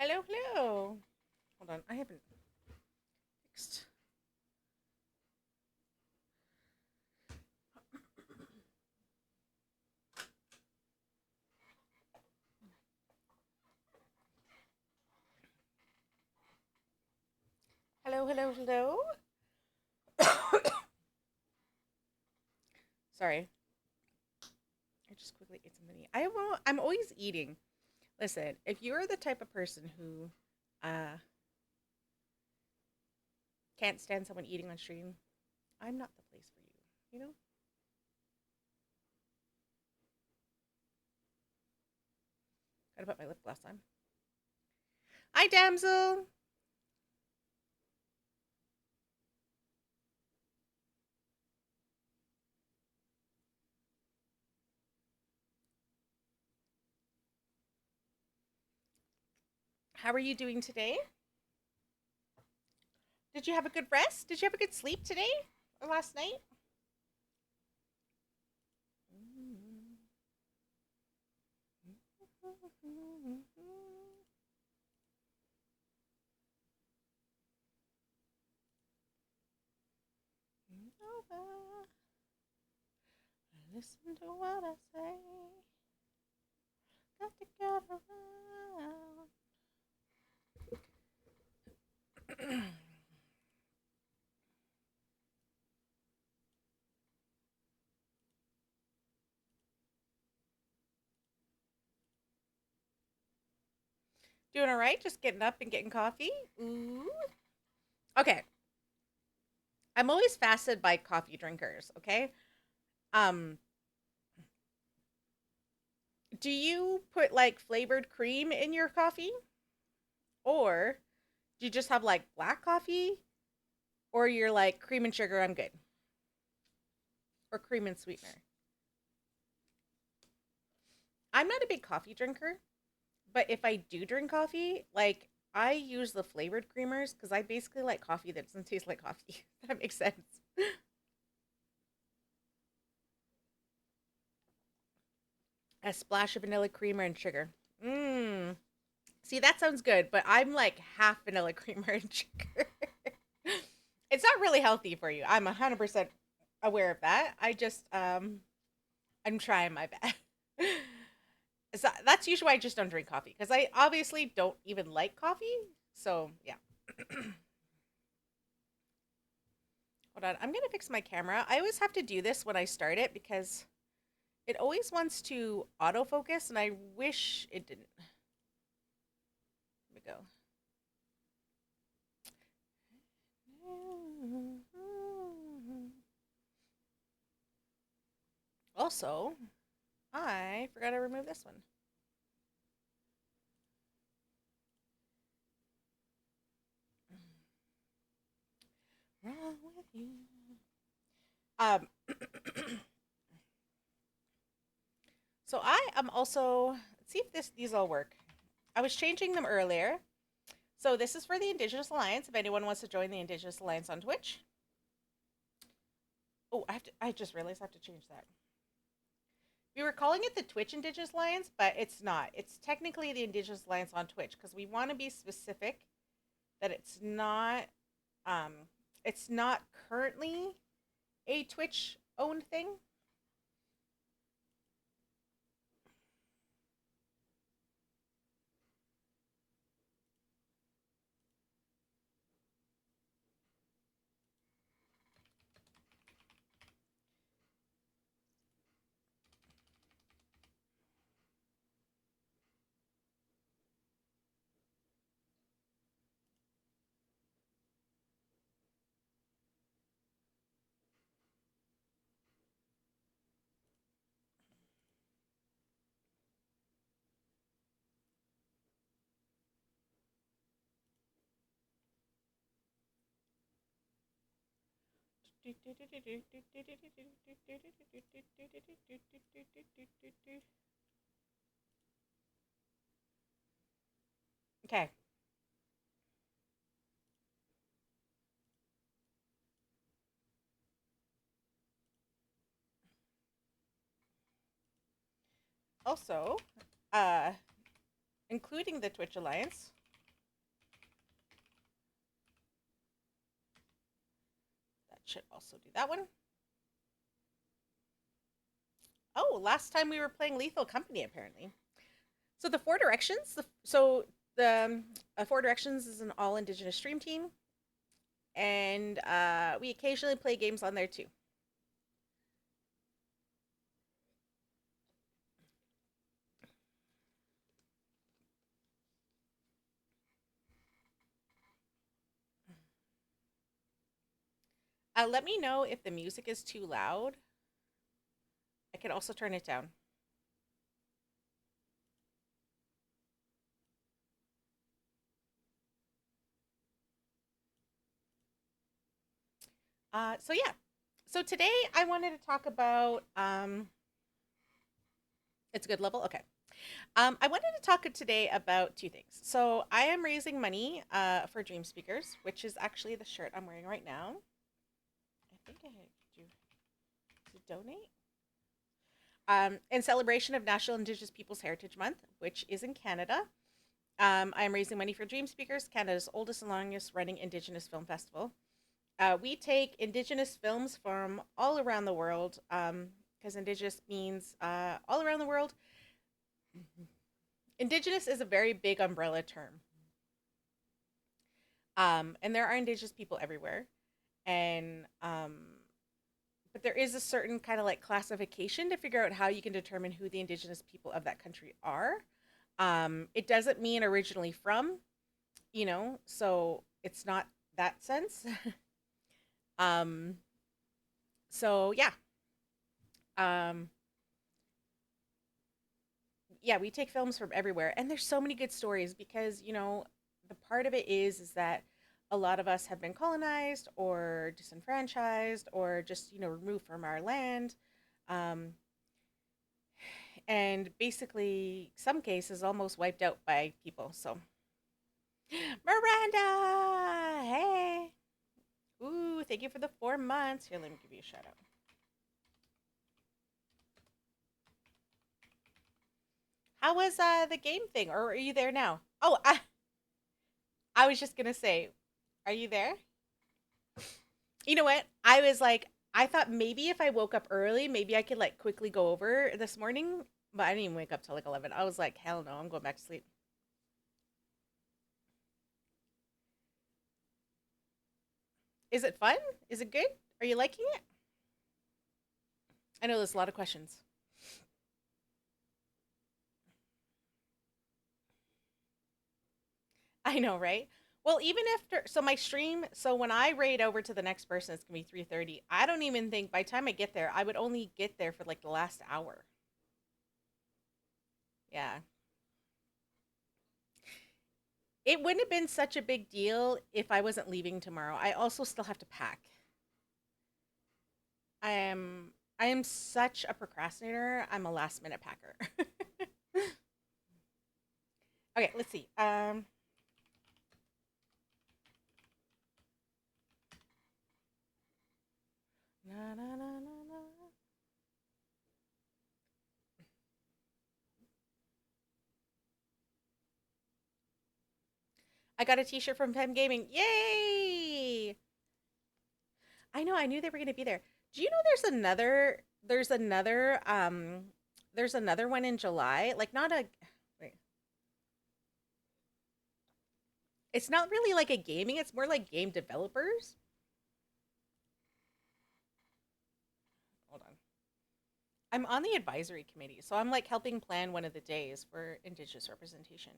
Hello, hello. Hold on, I haven't fixed. Hello, hello, hello. Sorry, I just quickly ate something. I'm always eating. Listen, if you're the type of person who uh can't stand someone eating on stream, I'm not the place for you. You know? Gotta put my lip gloss on. Hi, damsel. How are you doing today? Did you have a good rest? Did you have a good sleep today or last night? Listen to what I say. Got to get around. Doing all right? Just getting up and getting coffee. Ooh. Okay. I'm always fascinated by coffee drinkers. Okay. Um. Do you put like flavored cream in your coffee, or do you just have like black coffee, or you're like cream and sugar? I'm good, or cream and sweetener. I'm not a big coffee drinker, but if I do drink coffee, like I use the flavored creamers because I basically like coffee that doesn't taste like coffee. That makes sense. A splash of vanilla creamer and sugar. Mmm. See, that sounds good, but I'm like half vanilla creamer and sugar. It's not really healthy for you. I'm 100% aware of that. I'm trying my best. So that's usually why I just don't drink coffee because I obviously don't even like coffee. So, yeah. Hold on. I'm going to fix my camera. I always have to do this when I start it because it always wants to autofocus and I wish it didn't. Let me go. Also, I forgot to remove this one. Wrong with you? Um, so I am also, let's see if these all work. I was changing them earlier. So this is for the Indigenous Alliance. If anyone wants to join the Indigenous Alliance on Twitch. Oh, I just realized I have to change that. We were calling it the Twitch Indigenous Alliance, but it's not. It's technically the Indigenous Alliance on Twitch because we want to be specific that um it's not currently a Twitch owned thing. Okay. Also, uh including the Twitch Alliance, should also do that one. Oh, last time we were playing Lethal Company, apparently. So the Four Directions. The Four Directions is an all Indigenous stream team, and we occasionally play games on there too. Let me know if the music is too loud. I can also turn it down. So yeah. So today I wanted to talk about it's a good level. Okay. I wanted to talk today about two things. So I am raising money for Dreamspeakers, which is actually the shirt I'm wearing right now. I think I do to donate. In celebration of National Indigenous Peoples Heritage Month, which is in Canada. I am raising money for Dreamspeakers, Canada's oldest and longest running Indigenous film festival. We take Indigenous films from all around the world, because Indigenous means all around the world. Indigenous is a very big umbrella term. And there are Indigenous people everywhere. And but there is a certain kind of like classification to figure out how you can determine who the Indigenous people of that country are. It doesn't mean originally from, so it's not that sense. um, so yeah, um, yeah, we take films from everywhere, and there's so many good stories because the part of it is that a lot of us have been colonized or disenfranchised or just removed from our land, um, and basically some cases almost wiped out by people. So Miranda, hey, ooh, thank you for the 4 months. Here, let me give you a shout out. How was the game thing, or are you there now? Oh, I was just gonna say, are you there? You know what? I was like, I thought maybe if I woke up early, maybe I could like quickly go over this morning, but I didn't even wake up till like 11. I was like, hell no, I'm going back to sleep. Is it fun? Is it good? Are you liking it? I know there's a lot of questions. I know, right? Well, even after so my stream, so when I raid over to the next person, it's gonna be 3:30. I don't even think by the time I get there, I would only get there for like the last hour. Yeah. It wouldn't have been such a big deal if I wasn't leaving tomorrow. I also still have to pack. I am I am such a procrastinator. I'm a last minute packer. Okay, let's see. Na, na, na, na, na. I got a t-shirt from Fem Gaming. Yay! I know, I knew they were going to be there. Do you know there's another one in July? Like not a wait. It's not really like a gaming, it's more like game developers. Hold on. I'm on the advisory committee, so I'm like helping plan one of the days for Indigenous representation.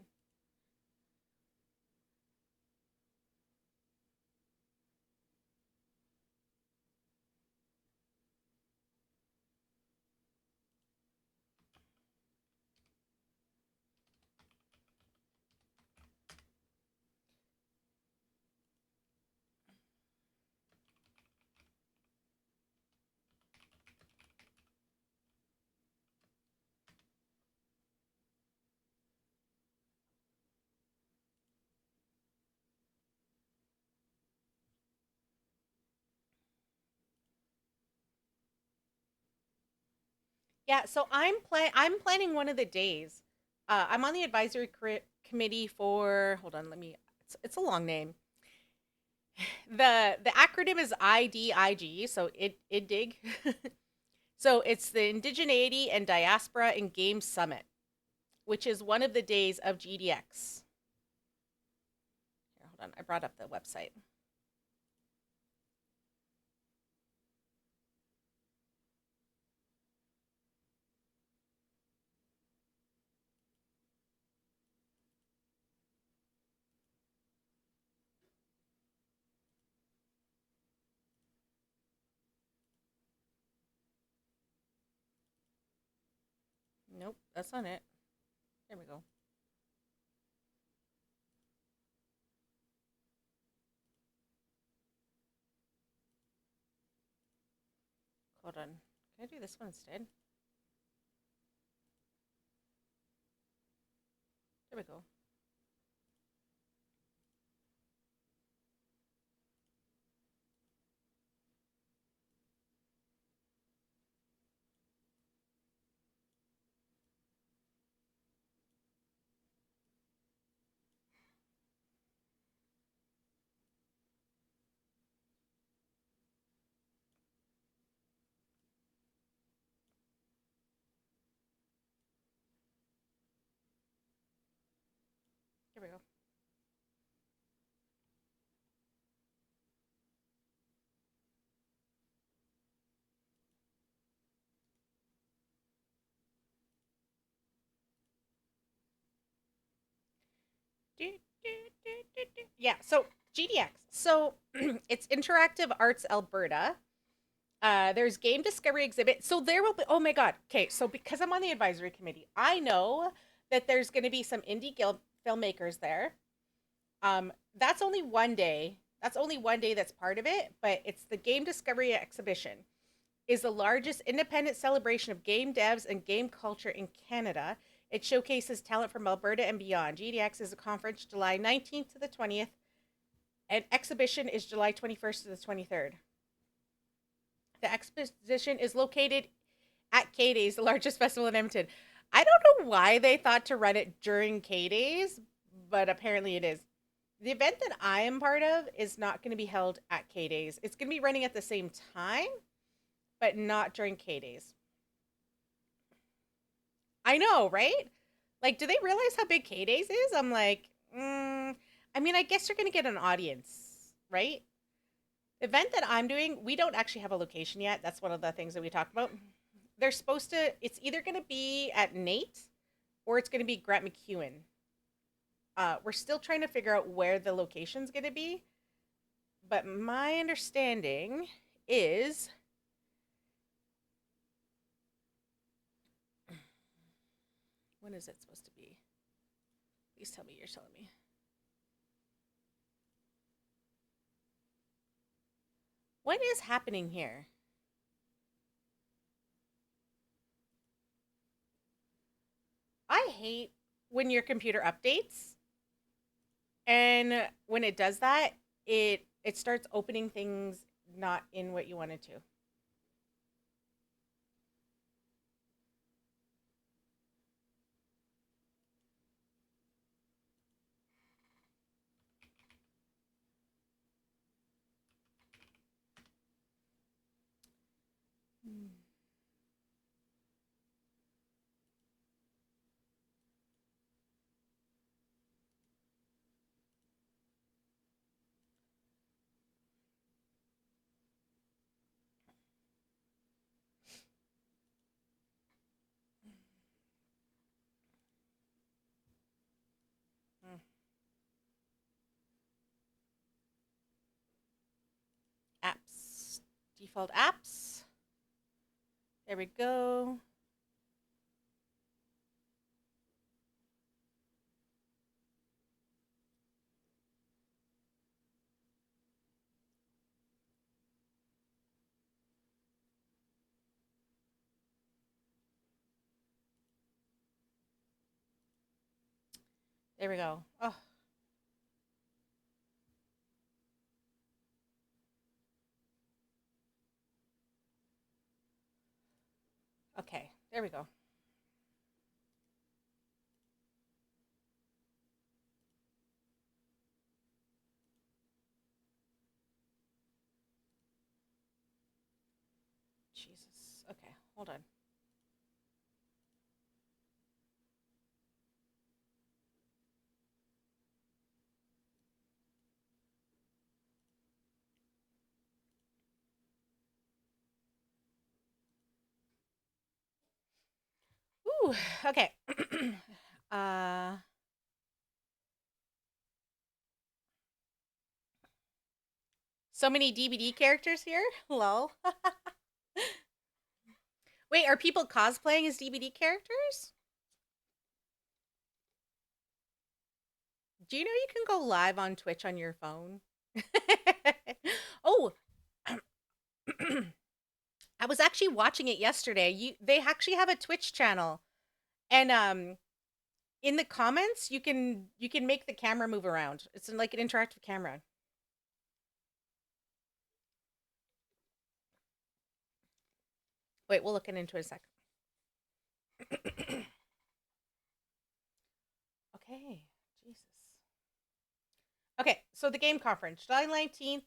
Yeah, so I'm planning one of the days. I'm on the advisory committee for hold on, let me it's a long name. The acronym is IDIG, so IDIG. So it's the Indigeneity and Diaspora in Games Summit, which is one of the days of GDX. Here, hold on, I brought up the website. Nope, that's not it. There we go. Hold on. Can I do this one instead? There we go. Here we go. Yeah, so GDX. So it's Interactive Arts Alberta. There's game discovery exhibit. So there will be, oh my God. Okay, so because I'm on the advisory committee, I know that there's going to be some indie guild filmmakers there. That's only one day. That's only one day that's part of it, but it's the Game Discovery Exhibition. Is the largest independent celebration of game devs and game culture in Canada. It showcases talent from Alberta and beyond. GDX is a conference July 19th to the 20th, and exhibition is July 21st to the 23rd. The exposition is located at K Days, the largest festival in Edmonton. I don't know why they thought to run it during K Days, but apparently it is. The event that I am part of is not going to be held at K Days. It's going to be running at the same time, but not during K Days. I know, right? Like, do they realize how big K Days is? I'm like, I mean, I guess you're going to get an audience, right? The event that I'm doing, we don't actually have a location yet. That's one of the things that we talked about. They're supposed to, it's either going to be at Nate or it's going to be Grant McEwen. We're still trying to figure out where the location's going to be. But my understanding is when is it supposed to be? Please tell me you're telling me. What is happening here? I hate when your computer updates and when it does that, it starts opening things not in what you wanted to. Mm. Mm. Apps. Default apps. There we go. There we go. Oh, okay. There we go. Jesus. Okay, hold on. Ooh, okay. uh so many DVD characters here. Lol. Wait, are people cosplaying as DVD characters? Do you know you can go live on Twitch on your phone? Oh, I was actually watching it yesterday. They actually have a Twitch channel. And in the comments you can make the camera move around. It's like an interactive camera. Wait, we'll look into it in a sec. Okay, Jesus. Okay, so the game conference, July 19th.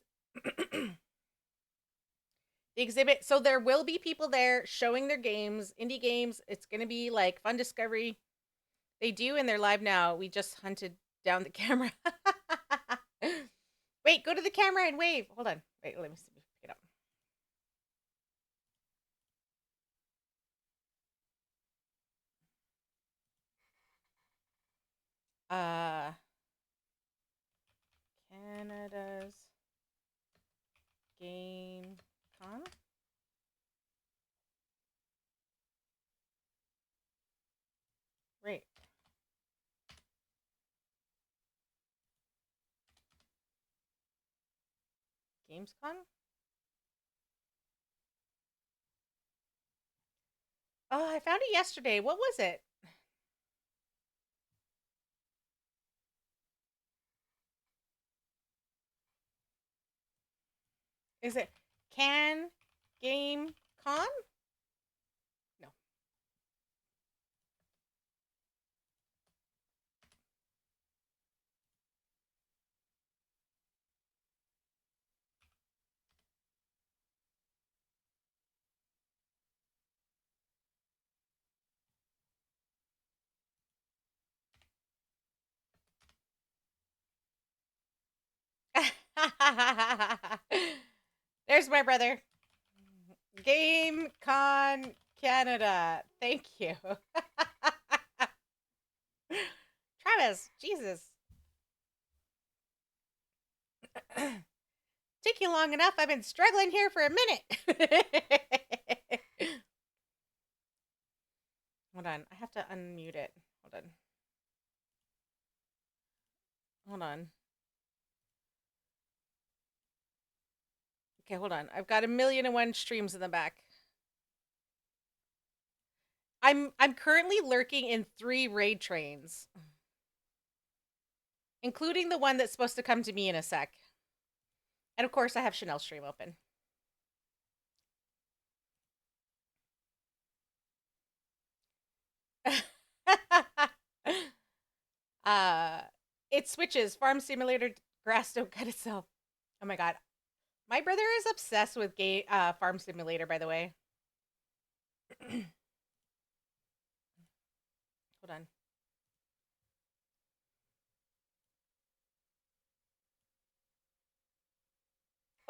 The exhibit. So there will be people there showing their games, indie games. It's going to be like fun discovery. They do, and they're live now. We just hunted down the camera. Wait, go to the camera and wave. Hold on. Wait, let me see. Pick it up. Uh, Canada's Game Con. Right. Gamescon? Oh, I found it yesterday. What was it? Is it Can Game Con? No. There's my brother. Game Con Canada. Thank you. Travis, Jesus. Take you long enough. I've been struggling here for a minute. Hold on. I have to unmute it. Hold on. Hold on. Okay, hold on. I've got 1,000,001 streams in the back. I'm currently lurking in 3 raid trains, including the one that's supposed to come to me in a sec. And of course, I have Chanel's stream open. uh, it switches. Farm Simulator, grass don't cut itself. Oh my god. My brother is obsessed with Farm Simulator, by the way. Hold on.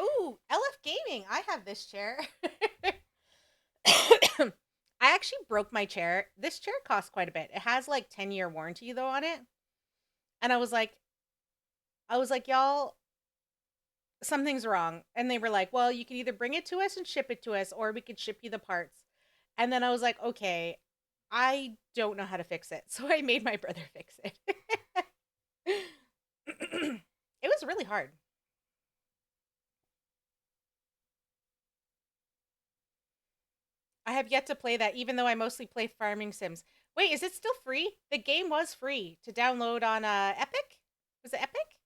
Ooh, LF Gaming. I have this chair. I actually broke my chair. This chair costs quite a bit. It has like 10-year warranty though on it. And I was like, y'all, something's wrong. And they were like, well, you can either bring it to us and ship it to us, or we could ship you the parts. And then I was like, okay, I don't know how to fix it. So I made my brother fix it. It was really hard. I have yet to play that, even though I mostly play farming sims. Wait, is it still free? The game was free to download on Epic? Was it Epic?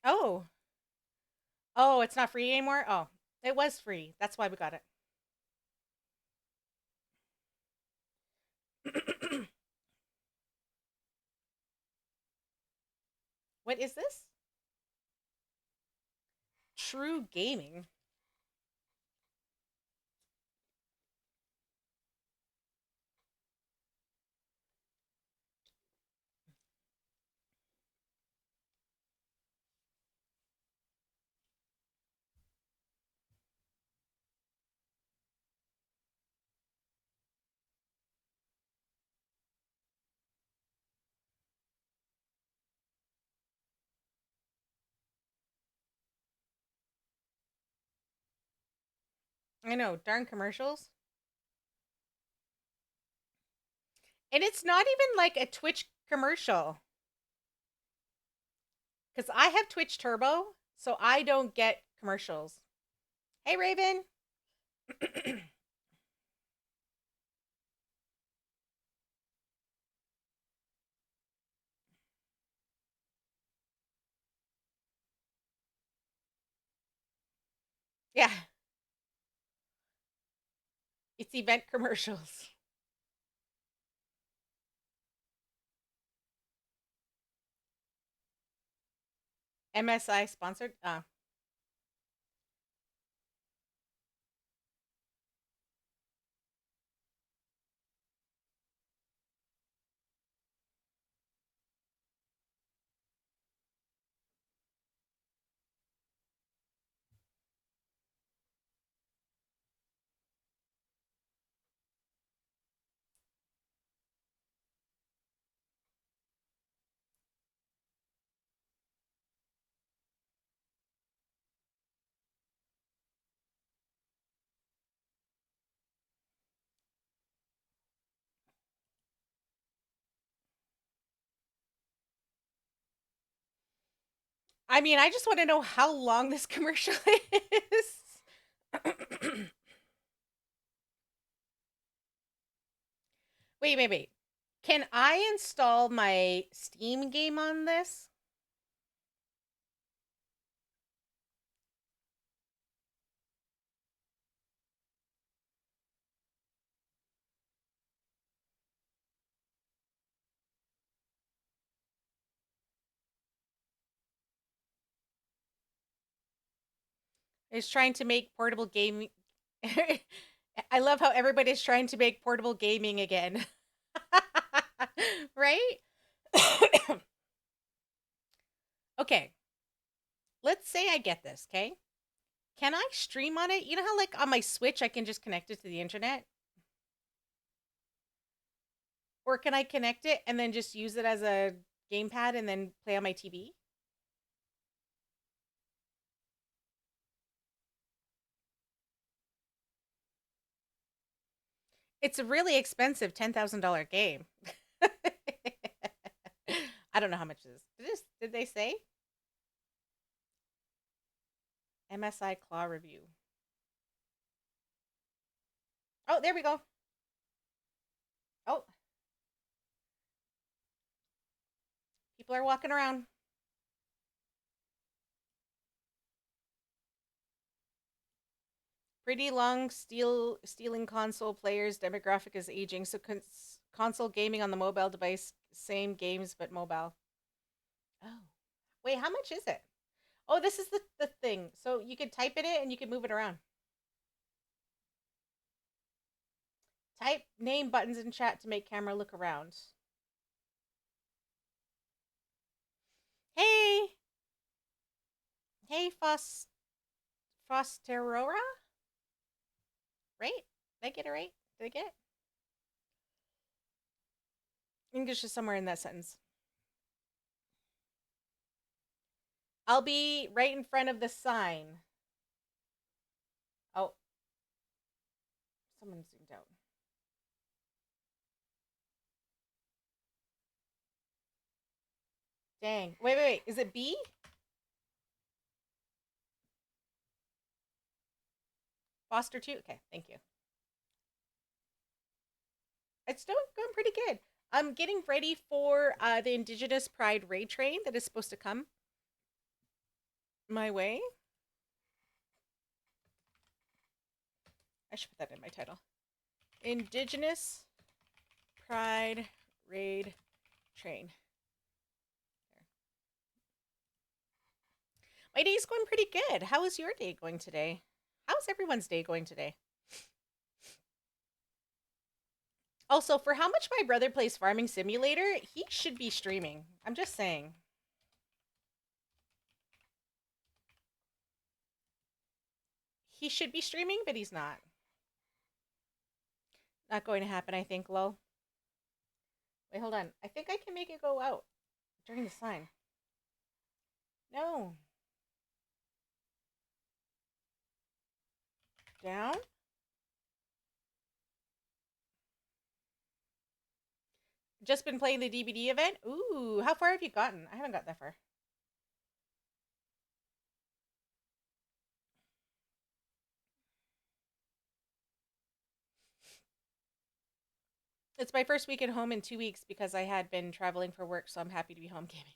Oh. Oh, it's not free anymore? Oh, it was free. That's why we got it. What is this? True gaming. I know, darn commercials. And it's not even like a Twitch commercial. Because I have Twitch Turbo, so I don't get commercials. Hey, Raven. Yeah, it's event commercials. MSI sponsored. I mean, I just want to know how long this commercial is. Wait. Can I install my Steam game on this? It's trying to make portable gaming. I love how everybody's trying to make portable gaming again. Right? Okay. Let's say I get this, okay? Can I stream on it? You know how, like, on my Switch, I can just connect it to the internet? Or can I connect it and then just use it as a gamepad and then play on my TV? It's a really expensive $10,000 game. I don't know how much it is. Did they say? MSI Claw review. Oh, there we go. Oh, people are walking around. Pretty long stealing console players demographic is aging, so console gaming on the mobile device, same games but mobile. Oh, wait, how much is it? Oh, this is the thing. So you could type in it and you can move it around. Type name buttons in chat to make camera look around. Hey, hey, Fosterora, right? Did I get it right? Did I get it? English is somewhere in that sentence. I'll be right in front of the sign. Oh, someone zoomed out. Dang. Wait. Is it B? Foster 2? Okay, thank you. It's still going pretty good. I'm getting ready for the Indigenous Pride RaidTrain that is supposed to come my way. I should put that in my title. Indigenous Pride Raid Train. My day's going pretty good. How is your day going today? How's everyone's day going today? Also, for how much my brother plays Farming Simulator, he should be streaming. I'm just saying. He should be streaming, but he's not. Not going to happen, I think, lol. Wait, hold on. I think I can make it go out during the sign. No. Down? Just been playing the DBD event? Ooh, how far have you gotten? I haven't got that far. It's my first week at home in 2 weeks because I had been traveling for work, so I'm happy to be home gaming.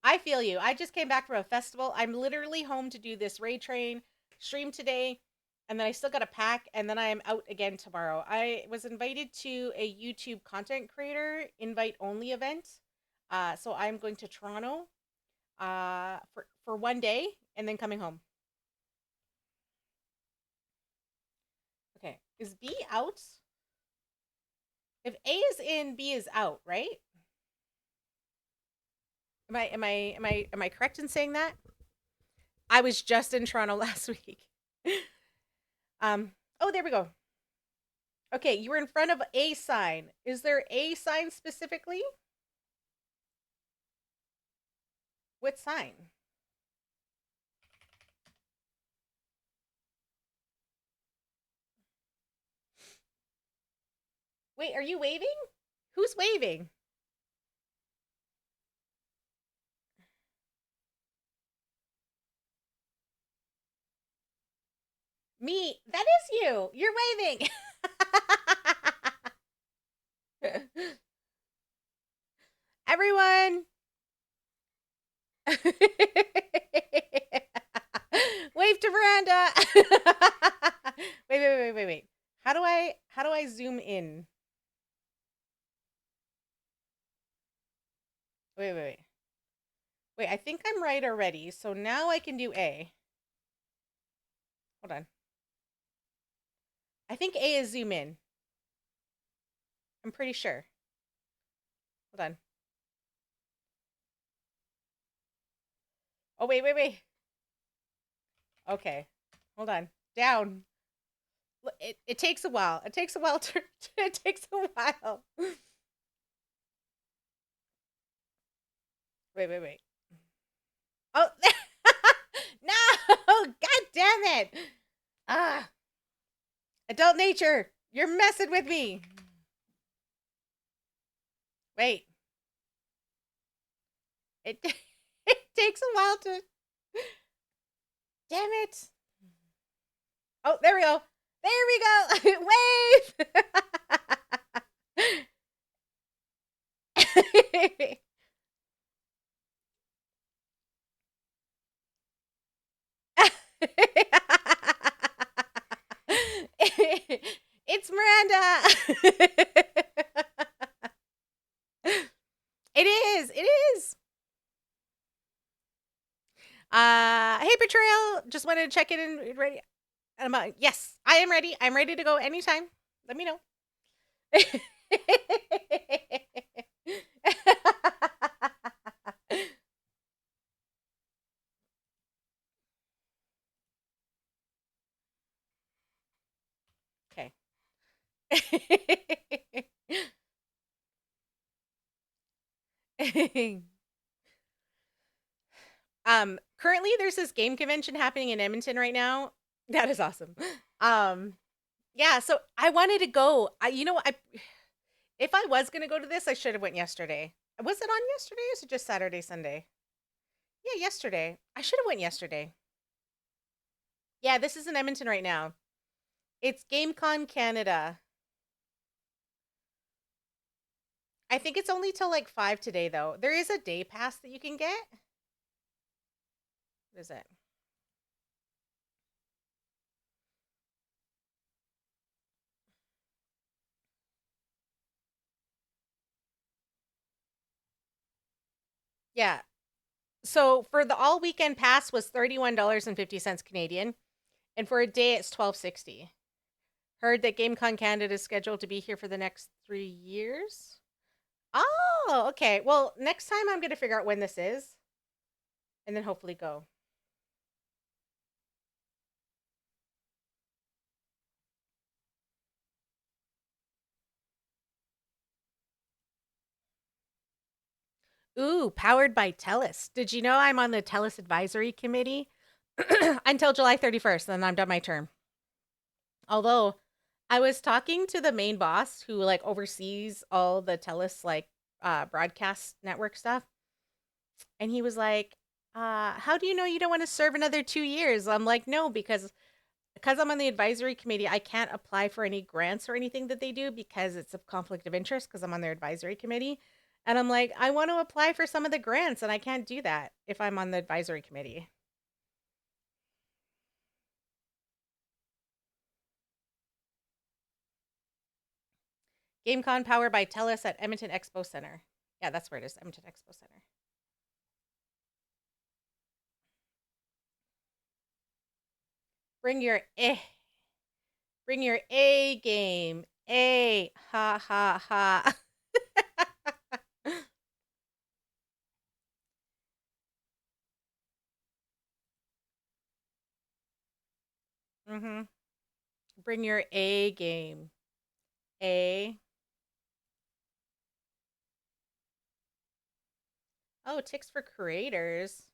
I feel you. I just came back from a festival. I'm literally home to do this RaidTrain stream today, and then I still got to pack, and then I am out again tomorrow. I was invited to a YouTube content creator invite only event, so I'm going to Toronto for 1 day and then coming home. Okay, is B out? If A is in, B is out, right? Am I correct in saying that? I was just in Toronto last week. Oh, there we go. Okay, you were in front of a sign. Is there a sign specifically? What sign? Wait, are you waving? Who's waving? Me. That is you. You're waving. Everyone. Wave to Miranda. Wait. How do I zoom in? Wait. Wait, I think I'm right already. So now I can do A. Hold on. I think A is zoom in. I'm pretty sure. Hold on. Oh, wait. Okay. Hold on. Down. It takes a while. It takes a while to it takes a while. Wait. Oh, no! God damn it! Ah, adult nature, you're messing with me. Wait, it it takes a while to. Damn it! Oh, there we go. There we go. Wave. It's Miranda. It is. It is. Hey, Betrayal. Just wanted to check in and ready. Yes, I am ready. I'm ready to go anytime. Let me know. Okay. Currently there's this game convention happening in Edmonton right now. That is awesome. Yeah, so I wanted to go. If I was gonna go to this, I should have went yesterday. Was it on yesterday or is it just Saturday, Sunday? Yeah, yesterday. I should have went yesterday. Yeah, this is in Edmonton right now. It's GameCon Canada. I think it's only till like 5 today though. There is a day pass that you can get. What is it? Yeah. So for the all weekend pass was $31.50 Canadian, and for a day it's $12.60. Heard that GameCon Canada is scheduled to be here for the next 3 years. Oh, okay. Well, next time I'm gonna figure out when this is, and then hopefully go. Ooh, powered by TELUS. Did you know I'm on the TELUS advisory committee until July 31st, and then I'm done my term. Although I was talking to the main boss who like oversees all the TELUS like broadcast network stuff, and he was like, how do you know you don't want to serve another 2 years? I'm like, no, because I'm on the advisory committee, I can't apply for any grants or anything that they do because it's a conflict of interest because I'm on their advisory committee. And I'm like, I want to apply for some of the grants and I can't do that if I'm on the advisory committee. GameCon powered by TELUS at Edmonton Expo Center. Yeah, that's where it is, Edmonton Expo Center. Bring your bring your A game. A ha ha ha. Mhm. Bring your A game. A. Oh, ticks for creators.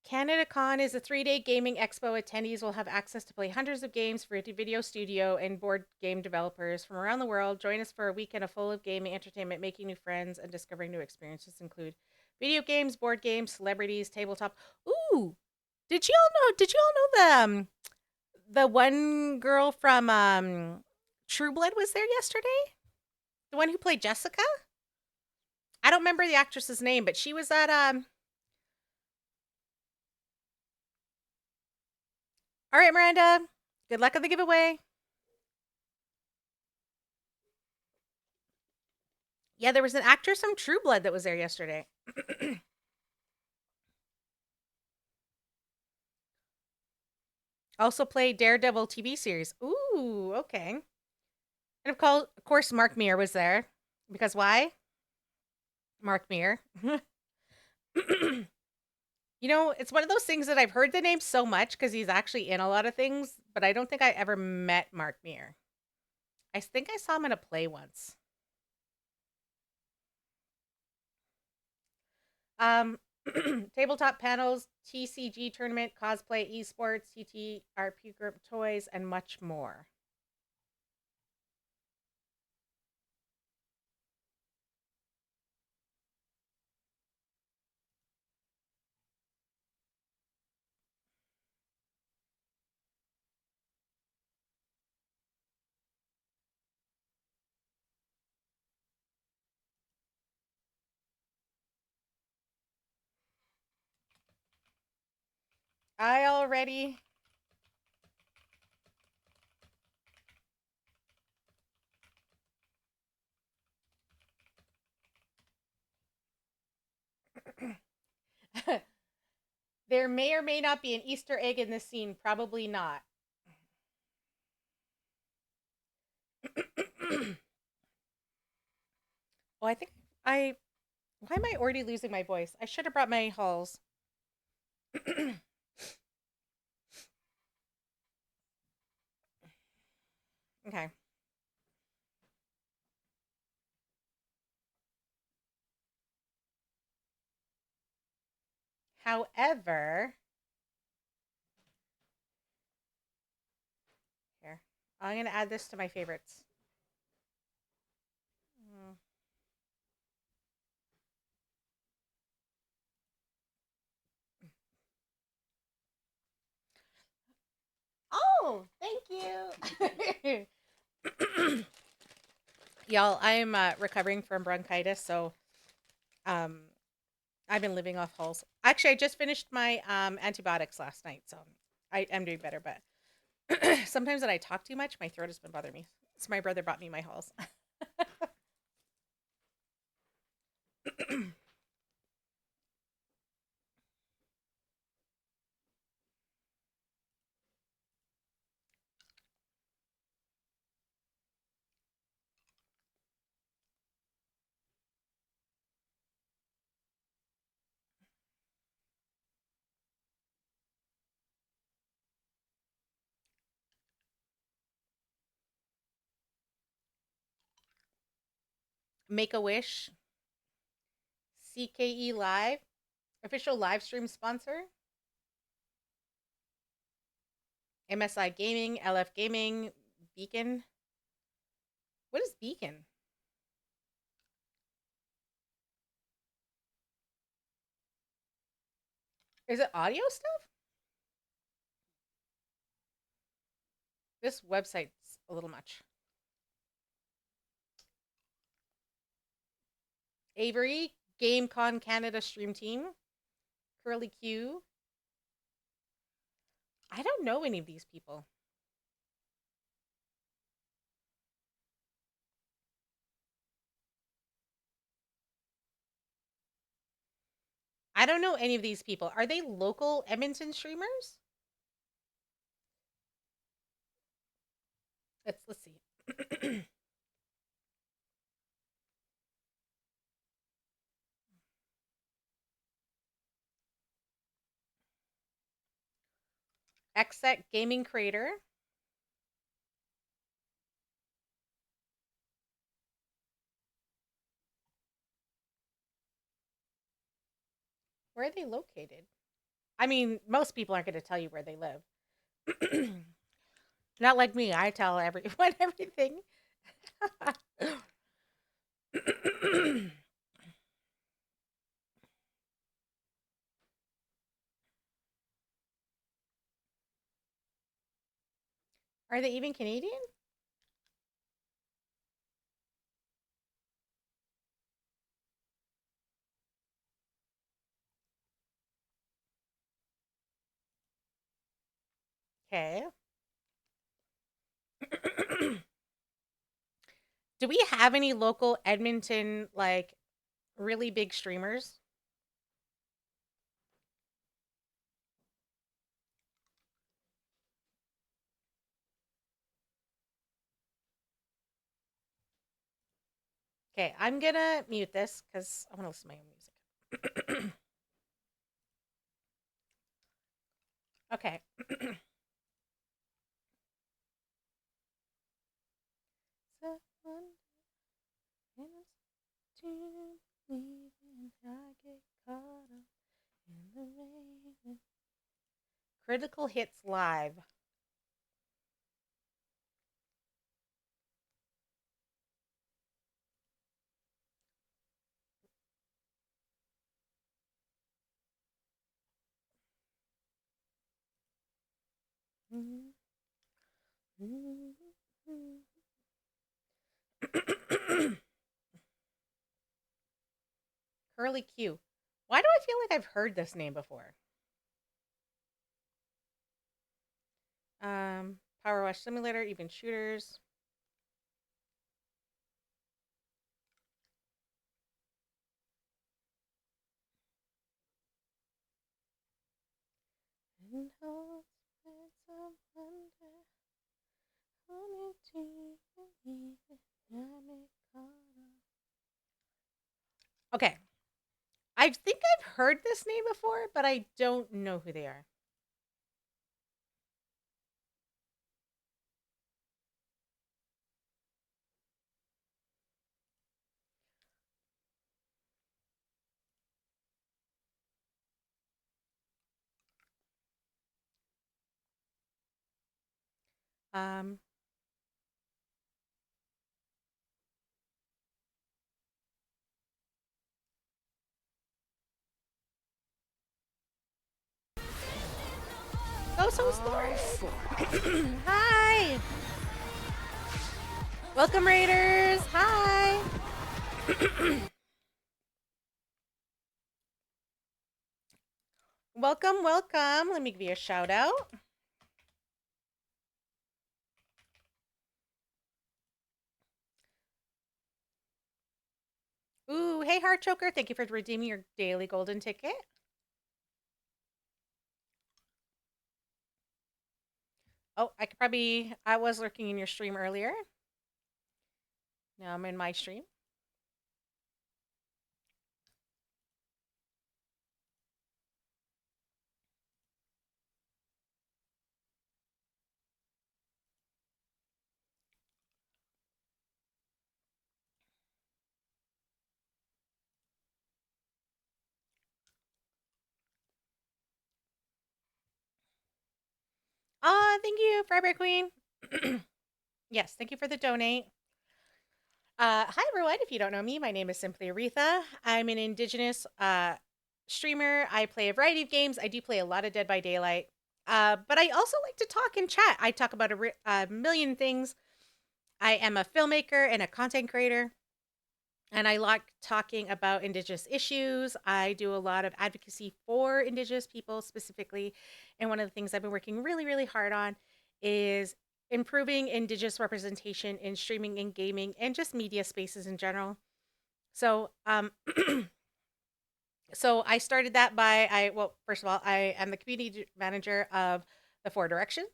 CanadaCon is a 3-day gaming expo. Attendees will have access to play hundreds of games for video studio and board game developers from around the world. Join us for a weekend full of gaming, entertainment, making new friends, and discovering new experiences. Include video games, board games, celebrities, tabletop. Ooh, did you all know? Did you all know the one girl from True Blood was there yesterday? The one who played Jessica. I don't remember the actress's name, but she was at All right, Miranda. Good luck on the giveaway. Yeah, there was an actress from True Blood that was there yesterday. Also played Daredevil TV series. Ooh, okay. And of course, Mark Meir was there. Because why? Mark Meir. It's one of those things that I've heard the name so much because he's actually in a lot of things, but I don't think I ever met Mark Meir. I think I saw him in a play once. Um, tabletop panels, TCG tournament, cosplay, esports, TTRP group toys, and much more. I already there may or may not be an Easter egg in this scene. Probably not. Oh, I think I. Why am I already losing my voice? I should have brought my halls. Okay. However, here, I'm going to add this to my favorites. Mm. Oh, thank you. Y'all, I'm recovering from bronchitis, so um, I've been living off hulls. Actually, I just finished my antibiotics last night, so I'm doing better. But sometimes when I talk too much, my throat has been bothering me. So my brother bought me my hulls. Make a Wish, CKE Live, official live stream sponsor. MSI Gaming, LF Gaming, Beacon. What is Beacon? Is it audio stuff? This website's a little much. Avery, GameCon Canada Stream Team, Curly Q. I don't know any of these people. I don't know any of these people. Are they local Edmonton streamers? Let's see. Xset Gaming Creator. Where are they located? I mean, most people aren't going to tell you where they live. Not like me. I tell everyone everything. Are they even Canadian? Okay. Do we have any local Edmonton, like, really big streamers? Okay, I'm gonna mute this because I want to listen to my own music. Okay. Critical Hits Live. Curly Q. Why do I feel like I've heard this name before? Power Wash Simulator, Even Shooters. Okay. I think I've heard this name before, but I don't know who they are. Um, oh, so Loris. Hi. Welcome, Raiders. Hi. Welcome, welcome. Let me give you a shout out. Ooh, hey, Heart Choker. Thank you for redeeming your daily golden ticket. Oh, I was lurking in your stream earlier. Now I'm in my stream. Thank you, Freiburg Queen. Yes, thank you for the donate. Hi everyone. If you don't know me, my name is simply Aretha. I'm an Indigenous streamer. I play a variety of games. I do play a lot of Dead by Daylight. But I also like to talk and chat. I talk about a million things. I am a filmmaker and a content creator, and I like talking about Indigenous issues. I do a lot of advocacy for Indigenous people specifically. And one of the things I've been working really, really hard on is improving Indigenous representation in streaming and gaming and just media spaces in general. So, so I started that well, first of all, I am the community manager of the Four Directions.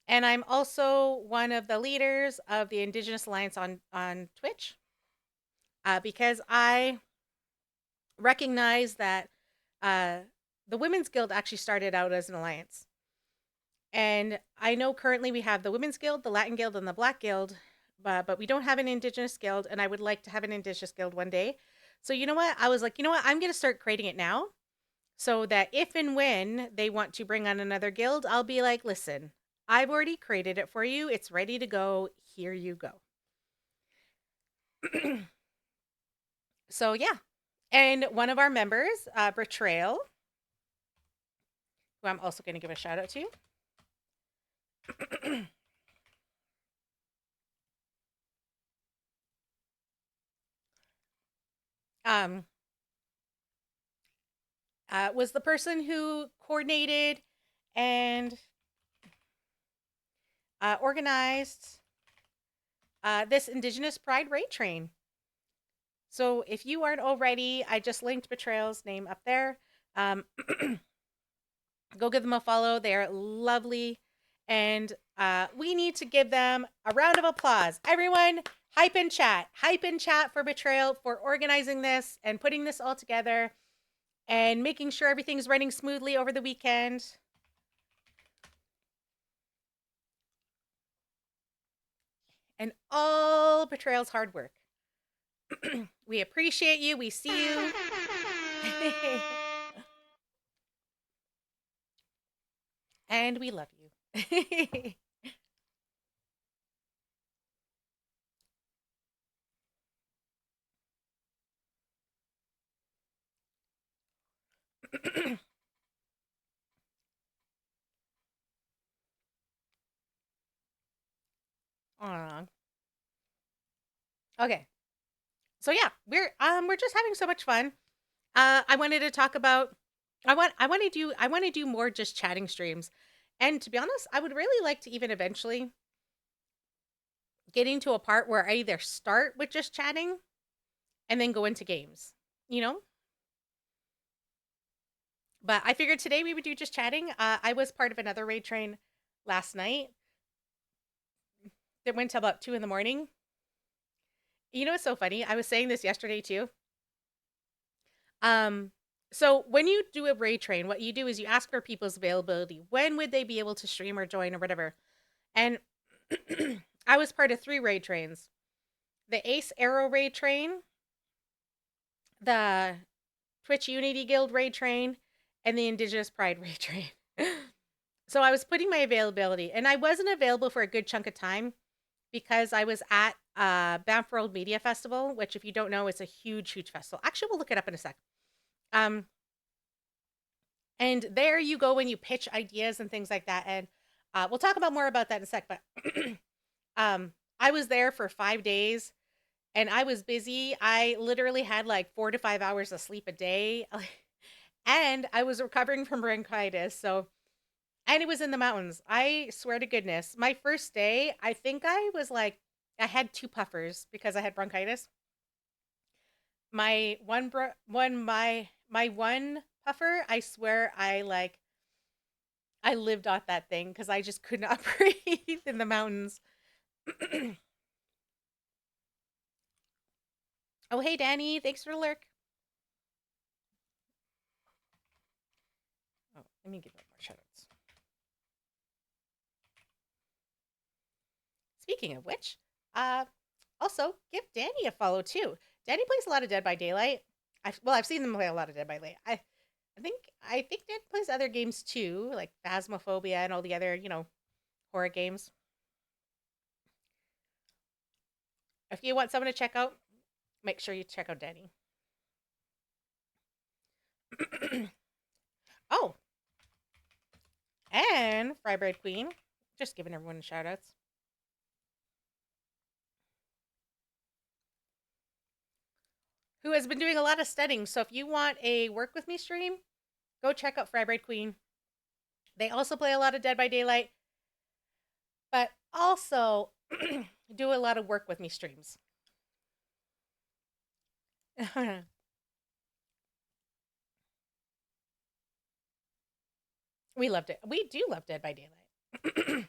And I'm also one of the leaders of the Indigenous Alliance on Twitch, because I recognize that uh, the Women's Guild actually started out as an alliance. And I know currently we have the Women's Guild, the Latin Guild, and the Black Guild, but we don't have an Indigenous Guild, and I would like to have an Indigenous Guild one day. So you know what? I was like, you know what? I'm going to start creating it now so that if and when they want to bring on another guild, I'll be like, listen, I've already created it for you. It's ready to go. Here you go. So yeah. And one of our members, Betrayal, who I'm also going to give a shout out to, um, was the person who coordinated and organized this Indigenous Pride RaidTrain. So if you aren't already, I just linked Betrayal's name up there. Um, go give them a follow. They're lovely. And we need to give them a round of applause. Everyone, hype in chat. Hype in chat for Betrayal for organizing this and putting this all together and making sure everything's running smoothly over the weekend. And all Betrayal's hard work. We appreciate you. We see you. And we love you. Aw. Okay. So yeah, we're just having so much fun. I wanted to talk about I want to do more just chatting streams. And to be honest, I would really like to even eventually getting to a part where I either start with just chatting and then go into games, you know? But I figured today we would do just chatting. I was part of another raid train last night that went till about 2 in the morning. You know what's so funny? I was saying this yesterday too. Um, so when you do a raid train, what you do is you ask for people's availability. When would they be able to stream or join or whatever? And I was part of 3 raid trains. The Ace Arrow raid train, the Twitch Unity Guild raid train, and the Indigenous Pride raid train. So I was putting my availability, and I wasn't available for a good chunk of time because I was at Banff World Media Festival, which, if you don't know, it's a huge, huge festival. Actually, we'll look it up in a sec. Um, and there you go when you pitch ideas and things like that. And we'll talk about more about that in a sec. But I was there for 5 days, and I was busy. I literally had like 4 to 5 hours of sleep a day. And I was recovering from bronchitis, so and it was in the mountains. I swear to goodness, my first day, I think I was like I had two puffers because I had bronchitis. My my one puffer, I swear I lived off that thing because I just could not breathe in the mountains. Oh, hey, Danny. Thanks for the lurk. Oh, let me give up more shoutouts. Speaking of which, uh, also give Danny a follow too. Danny plays a lot of Dead by Daylight. I've seen them play a lot of Dead by Daylight. I think Danny plays other games too, like Phasmophobia and all the other horror games. If you want someone to check out, make sure you check out Danny. Oh, and Frybread Queen. Just giving everyone shout outs. Who has been doing a lot of studying. So if you want a work with me stream, go check out Frybread Queen. They also play a lot of Dead by Daylight, but also do a lot of work with me streams. We loved it. We do love Dead by Daylight.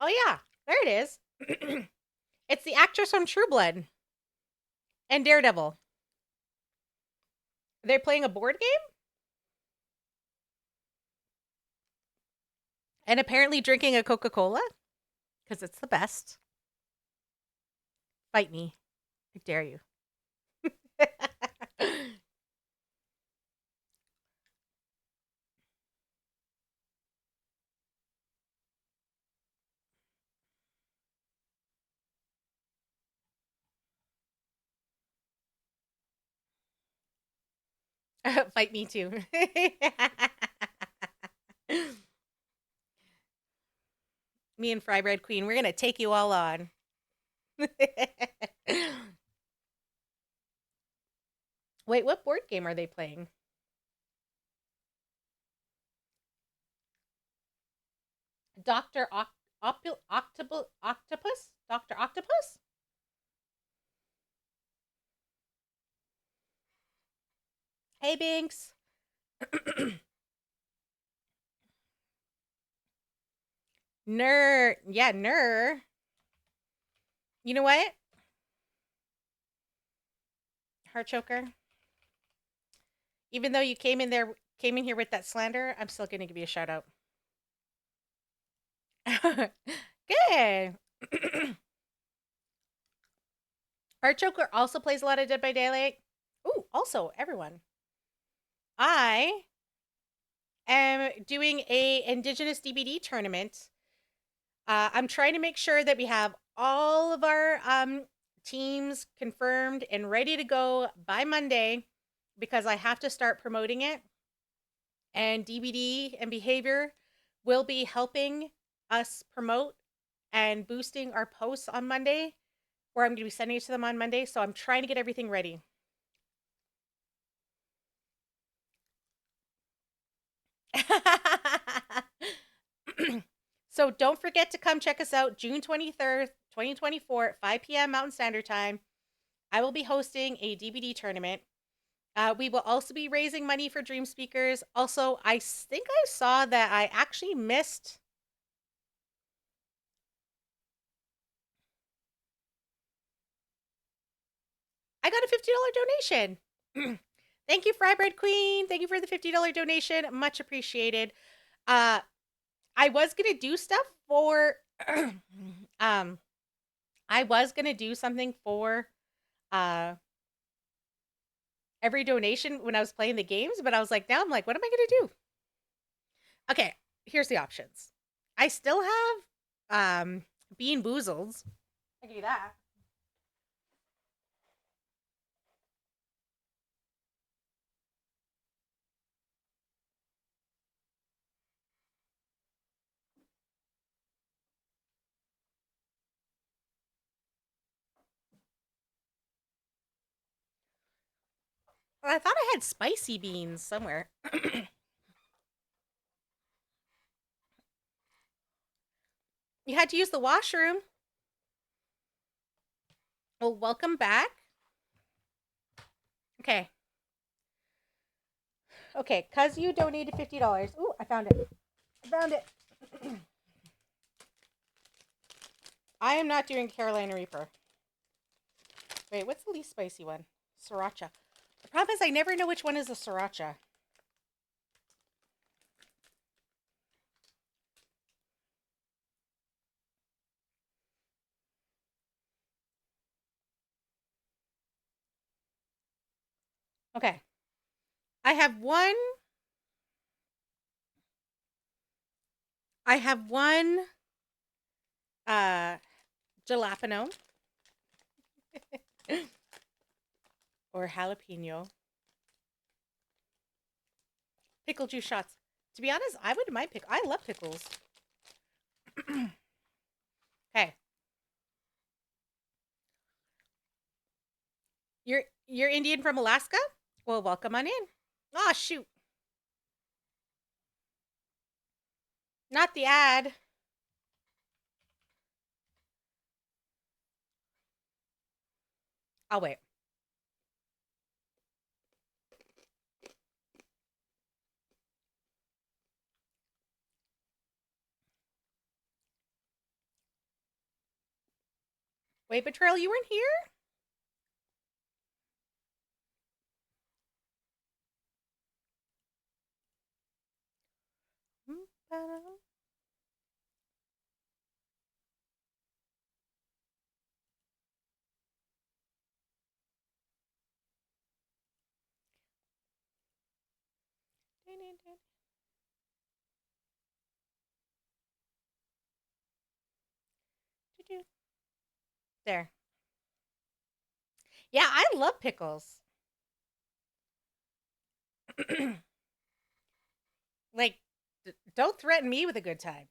Oh yeah, there it is. It's the actress from True Blood and Daredevil. They're playing a board game and apparently drinking a Coca-Cola because it's the best. Fight me. I dare you. Fight me too. Me and Frybread Queen, we're gonna take you all on. Wait, what board game are they playing? Doctor Octopus? Doctor Octopus? Hey, Binks. Ner, yeah, Ner. You know what? Heart choker. Even though you came in here with that slander, I'm still gonna give you a shout out. Good. Heart choker also plays a lot of Dead by Daylight. Ooh, also everyone. I am doing a Indigenous DBD tournament. I'm trying to make sure that we have all of our teams confirmed and ready to go by Monday because I have to start promoting it. And DBD and Behavior will be helping us promote and boosting our posts on Monday, or I'm going to be sending it to them on Monday. So I'm trying to get everything ready. So don't forget to come check us out June 23rd, 2024 at 5 p.m. Mountain Standard Time. I will be hosting a DBD tournament. We will also be raising money for Dreamspeakers. Also, I think I saw that I actually missed. I got a $50 donation. Thank you, Frybread Queen. Thank you for the $50 donation. Much appreciated. I was gonna do stuff for I was gonna do something for uh every donation when I was playing the games, but I was like, now I'm like, what am I gonna do? Okay, here's the options. I still have Bean Boozled. I can do that. I thought I had spicy beans somewhere. You had to use the washroom. Well, welcome back. Okay. Okay, cuz you donated $50. Ooh, I found it. I found it. I am not doing Carolina Reaper. Wait, what's the least spicy one? Sriracha. The problem is I never know which one is a sriracha. Okay. I have one. I have one jalapeno or jalapeno pickle juice shots. To be honest, I wouldn't mind pickle. I love pickles. Okay. You're Indian from Alaska? Well, welcome on in. Oh shoot. Not the ad. I'll wait. Wait, Betrayal, you weren't here? There. Yeah, I love pickles. Like, don't threaten me with a good time.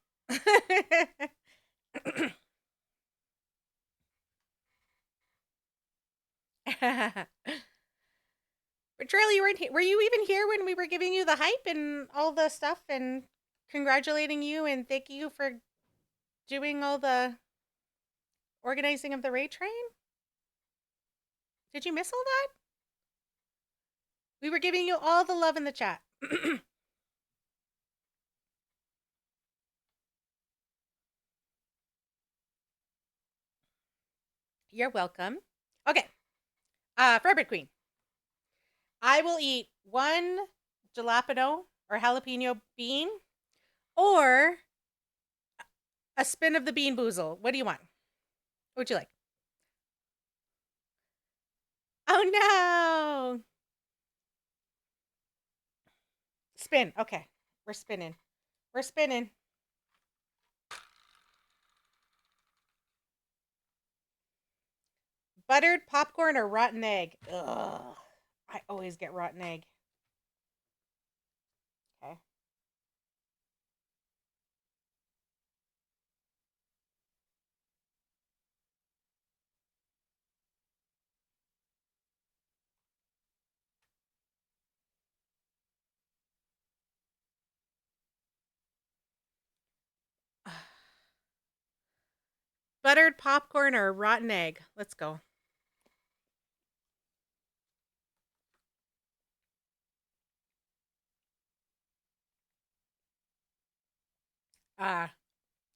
Betrayal, you weren't here. Were you even here when we were giving you the hype and all the stuff and congratulating you and thanking you for doing all the organizing of the raid train? Did you miss all that? We were giving you all the love in the chat. You're welcome. Okay. Frederick Queen. I will eat one jalapeno or jalapeno bean or a spin of the bean boozle. What do you want? What would you like? Oh no! Spin. Okay. We're spinning. We're spinning. Buttered popcorn or rotten egg? Ugh. I always get rotten egg. Okay. Buttered popcorn or rotten egg? Let's go.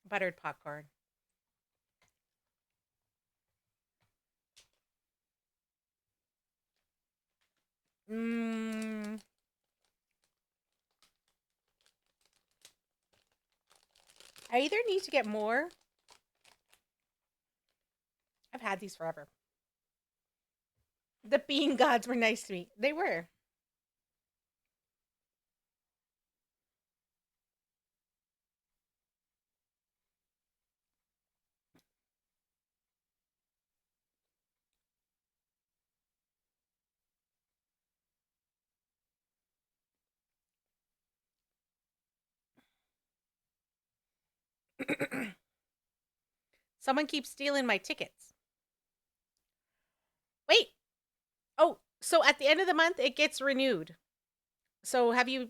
Buttered popcorn. Mmm. I either need to get more. I've had these forever. The bean gods were nice to me. They were. Someone keeps stealing my tickets. Wait. Oh, So at the end of the month, it gets renewed. So have you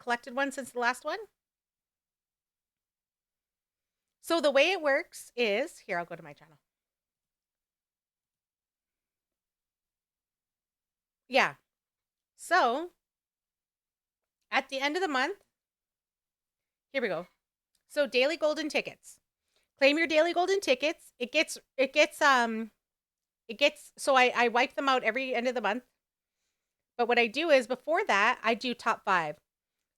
collected one since the last one? So the way it works is, here, I'll go to my channel. Yeah. So at the end of the month, here we go. So daily golden tickets. Claim your daily golden tickets. So I wipe them out every end of the month. But what I do is before that, I do top 5.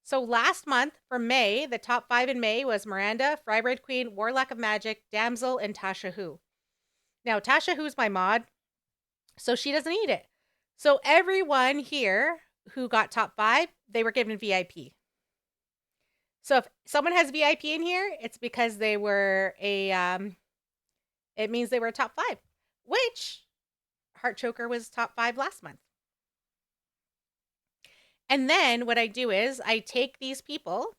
So last month for May, the top 5 in May was Miranda, Frybraid Queen, Warlock of Magic, Damsel, and Tasha Who. Now, Tasha Who's my mod, so she doesn't need it. So everyone here who got top 5, they were given VIP. So if someone has VIP in here, it's because they were it means they were a top 5, which Heart Choker was top 5 last month. And then what I do is I take these people,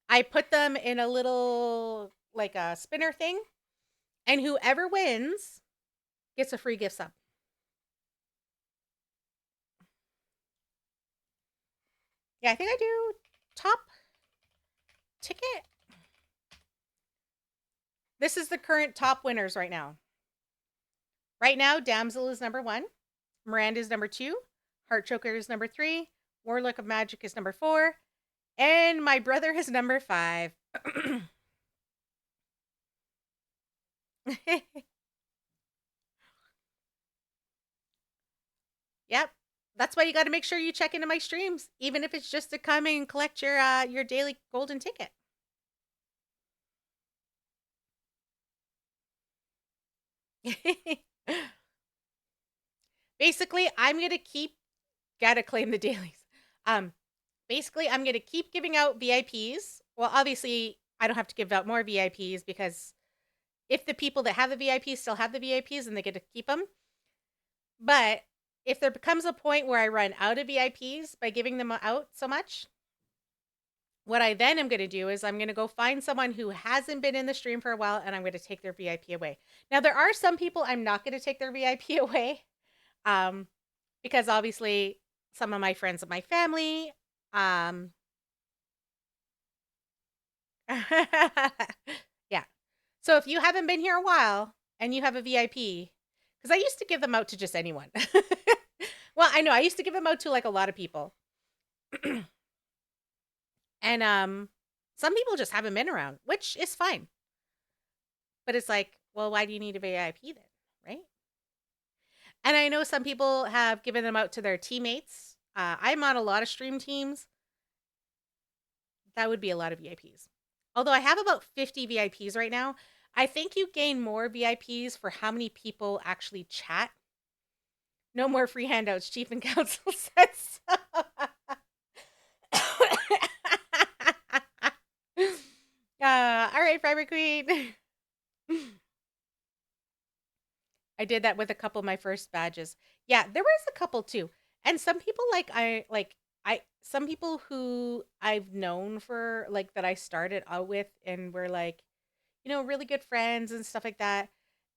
I put them in a little, like a spinner thing, and whoever wins gets a free gift sub. Yeah, I think I do top ticket. This is the current top winners right now. Right now, Damsel is number 1. Miranda is number 2. Heart Choker is number 3. Warlock of Magic is number 4. And my brother is number 5. Yep. That's why you got to make sure you check into my streams, even if it's just to come and collect your daily golden ticket. Basically, I'm going to gotta claim the dailies. Basically, I'm going to keep giving out VIPs. Well, obviously, I don't have to give out more VIPs because if the people that have the VIPs still have the VIPs, then they get to keep them. But if there becomes a point where I run out of VIPs by giving them out so much, what I then am going to do is I'm going to go find someone who hasn't been in the stream for a while, and I'm going to take their VIP away. Now, there are some people I'm not going to take their VIP away, because obviously some of my friends of my family, yeah. So if you haven't been here a while and you have a VIP, because I used to give them out to just anyone. Well, I know I used to give them out to like a lot of people. And some people just haven't been around, which is fine. But it's like, well, why do you need a VIP then, right? And I know some people have given them out to their teammates. I'm on a lot of stream teams. That would be a lot of VIPs. Although I have about 50 VIPs right now. I think you gain more VIPs for how many people actually chat. No more free handouts, Chief and Council says so. All right, Fiber Queen. I did that with a couple of my first badges. Yeah, there was a couple too. And some people some people who I've known for like that I started out with and were like, you know, really good friends and stuff like that.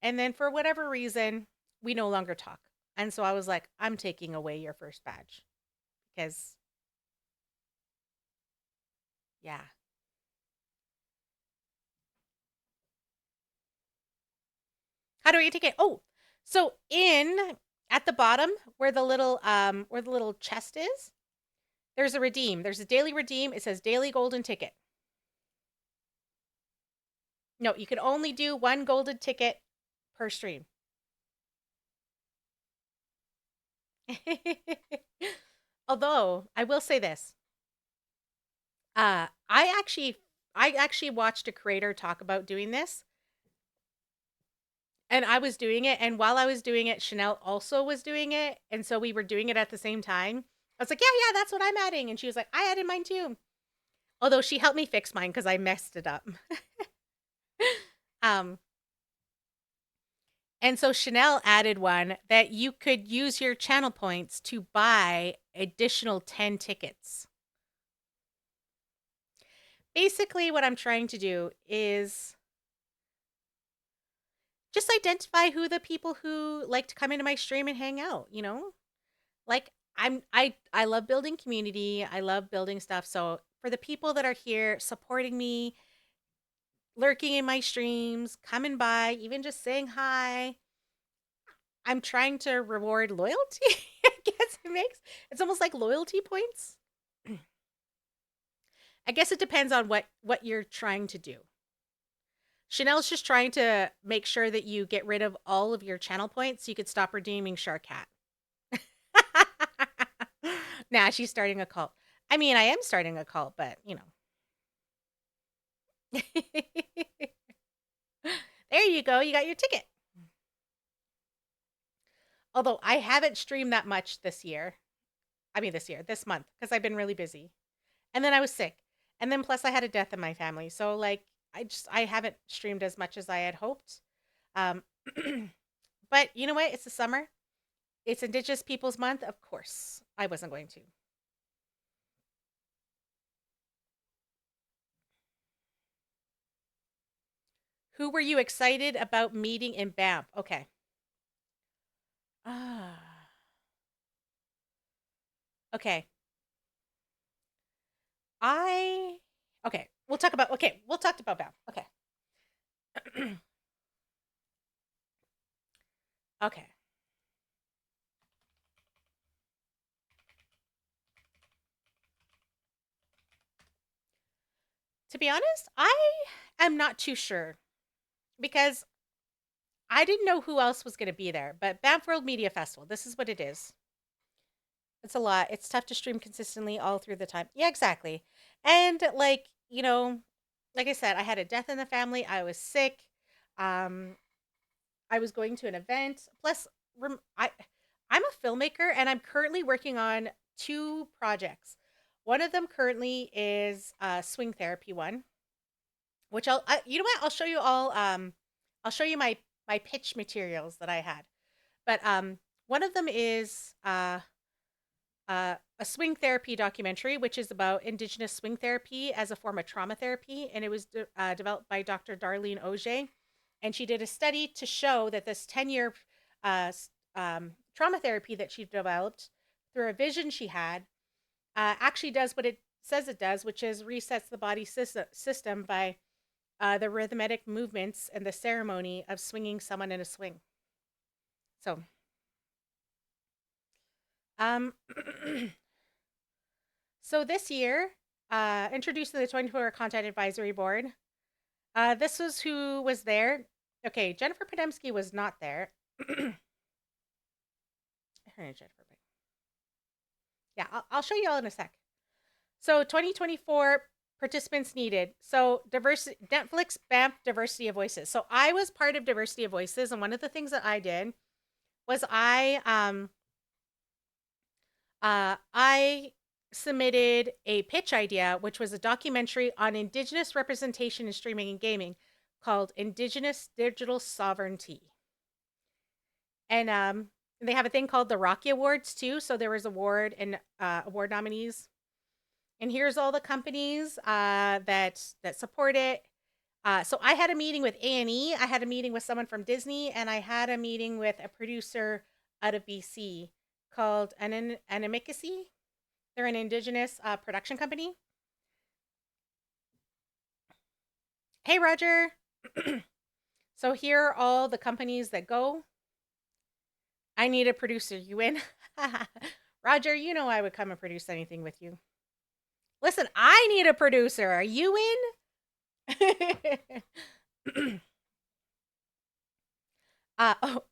And then for whatever reason, we no longer talk. And so I was like, I'm taking away your first badge. Because yeah. How do I take it? Oh, so at the bottom where the little chest is, there's a redeem. There's a daily redeem. It says daily golden ticket. No, you can only do 1 golden ticket per stream. Although I will say this, I actually watched a creator talk about doing this, and I was doing it, and while I was doing it, Chanel also was doing it, and so we were doing it at the same time. I was like, yeah, that's what I'm adding, and she was like, I added mine too. Although she helped me fix mine because I messed it up. And so Chanel added one that you could use your channel points to buy additional 10 tickets. Basically, what I'm trying to do is just identify who the people who like to come into my stream and hang out, you know? Like I love building community. I love building stuff. So for the people that are here supporting me, lurking in my streams, coming by, even just saying hi, I'm trying to reward loyalty. I guess it's almost like loyalty points. I guess it depends on what you're trying to do. Chanel's just trying to make sure that you get rid of all of your channel points so you could stop redeeming Shark Cat. Nah, she's starting a cult. I mean, I am starting a cult, but you know. There you go. You got your ticket. Although I haven't streamed that much this year. I mean, this month, because I've been really busy. And then I was sick. And then plus I had a death in my family. So like I haven't streamed as much as I had hoped. Um but you know what? It's the summer. It's Indigenous Peoples Month. Of course, I wasn't going to. Who were you excited about meeting in Banff? Okay. Ah. Okay. I Okay. We'll talk about Banff. Okay. Okay. To be honest, I am not too sure because I didn't know who else was going to be there. But Banff World Media Festival, this is what it is. It's a lot. It's tough to stream consistently all through the time. Yeah, exactly. And like, like I said, I had a death in the family. I was sick. Um, I was going to an event. Plus, I'm a filmmaker and I'm currently working on two projects. One of them currently is swing therapy one, which you know what? I'll show you all. I'll show you my pitch materials that I had. But one of them is a swing therapy documentary, which is about Indigenous swing therapy as a form of trauma therapy, and it was developed by Dr. Darlene Auger, and she did a study to show that this 10-year trauma therapy that she developed through a vision she had actually does what it says it does, which is resets the body system by the rhythmic movements and the ceremony of swinging someone in a swing. So, um, so this year, introduced to the 24-hour content advisory board. This was who was there. Okay, Jennifer Podemsky was not there. Her name Jennifer. Yeah, I'll show you all in a sec. So 2024 participants needed. So Netflix Banff Diversity of Voices. So I was part of Diversity of Voices, and one of the things that I did was I submitted a pitch idea, which was a documentary on Indigenous representation in streaming and gaming called Indigenous Digital Sovereignty. And they have a thing called the Rocky Awards too. So there was award nominees. And here's all the companies that support it. So I had a meeting with A&E, I had a meeting with someone from Disney, and I had a meeting with a producer out of BC called Anamikasi. They're an Indigenous production company. Hey, Roger. So here are all the companies that go. I need a producer. You in? Roger, you know I would come and produce anything with you. Listen, I need a producer. Are you in?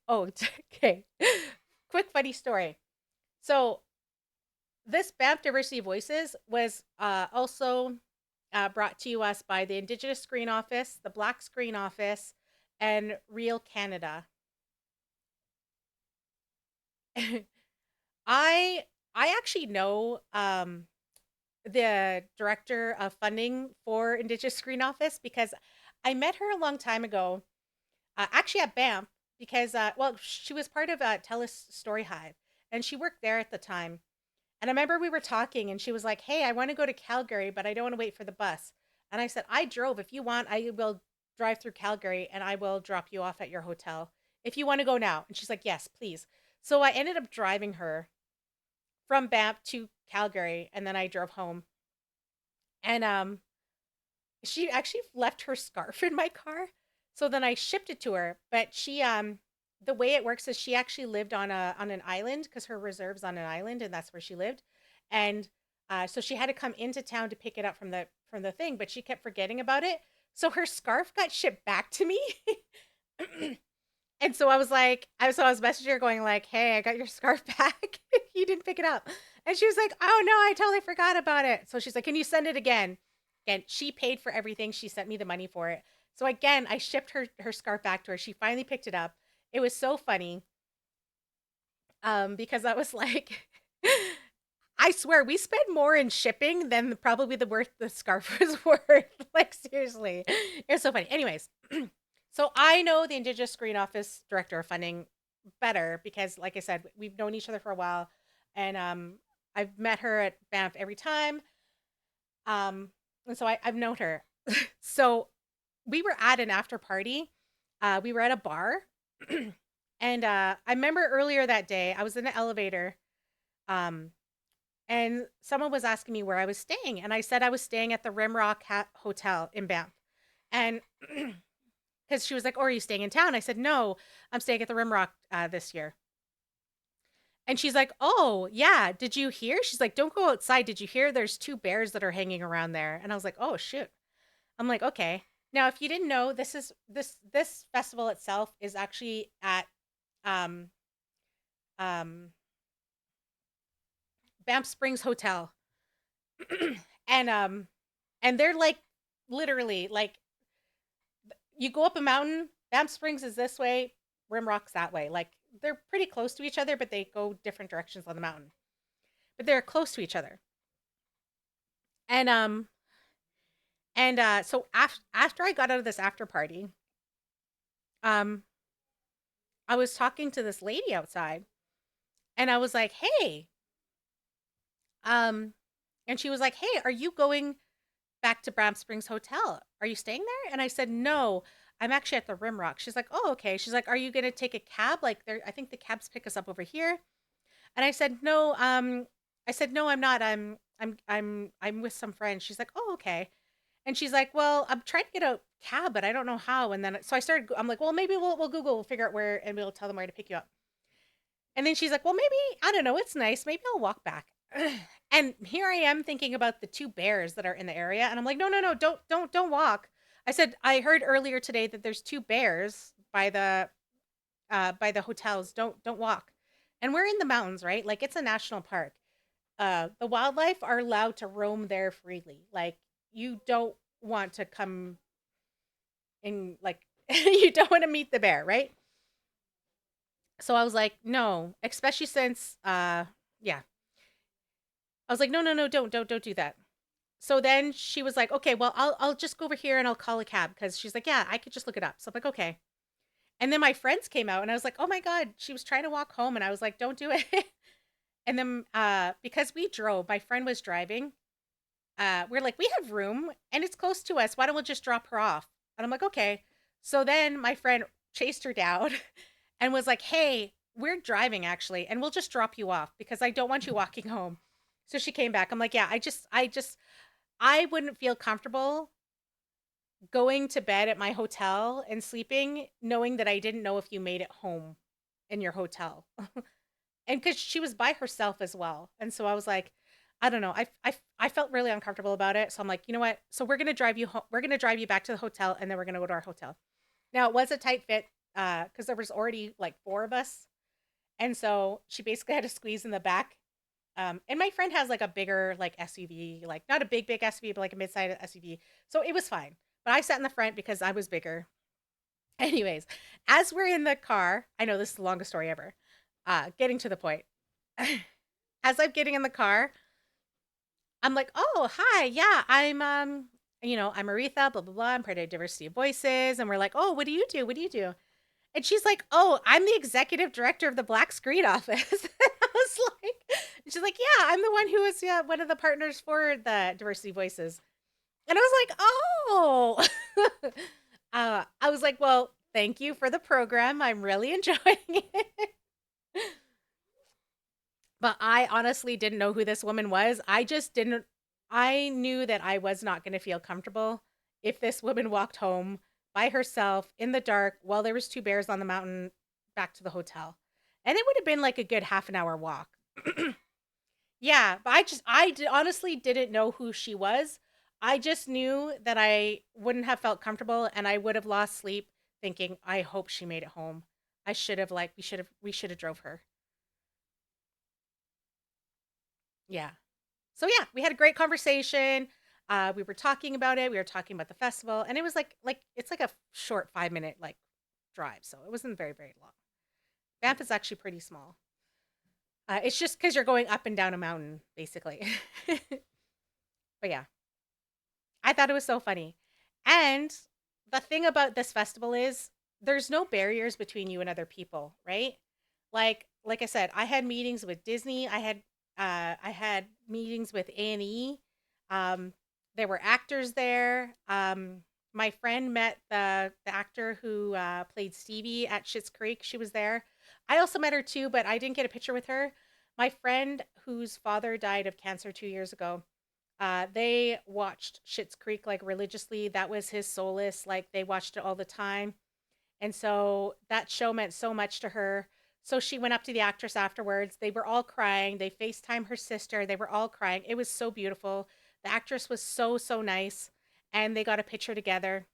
Okay. Quick funny story. So this Banff Diversity Voices was also brought to us by the Indigenous Screen Office, the Black Screen Office, and Real Canada. I actually know the director of funding for Indigenous Screen Office because I met her a long time ago, actually at Banff, because she was part of TELUS Story Hive, and she worked there at the time. And I remember we were talking, and she was like, "Hey, I want to go to Calgary, but I don't want to wait for the bus." And I said, "I drove. If you want, I will drive through Calgary, and I will drop you off at your hotel if you want to go now." And she's like, "Yes, please." So I ended up driving her from Banff to Calgary, and then I drove home. And she actually left her scarf in my car. So then I shipped it to her, but she the way it works is she actually lived on an island because her reserve's on an island and that's where she lived. And so she had to come into town to pick it up from the thing, but she kept forgetting about it. So her scarf got shipped back to me. And so I was messaging her going like, "Hey, I got your scarf back. You didn't pick it up." And she was like, "Oh no, I totally forgot about it." So she's like, "Can you send it again?" Again, she paid for everything. She sent me the money for it. So again, I shipped her scarf back to her. She finally picked it up. It was so funny. Because I was like, I swear we spent more in shipping than probably the worth the scarf was worth. Like seriously. It's so funny. Anyways, so I know the Indigenous Screen Office Director of Funding better because, like I said, we've known each other for a while, and I've met her at Banff every time, and so I've known her. So we were at an after party. We were at a bar, and I remember earlier that day I was in the elevator, um, and someone was asking me where I was staying, and I said I was staying at the Rimrock Hotel in Banff, and because she was like, "Oh, are you staying in town?" I said, "No, I'm staying at the Rimrock this year." And she's like, "Oh, yeah. Did you hear?" She's like, "Don't go outside. Did you hear? There's two bears that are hanging around there." And I was like, "Oh, shoot." I'm like, "Okay." Now, if you didn't know, this festival itself is actually at um um Banff Springs Hotel. and and they're like literally like you go up a mountain, Banff Springs is this way, Rimrock's that way. Like they're pretty close to each other, but they go different directions on the mountain. But they're close to each other. And so after I got out of this after party, um I was talking to this lady outside and I was like, "Hey." Um and she was like, "Hey, are you going back to Banff Springs Hotel? Are you staying there?" And I said, "No, I'm actually at the Rimrock." She's like, "Oh, okay." She's like, "Are you going to take a cab? Like there I think the cabs pick us up over here." And I said, "No, no, I'm not. I'm with some friends." She's like, "Oh, okay." And she's like, "Well, I'm trying to get a cab, but I don't know how." And then so I'm like, "Well, maybe we'll Google, we'll figure out where and we'll tell them where to pick you up." And then she's like, "Well, maybe, I don't know, it's nice. Maybe I'll walk back." And here I am thinking about the two bears that are in the area, and I'm like, "No, no, no, don't walk." I said, "I heard earlier today that there's two bears by the hotels. Don't walk." And we're in the mountains, right? Like it's a national park. The wildlife are allowed to roam there freely. Like you don't want to come in like you don't want to meet the bear, right? So I was like, "No," especially since yeah. I was like, "No, no, no, don't do that." So then she was like, "Okay, well, I'll just go over here and I'll call a cab," because she's like, "Yeah, I could just look it up." So I'm like, "Okay." And then my friends came out and I was like, "Oh my God," she was trying to walk home and I was like, "Don't do it." And then because we drove, my friend was driving. We're like, "We have room and it's close to us. Why don't we just drop her off?" And I'm like, "Okay." So then my friend chased her down and was like, "Hey, we're driving actually, and we'll just drop you off because I don't want you walking home." So she came back. I'm like, "Yeah, I wouldn't feel comfortable going to bed at my hotel and sleeping knowing that I didn't know if you made it home in your hotel." And because she was by herself as well. And so I was like, I don't know. I felt really uncomfortable about it. So I'm like, you know what? So we're gonna drive you home. We're gonna drive you back to the hotel, and then we're gonna go to our hotel. Now it was a tight fit, because there was already like four of us, and so she basically had to squeeze in the back. And my friend has like a bigger like SUV, like not a big SUV, but like a mid-sized SUV. So it was fine. But I sat in the front because I was bigger. Anyways, as we're in the car, I know this is the longest story ever. Getting to the point. As I'm getting in the car, I'm like, "Oh, hi. Yeah, I'm Aretha, blah blah blah. I'm part of Diversity of Voices." And we're like, "Oh, what do you do? What do you do?" And she's like, "Oh, I'm the executive director of the Black Screen Office." I was like, she's like, "Yeah, I'm the one who is one of the partners for the Diversity Voices." And I was like, "Oh." I was like, "Well, thank you for the program. I'm really enjoying it." But I honestly didn't know who this woman was. I just didn't, I knew that I was not going to feel comfortable if this woman walked home by herself in the dark while there was two bears on the mountain back to the hotel. And it would have been like a good half an hour walk. Yeah, but honestly didn't know who she was. I just knew that I wouldn't have felt comfortable and I would have lost sleep thinking, I hope she made it home. I should have like we should have drove her. Yeah. So yeah, we had a great conversation. We were talking about it. We were talking about the festival, and it was like it's like a short 5 minute like drive, so it wasn't very long. Banff is actually pretty small. It's just because you're going up and down a mountain, basically. But yeah, I thought it was so funny. And the thing about this festival is there's no barriers between you and other people, right? Like I said, I had meetings with Disney. I had meetings with A&E. Um there were actors there. My friend met the actor who played Stevie at Schitt's Creek. She was there. I also met her too, but I didn't get a picture with her. My friend whose father died of cancer 2 years ago, they watched Schitt's Creek like religiously. That was his solace. Like they watched it all the time. And so that show meant so much to her. So she went up to the actress afterwards. They were all crying. They FaceTime her sister. They were all crying. It was so beautiful. The actress was so nice. And they got a picture together.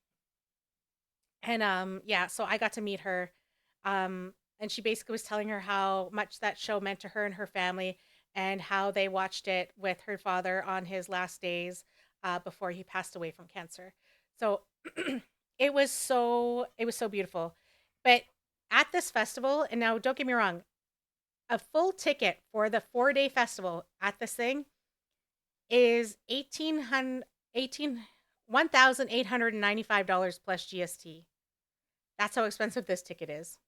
And yeah, so I got to meet her. And she basically was telling her how much that show meant to her and her family and how they watched it with her father on his last days before he passed away from cancer. So it was so beautiful. But at this festival, and now don't get me wrong, a full ticket for the 4 day festival at this thing is 1,895 dollars plus GST. That's how expensive this ticket is.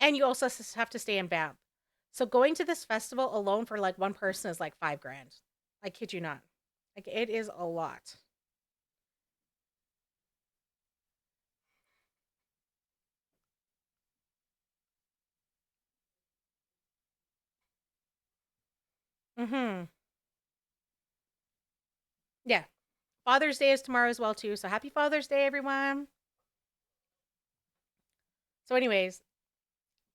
And you also have to stay in Banff. So going to this festival alone for like one person is like 5 grand. I kid you not. Like it is a lot. Mm-hmm. Yeah. Father's Day is tomorrow as well too. So happy Father's Day, everyone. So, anyways,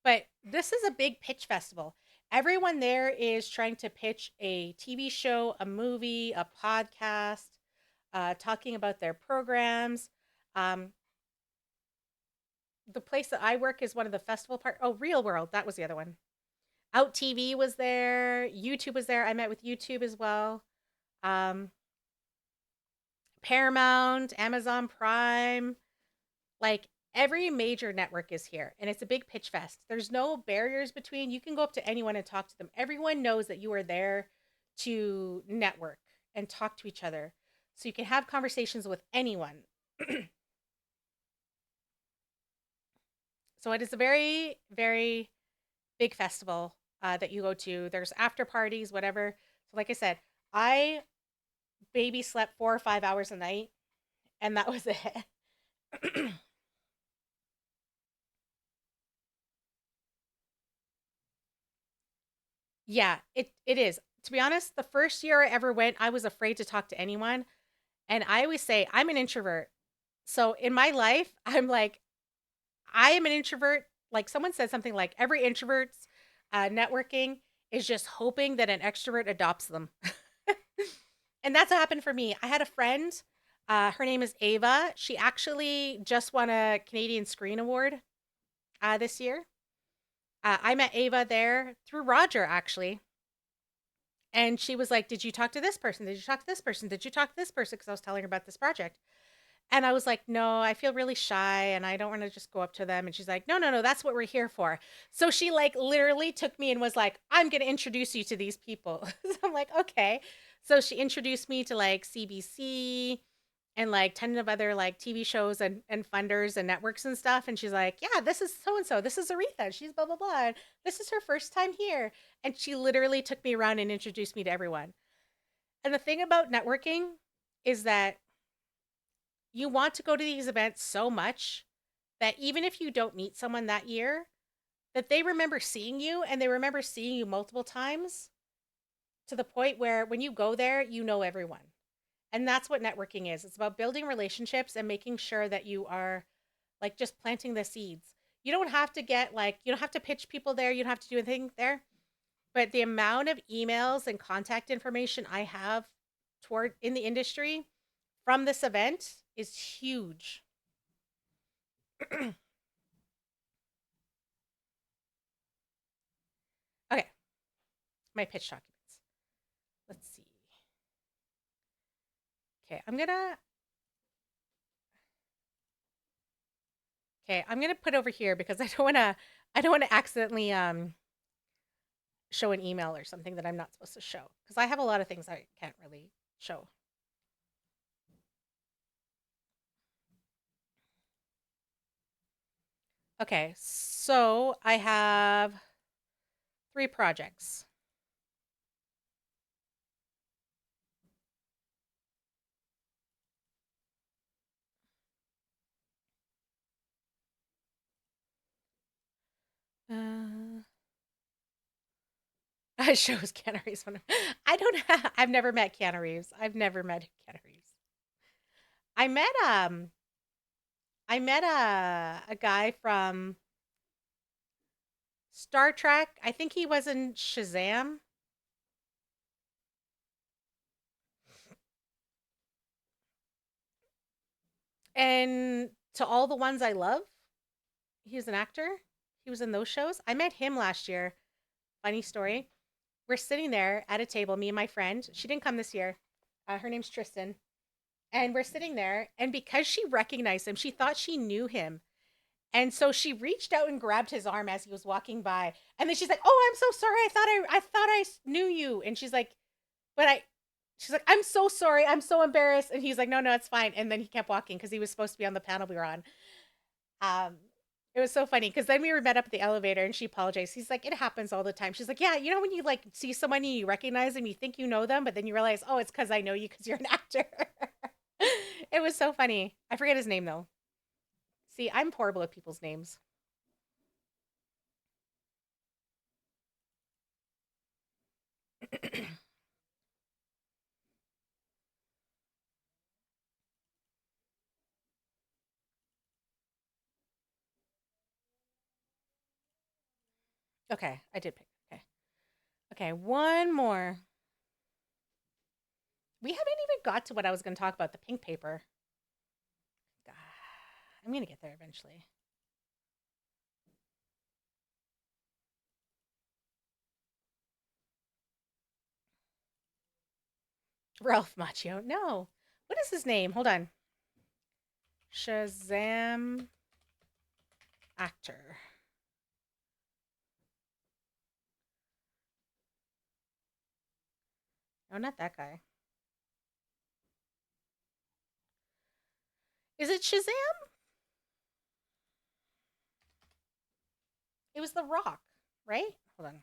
but this is a big pitch festival. Everyone there is trying to pitch a TV show, a movie, a podcast, talking about their programs. Um, the place that I work is one of the festival part. Oh, Real World, that was the other one. Out TV was there. YouTube was there. I met with YouTube as well. Um, Paramount, Amazon Prime, like every major network is here, and it's a big pitch fest. There's no barriers between. You can go up to anyone and talk to them. Everyone knows that you are there to network and talk to each other, so you can have conversations with anyone. So it is a very big festival that you go to. There's after parties, whatever. So like I said, I baby slept 4 or 5 hours a night, and that was it. Yeah, it is. To be honest, the first year I ever went, I was afraid to talk to anyone, and I always say I'm an introvert. So in my life, I'm like I am an introvert. Like someone said something like every introvert's networking is just hoping that an extrovert adopts them. And that's what happened for me. I had a friend, her name is Ava. She actually just won a Canadian Screen Award this year. I met Ava there through Roger, actually. And she was like, "Did you talk to this person? Did you talk to this person? Did you talk to this person?" Because I was telling her about this project. And I was like, "No, I feel really shy and I don't want to just go up to them." And she's like, "No, no, no, that's what we're here for." So she like literally took me and was like, "I'm going to introduce you to these people." So I'm like, "Okay." So she introduced me to like CBC and like 10 of other like TV shows and funders and networks and stuff. And she's like, "Yeah, this is so and so. This is Aretha. She's blah, blah, blah. And this is her first time here." And she literally took me around and introduced me to everyone. And the thing about networking is that you want to go to these events so much that even if you don't meet someone that year, that they remember seeing you, and they remember seeing you multiple times, to the point where when you go there, you know everyone. And that's what networking is. It's about building relationships and making sure that you are like just planting the seeds. You don't have to get like, you don't have to pitch people there. You don't have to do anything there. But the amount of emails and contact information I have toward in the industry from this event is huge. Okay, my pitch documents. Let's see. Okay, I'm gonna put over here because I don't wanna accidentally show an email or something that I'm not supposed to show. Because I have a lot of things I can't really show. Okay, so I have 3 projects. Uh, I shows Keanu Reeves when I don't have, I've never met Keanu Reeves. I've never met Keanu Reeves. I met a guy from Star Trek. I think he was in Shazam. And to all the ones I love, he's an actor. He was in those shows. I met him last year. Funny story. We're sitting there at a table, me and my friend. She didn't come this year. Her name's Tristan. And we're sitting there, and because she recognized him, she thought she knew him. And so she reached out and grabbed his arm as he was walking by. And then she's like, "Oh, I'm so sorry. I thought I knew you." And she's like, "But I." She's like, "I'm so sorry. I'm so embarrassed." And he's like, "No, no, it's fine." And then he kept walking because he was supposed to be on the panel we were on. Um, it was so funny because then we were met up at the elevator and she apologized. He's like, "It happens all the time." She's like, "Yeah, you know when you like see someone and you recognize them, you think you know them, but then you realize, oh, it's because I know you because you're an actor." It was so funny. I forget his name though. See, I'm horrible at people's names. Okay, I did pick. Okay. Okay, one more. We haven't even got to what I was going to talk about, the pink paper. I'm going to get there eventually. Ralph Macchio. No. What is his name? Hold on. Shazam actor. No, not that guy. Is it Shazam? It was The Rock, right? Hold on.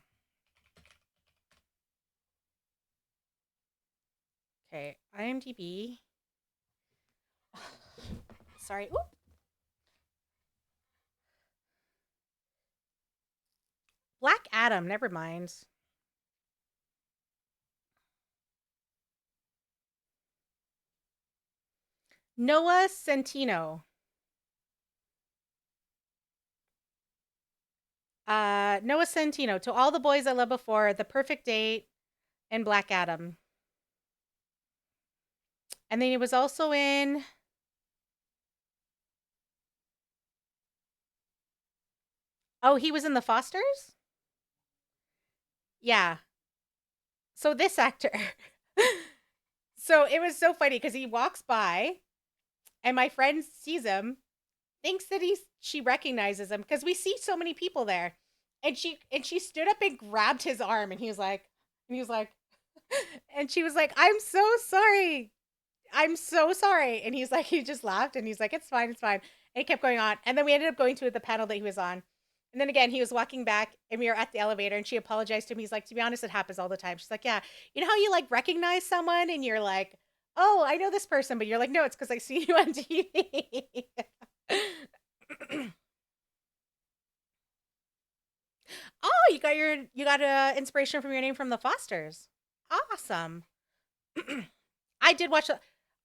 Okay, IMDb. Sorry. Oop. Black Adam. Never mind. Noah Centino. Noah Centino. To All the Boys I Loved Before, The Perfect Date, and Black Adam. And then he was also in. Oh, he was in The Fosters? Yeah. So this actor. So it was so funny because he walks by and my friend sees him, thinks that she recognizes him because we see so many people there. And she stood up and grabbed his arm and he was like and she was like, "I'm so sorry. I'm so sorry." And he's like, he just laughed and he's like, "It's fine, it's fine." And he kept going on. And then we ended up going to the panel that he was on. And then again, he was walking back and we were at the elevator and she apologized to him. He's like, "To be honest, it happens all the time." She's like, "Yeah. You know how you like recognize someone and you're like, oh, I know this person," but you're like, "No, it's because I see you on TV." you got inspiration from your name from the Fosters. Awesome. I did watch.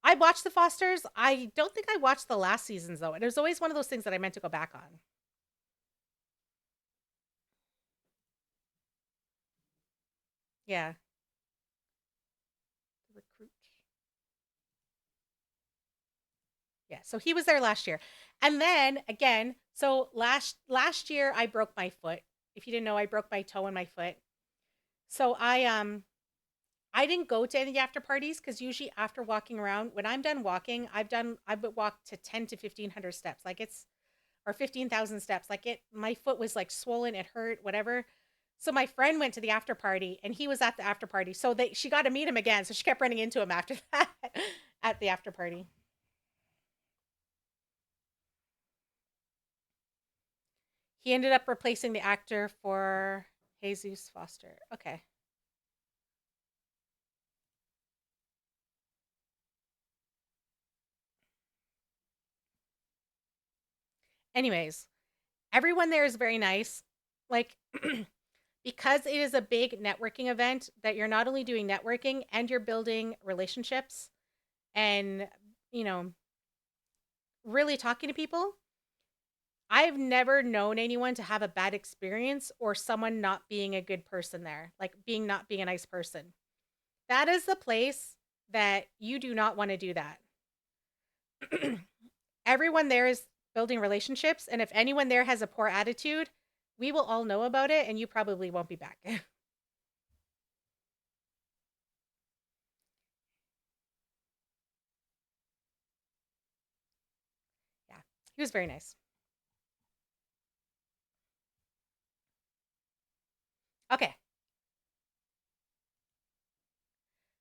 I watched the Fosters. I don't think I watched the last seasons though. It was always one of those things that I meant to go back on. Yeah. Recruit. Yeah. So he was there last year, and then again. So last year I broke my foot. If you didn't know, I broke my toe and my foot. So I didn't go to any after parties because usually after walking around, when I'm done walking, I've walked to 10 to 1,500 steps, like it's or 15,000 steps. Like it, my foot was like swollen, it hurt, whatever. So my friend went to the after party, and he was at the after party. So she got to meet him again. So she kept running into him after that at the after party. He ended up replacing the actor for Jesus Foster. Okay. Anyways, everyone there is very nice. Like because it is a big networking event that you're not only doing networking and you're building relationships and, you know, really talking to people. I've never known anyone to have a bad experience or someone not being a good person there, like not being a nice person. That is the place that you do not want to do that. Everyone there is building relationships, and if anyone there has a poor attitude, we will all know about it and you probably won't be back. Yeah. He was very nice. Okay.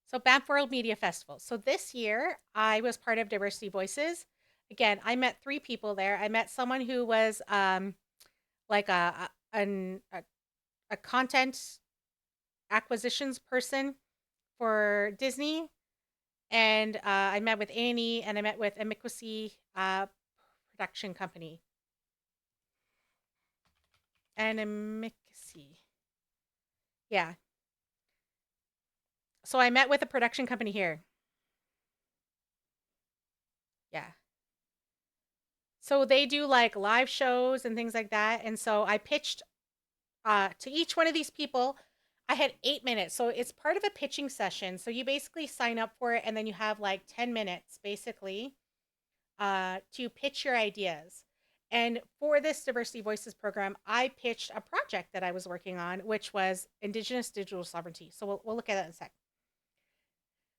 So Banff World Media Festival. So this year I was part of Diversity Voices. Again, I met three people there. I met someone who was like a content acquisitions person for Disney, and I met with Annie, and I met with Amiquisi production company. And Amiquisi, yeah. So I met with a production company here. Yeah. So they do like live shows and things like that. And so I pitched to each one of these people. I had 8 minutes. So it's part of a pitching session. So you basically sign up for it, and then you have like 10 minutes basically to pitch your ideas. And for this Diversity Voices program, I pitched a project that I was working on, which was Indigenous digital sovereignty. So we'll look at that in a sec.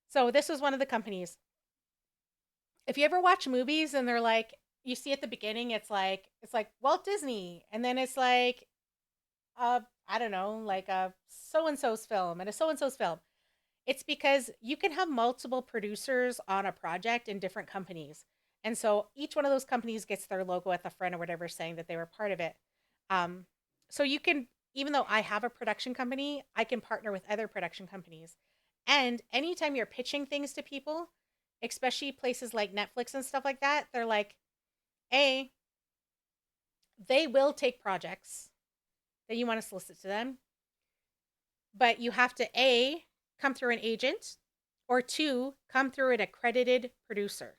So this was one of the companies. If you ever watch movies and they're like, you see at the beginning, it's like Walt Disney, and then it's like I don't know, like a so and so's film and a so and so's film. It's because you can have multiple producers on a project in different companies. And so each one of those companies gets their logo at the front or whatever saying that they were part of it. Um, so you can, even though I have a production company, I can partner with other production companies. And anytime you're pitching things to people, especially places like Netflix and stuff like that, they're like, A, they will take projects that you want to solicit to them, but you have to A, come through an agent, or two, come through an accredited producer.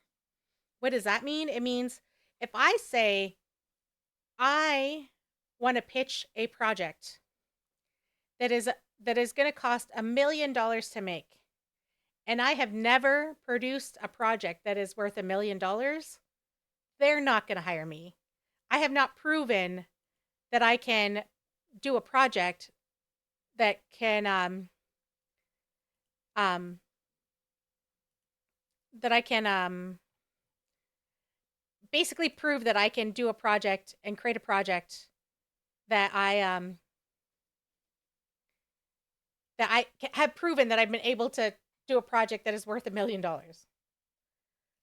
What does that mean? It means if I say I want to pitch a project that is going to cost $1 million to make, and I have never produced a project that is worth $1 million, they're not going to hire me. I have not proven that I can do a project that can um that I can basically prove that I can do a project and create a project that I have proven that I've been able to do a project that is worth $1 million.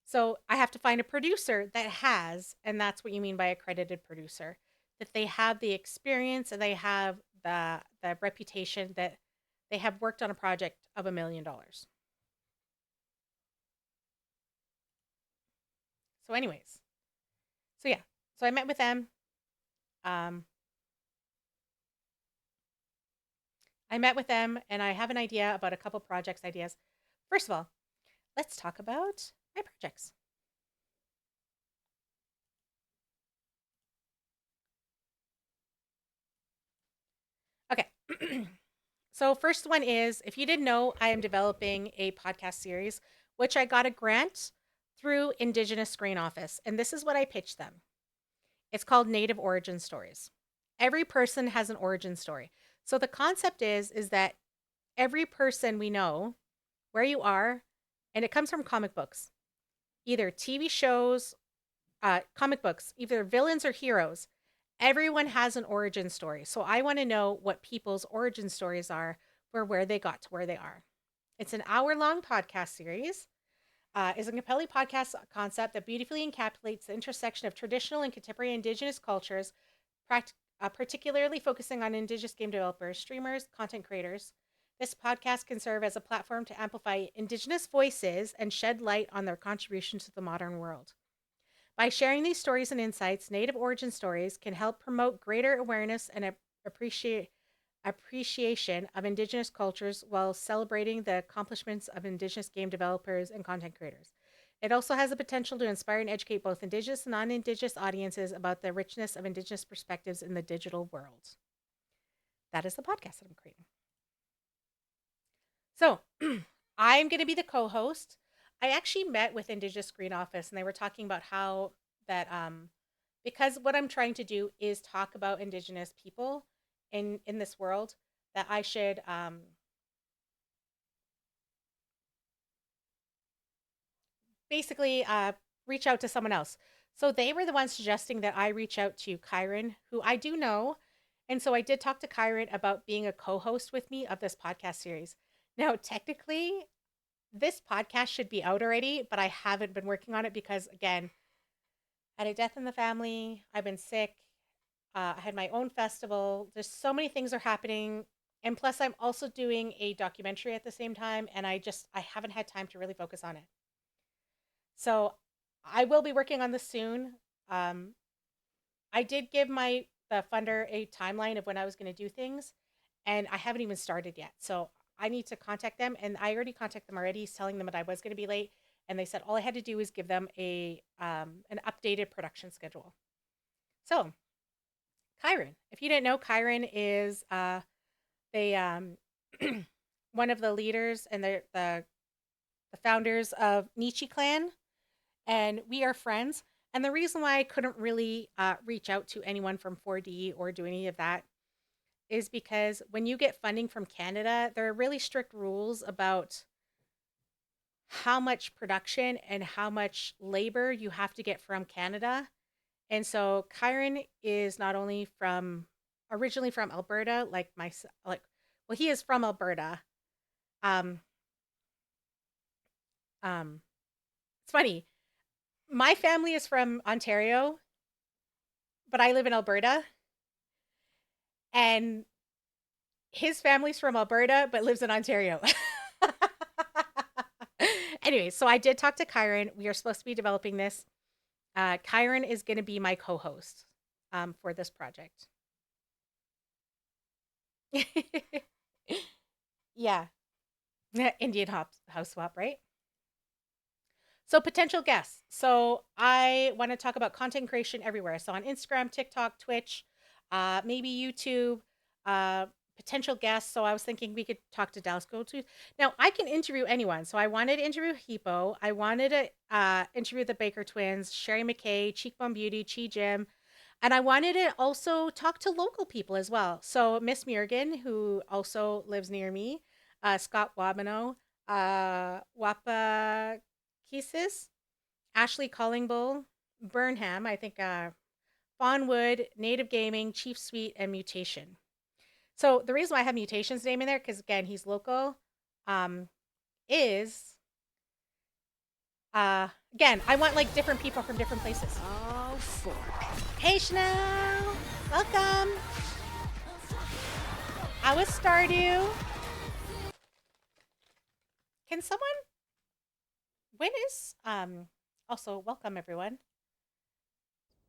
So I have to find a producer that has, and that's what you mean by accredited producer, that they have the experience and they have the reputation that they have worked on a project of $1 million. So, anyways, so yeah, so I met with them. Um, I met with them and I have an idea about a couple projects ideas. First of all, let's talk about my projects. Okay. So, first one is if you didn't know, I am developing a podcast series, which I got a grant through Indigenous Screen Office. And this is what I pitched them. It's called Native Origin Stories. Every person has an origin story. So the concept is that every person we know where you are, and it comes from comic books, either TV shows, comic books, either villains or heroes. Everyone has an origin story. So I want to know what people's origin stories are for where they got to where they are. It's an hour-long podcast series. Is a compelling podcast concept that beautifully encapsulates the intersection of traditional and contemporary Indigenous cultures, particularly focusing on Indigenous game developers, streamers, content creators. This podcast can serve as a platform to amplify Indigenous voices and shed light on their contributions to the modern world. By sharing these stories and insights, Native origin stories can help promote greater awareness and appreciation of Indigenous cultures while celebrating the accomplishments of Indigenous game developers and content creators. It also has the potential to inspire and educate both Indigenous and non Indigenous audiences about the richness of Indigenous perspectives in the digital world. That is the podcast that I'm creating. So, I'm going to be the co host. I actually met with Indigenous Screen Office and they were talking about how that, because what I'm trying to do is talk about Indigenous people in this world, that I should basically reach out to someone else. So they were the ones suggesting that I reach out to Kyron, who I do know. And so I did talk to Kyron about being a co host with me of this podcast series. Now, technically, this podcast should be out already, but I haven't been working on it because, again, I had a death in the family. I've been sick. I had my own festival. There's so many things are happening. And plus, I'm also doing a documentary at the same time. And I haven't had time to really focus on it. So I will be working on this soon. Um, I did give the funder a timeline of when I was going to do things, and I haven't even started yet. So I need to contact them, and I already contacted them already, telling them that I was going to be late, and they said all I had to do was give them a an updated production schedule. So Kyron, if you didn't know, Kyron is they one of the leaders and the founders of Nietzsche Clan, and we are friends. And the reason why I couldn't really reach out to anyone from 4D or do any of that is because when you get funding from Canada, there are really strict rules about how much production and how much labor you have to get from Canada. And so Kyron is not only originally from Alberta, well, he is from Alberta. Um, um, it's funny. My family is from Ontario, but I live in Alberta. And his family's from Alberta, but lives in Ontario. Anyway, so I did talk to Kyron. We are supposed to be developing this. Kyron is going to be my co host for this project. Yeah. Indian house swap, right? So, potential guests. So, I want to talk about content creation everywhere. So, on Instagram, TikTok, Twitch, maybe YouTube, uh, potential guests. So, I was thinking we could talk to Dallas Go to. Now, I can interview anyone. So, I wanted to interview Hippo. I wanted to interview the Baker twins, Sherry McKay, Cheekbone Beauty, Chi Jim. And I wanted to also talk to local people as well. So, Miss Murgan, who also lives near me, Scott Wabano, Wapa Kisis, Ashley Collingbull, Burnham, I think Fawnwood, Native Gaming, Chief Sweet, and Mutation. So the reason why I have Mutation's name in there, because again, he's local, um, is again, I want like different people from different places. Oh, fork. Hey Chanel! Welcome! I was Stardew. Can someone when is also welcome everyone.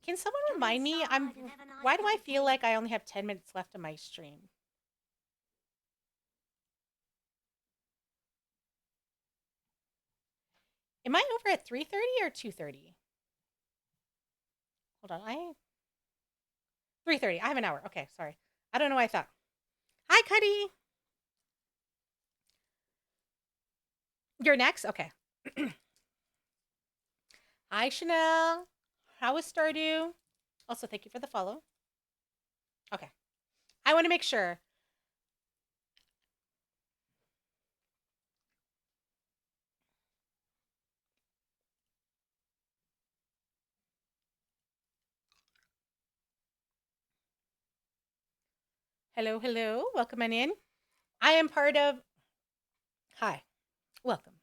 Can someone remind me? Why do I feel like I only have 10 minutes left of my stream? Am I over at 3:30 or 2:30? Hold on. 3:30. I have an hour. Okay, sorry. I don't know what I thought. Hi, Cuddy. You're next? Okay. Hi, Chanel. How was Stardew? Also, thank you for the follow. Okay. I want to make sure. Hello, hello. Welcome on in. I am part of. Hi. Welcome.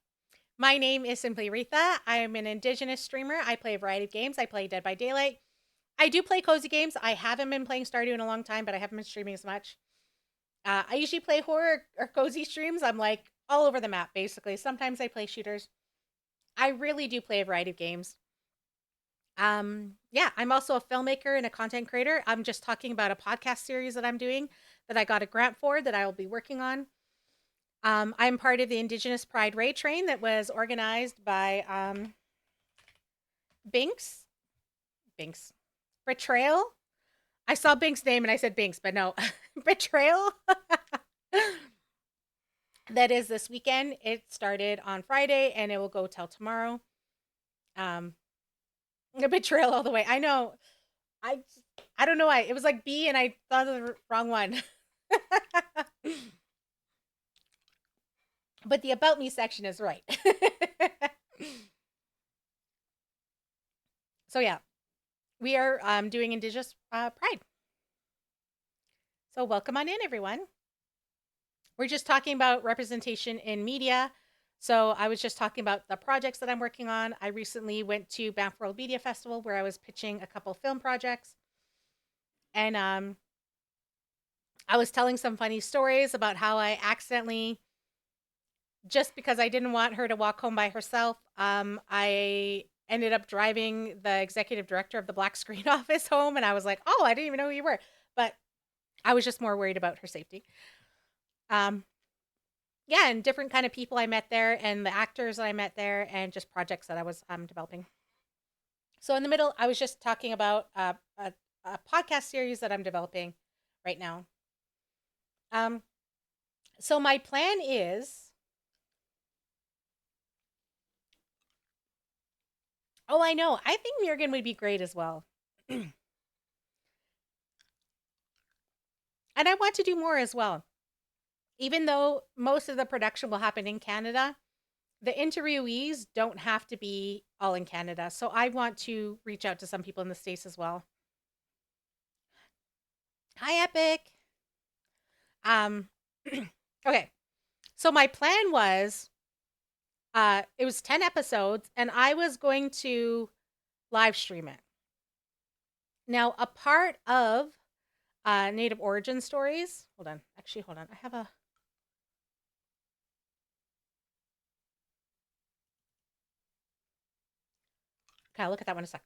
My name is Simply Retha. I am an Indigenous streamer. I play a variety of games. I play Dead by Daylight. I do play cozy games. I haven't been playing Stardew in a long time, but I haven't been streaming as much. I usually play horror or cozy streams. I'm like all over the map, basically. Sometimes I play shooters. I really do play a variety of games. Yeah, I'm also a filmmaker and a content creator. I'm just talking about a podcast series that I'm doing that I got a grant for that I will be working on. I'm part of the Indigenous Pride RaidTrain that was organized by Binks. Betrayal. I saw Bink's name and I said Binks, but no. Betrayal. That is this weekend. It started on Friday and it will go till tomorrow. Betrayal all the way. I know. I I don't know why. It was like B and I thought of the wrong one. But the about me section is right. So yeah, we are doing Indigenous Pride. So welcome on in, everyone. We're just talking about representation in media. So I was just talking about the projects that I'm working on. I recently went to Banff World Media Festival where I was pitching a couple film projects. And I was telling some funny stories about how I accidentally, just because I didn't want her to walk home by herself, I ended up driving the executive director of the Black Screen Office home. And I was like, oh, I didn't even know who you were. But I was just more worried about her safety. Yeah, and different kind of people I met there and the actors that I met there and just projects that I was developing. So in the middle, I was just talking about a podcast series that I'm developing right now. So my plan is, oh, I know. I think Murgan would be great as well. And I want to do more as well. Even though most of the production will happen in Canada, the interviewees don't have to be all in Canada. So I want to reach out to some people in the States as well. Hi, Epic. Okay. So my plan was it was 10 episodes and I was going to live stream it. Now, a part of Native origin stories. Hold on. Actually, hold on. I have a Okay, I'll look at that one in a sec.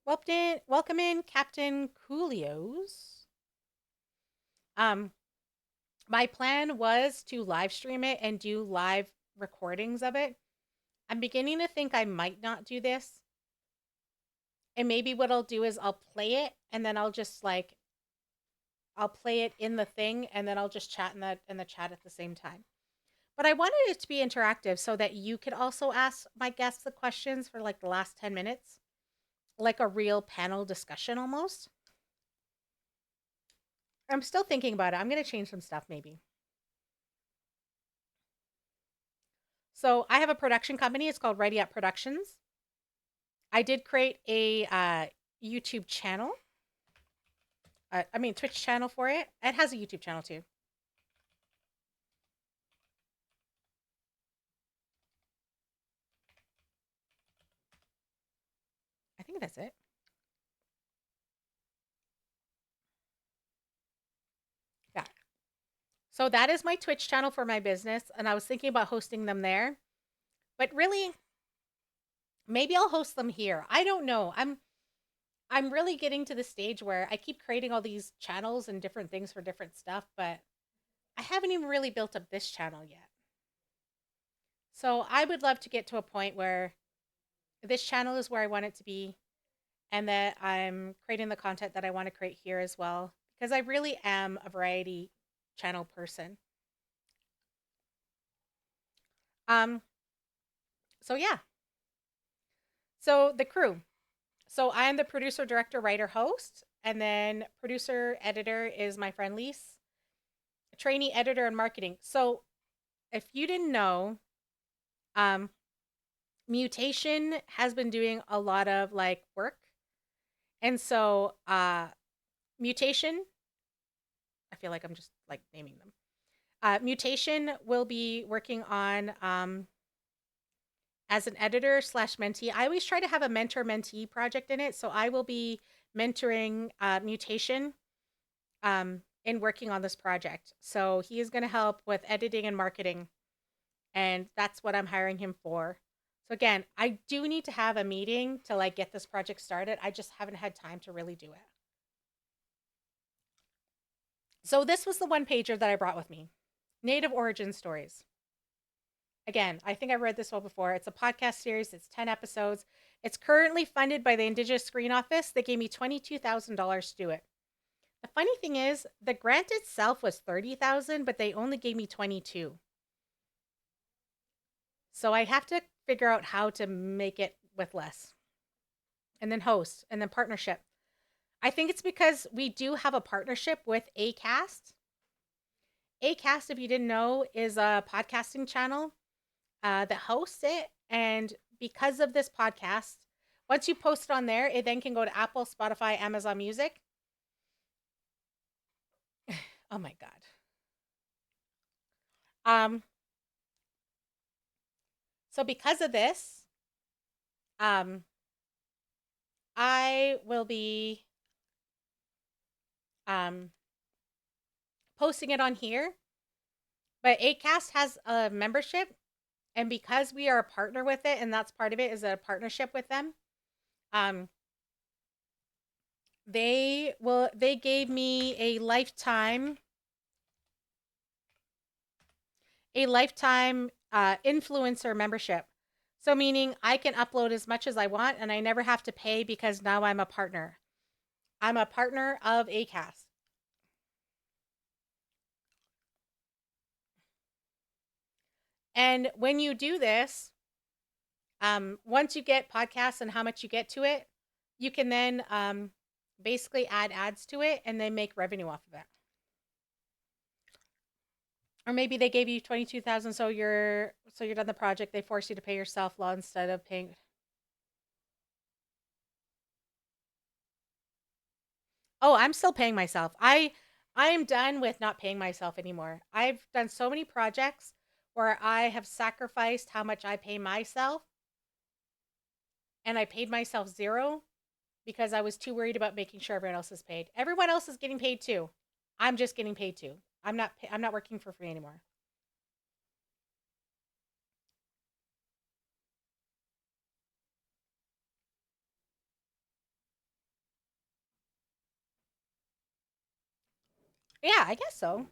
Welcome in, Captain Coolios. My plan was to live stream it and do live recordings of it. I'm beginning to think I might not do this. And maybe what I'll do is I'll play it and then I'll just like I'll play it in the thing and then I'll just chat in the chat at the same time. But I wanted it to be interactive so that you could also ask my guests the questions for like the last 10 minutes. Like a real panel discussion almost. I'm still thinking about it. I'm going to change some stuff maybe. So I have a production company. It's called Ready Up Productions. I did create a YouTube channel. Twitch channel for it. It has a YouTube channel too. I think that's it. Yeah. So that is my Twitch channel for my business. And I was thinking about hosting them there. But really, maybe I'll host them here. I don't know. I'm really getting to the stage where I keep creating all these channels and different things for different stuff, but I haven't even really built up this channel yet. So I would love to get to a point where this channel is where I want it to be, and that I'm creating the content that I want to create here as well, because I really am a variety channel person. Um, so yeah. So the crew. So I'm the producer, director, writer, host, and then producer, editor is my friend Lise, trainee editor and marketing. So if you didn't know, um, Mutation has been doing a lot of like work, and so Mutation. I feel like I'm just like naming them. Mutation will be working on as an editor slash mentee. I always try to have a mentor mentee project in it. So I will be mentoring Mutation in working on this project. So he is going to help with editing and marketing. And that's what I'm hiring him for. So again, I do need to have a meeting to like get this project started. I just haven't had time to really do it. So this was the one pager that I brought with me. Native origin stories. Again, I think I read this one before. It's a podcast series. It's 10 episodes. It's currently funded by the Indigenous Screen Office. They gave me $22,000 to do it. The funny thing is, the grant itself was $30,000, but they only gave me 22. So I have to figure out how to make it with less. And then host, and then partnership. I think it's because we do have a partnership with Acast. Acast, if you didn't know, is a podcasting channel that hosts it. And because of this podcast, once you post it on there, it then can go to Apple, Spotify, Amazon Music. Oh my God. So because of this, um, I will be um, posting it on here. But Acast has a membership, and because we are a partner with it, and that's part of it is a partnership with them. Um, they gave me a lifetime influencer membership. So meaning I can upload as much as I want and I never have to pay because now I'm a partner. I'm a partner of Acast. And when you do this, once you get podcasts and how much you get to it, you can then basically add ads to it and then make revenue off of it. Or maybe they gave you 22,000, so you're done the project. They force you to pay yourself law instead of paying. Oh, I'm still paying myself. I am done with not paying myself anymore. I've done so many projects where I have sacrificed how much I pay myself, and I paid myself zero because I was too worried about making sure everyone else is paid. Everyone else is getting paid too. I'm just getting paid too. I'm not working for free anymore. Yeah, I guess so.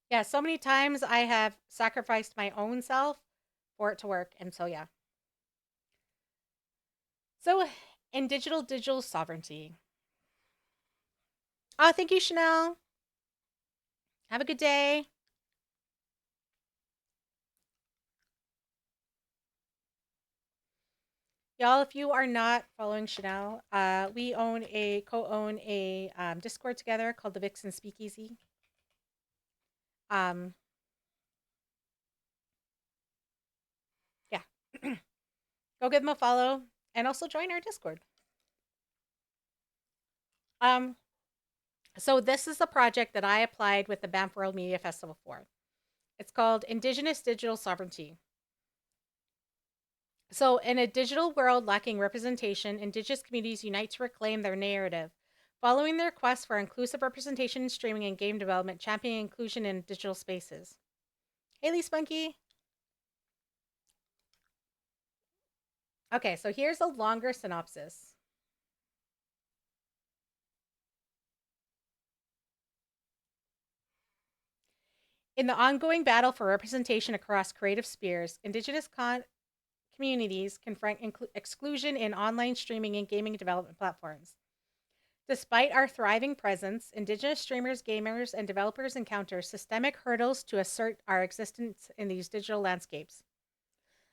Yeah, so many times I have sacrificed my own self for it to work. And so yeah. So in digital sovereignty. Oh, thank you, Chanel. Have a good day. Y'all, if you are not following Chanel, we co-own a Discord together called the Vixen Speakeasy. Um, yeah, go give them a follow and also join our Discord. Um, so this is the project that I applied with the Banff World Media Festival for. It's called Indigenous Digital Sovereignty. So, in a digital world lacking representation, Indigenous communities unite to reclaim their narrative. Following their quest for inclusive representation in streaming and game development, championing inclusion in digital spaces. Hey, Spunky. Okay, so here's a longer synopsis. In the ongoing battle for representation across creative spheres, Indigenous communities confront exclusion in online streaming and gaming development platforms. Despite our thriving presence, Indigenous streamers, gamers, and developers encounter systemic hurdles to assert our existence in these digital landscapes.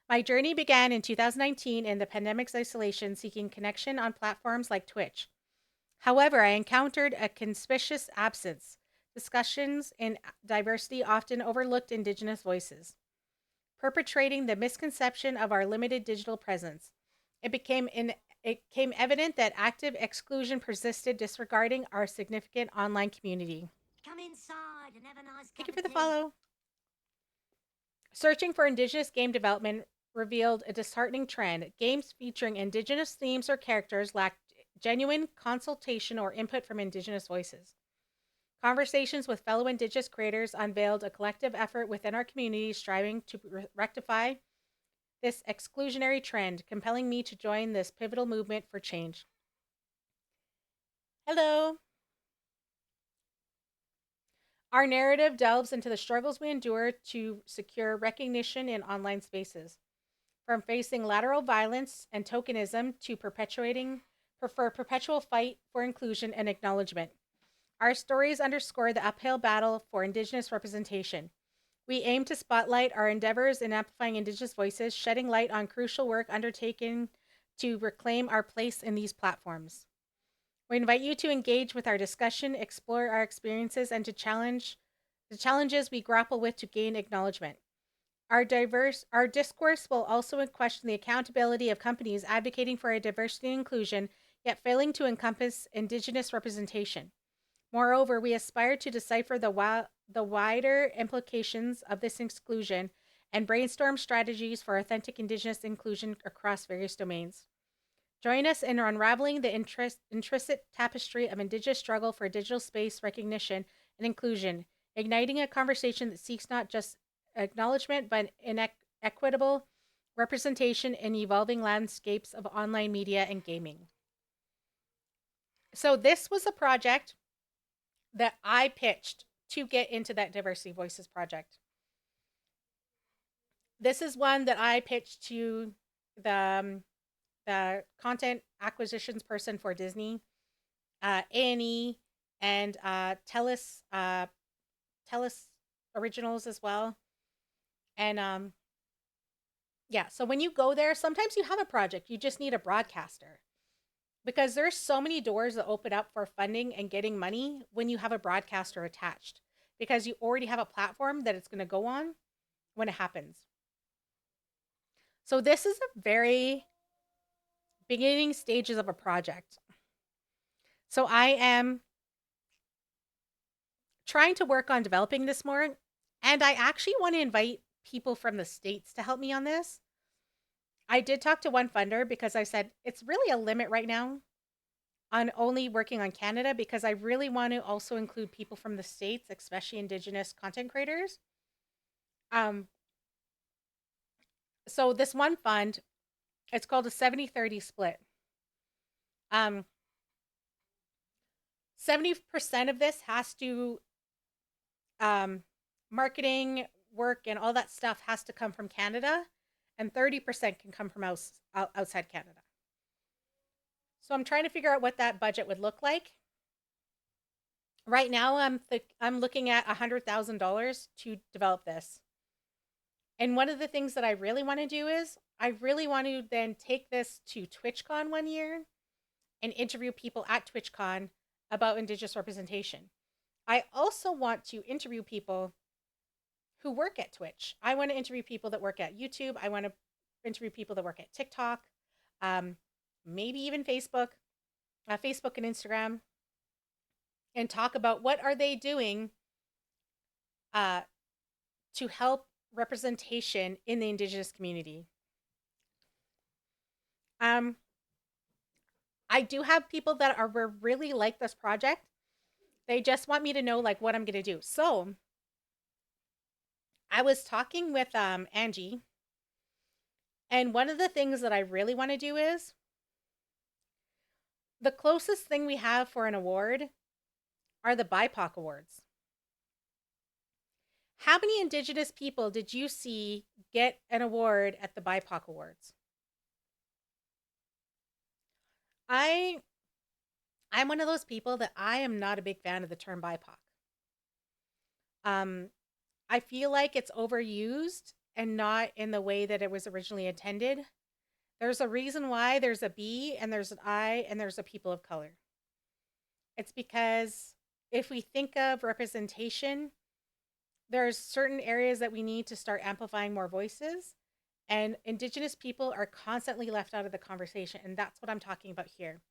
My journey began in 2019 in the pandemic's isolation, seeking connection on platforms like Twitch. However, I encountered a conspicuous absence. Discussions in diversity often overlooked Indigenous voices, perpetrating the misconception of our limited digital presence. It became evident that active exclusion persisted, disregarding our significant online community. Come inside and have a nice Thank cup you for of the tea. follow. Searching for Indigenous game development revealed a disheartening trend. Games featuring Indigenous themes or characters lacked genuine consultation or input from Indigenous voices. Conversations with fellow Indigenous creators unveiled a collective effort within our community striving to rectify this exclusionary trend, compelling me to join this pivotal movement for change. Hello. Our narrative delves into the struggles we endure to secure recognition in online spaces, from facing lateral violence and tokenism to perpetual fight for inclusion and acknowledgement. Our stories underscore the uphill battle for Indigenous representation. We aim to spotlight our endeavors in amplifying Indigenous voices, shedding light on crucial work undertaken to reclaim our place in these platforms. We invite you to engage with our discussion, explore our experiences, and to challenge the challenges we grapple with to gain acknowledgement. Our discourse will also question the accountability of companies advocating for a diversity and inclusion, yet failing to encompass Indigenous representation. Moreover, we aspire to decipher the wider implications of this exclusion and brainstorm strategies for authentic Indigenous inclusion across various domains. Join us in unraveling the intricate tapestry of Indigenous struggle for digital space recognition and inclusion, igniting a conversation that seeks not just acknowledgement but equitable representation in evolving landscapes of online media and gaming. So this was a project that I pitched to get into that Diversity Voices project. This is one that I pitched to the content acquisitions person for Disney, A&E, and TELUS Originals as well. And yeah, so when you go there, sometimes you have a project, you just need a broadcaster. Because there's so many doors that open up for funding and getting money when you have a broadcaster attached. Because you already have a platform that it's going to go on when it happens. So this is a very beginning stages of a project. So I am trying to work on developing this more. And I actually want to invite people from the States to help me on this. I did talk to one funder because I said it's really a limit right now on only working on Canada, because I really want to also include people from the States, especially Indigenous content creators. So this one fund, it's called a 70-30 split. 70% of this has to marketing work and all that stuff has to come from Canada, and 30% can come from outside Canada. So I'm trying to figure out what that budget would look like. Right now, I'm looking at $100,000 to develop this. And one of the things that I really want to do is I really want to then take this to TwitchCon one year and interview people at TwitchCon about Indigenous representation. I also want to interview people who work at Twitch. I want to interview people that work at YouTube. I want to interview people that work at TikTok, maybe even Facebook and Instagram, and talk about what are they doing to help representation in the Indigenous community. I do have people that are really like this project. They just want me to know like what I'm going to do. So I was talking with Angie, and one of the things that I really want to do is the closest thing we have for an award are the BIPOC awards. How many Indigenous people did you see get an award at the BIPOC Awards? I I'm one of those people that I am not a big fan of the term BIPOC. Um, I feel like it's overused and not in the way that it was originally intended. There's a reason why there's a B and there's an I and there's a people of color. It's because if we think of representation, there's certain areas that we need to start amplifying more voices, and Indigenous people are constantly left out of the conversation, and that's what I'm talking about here.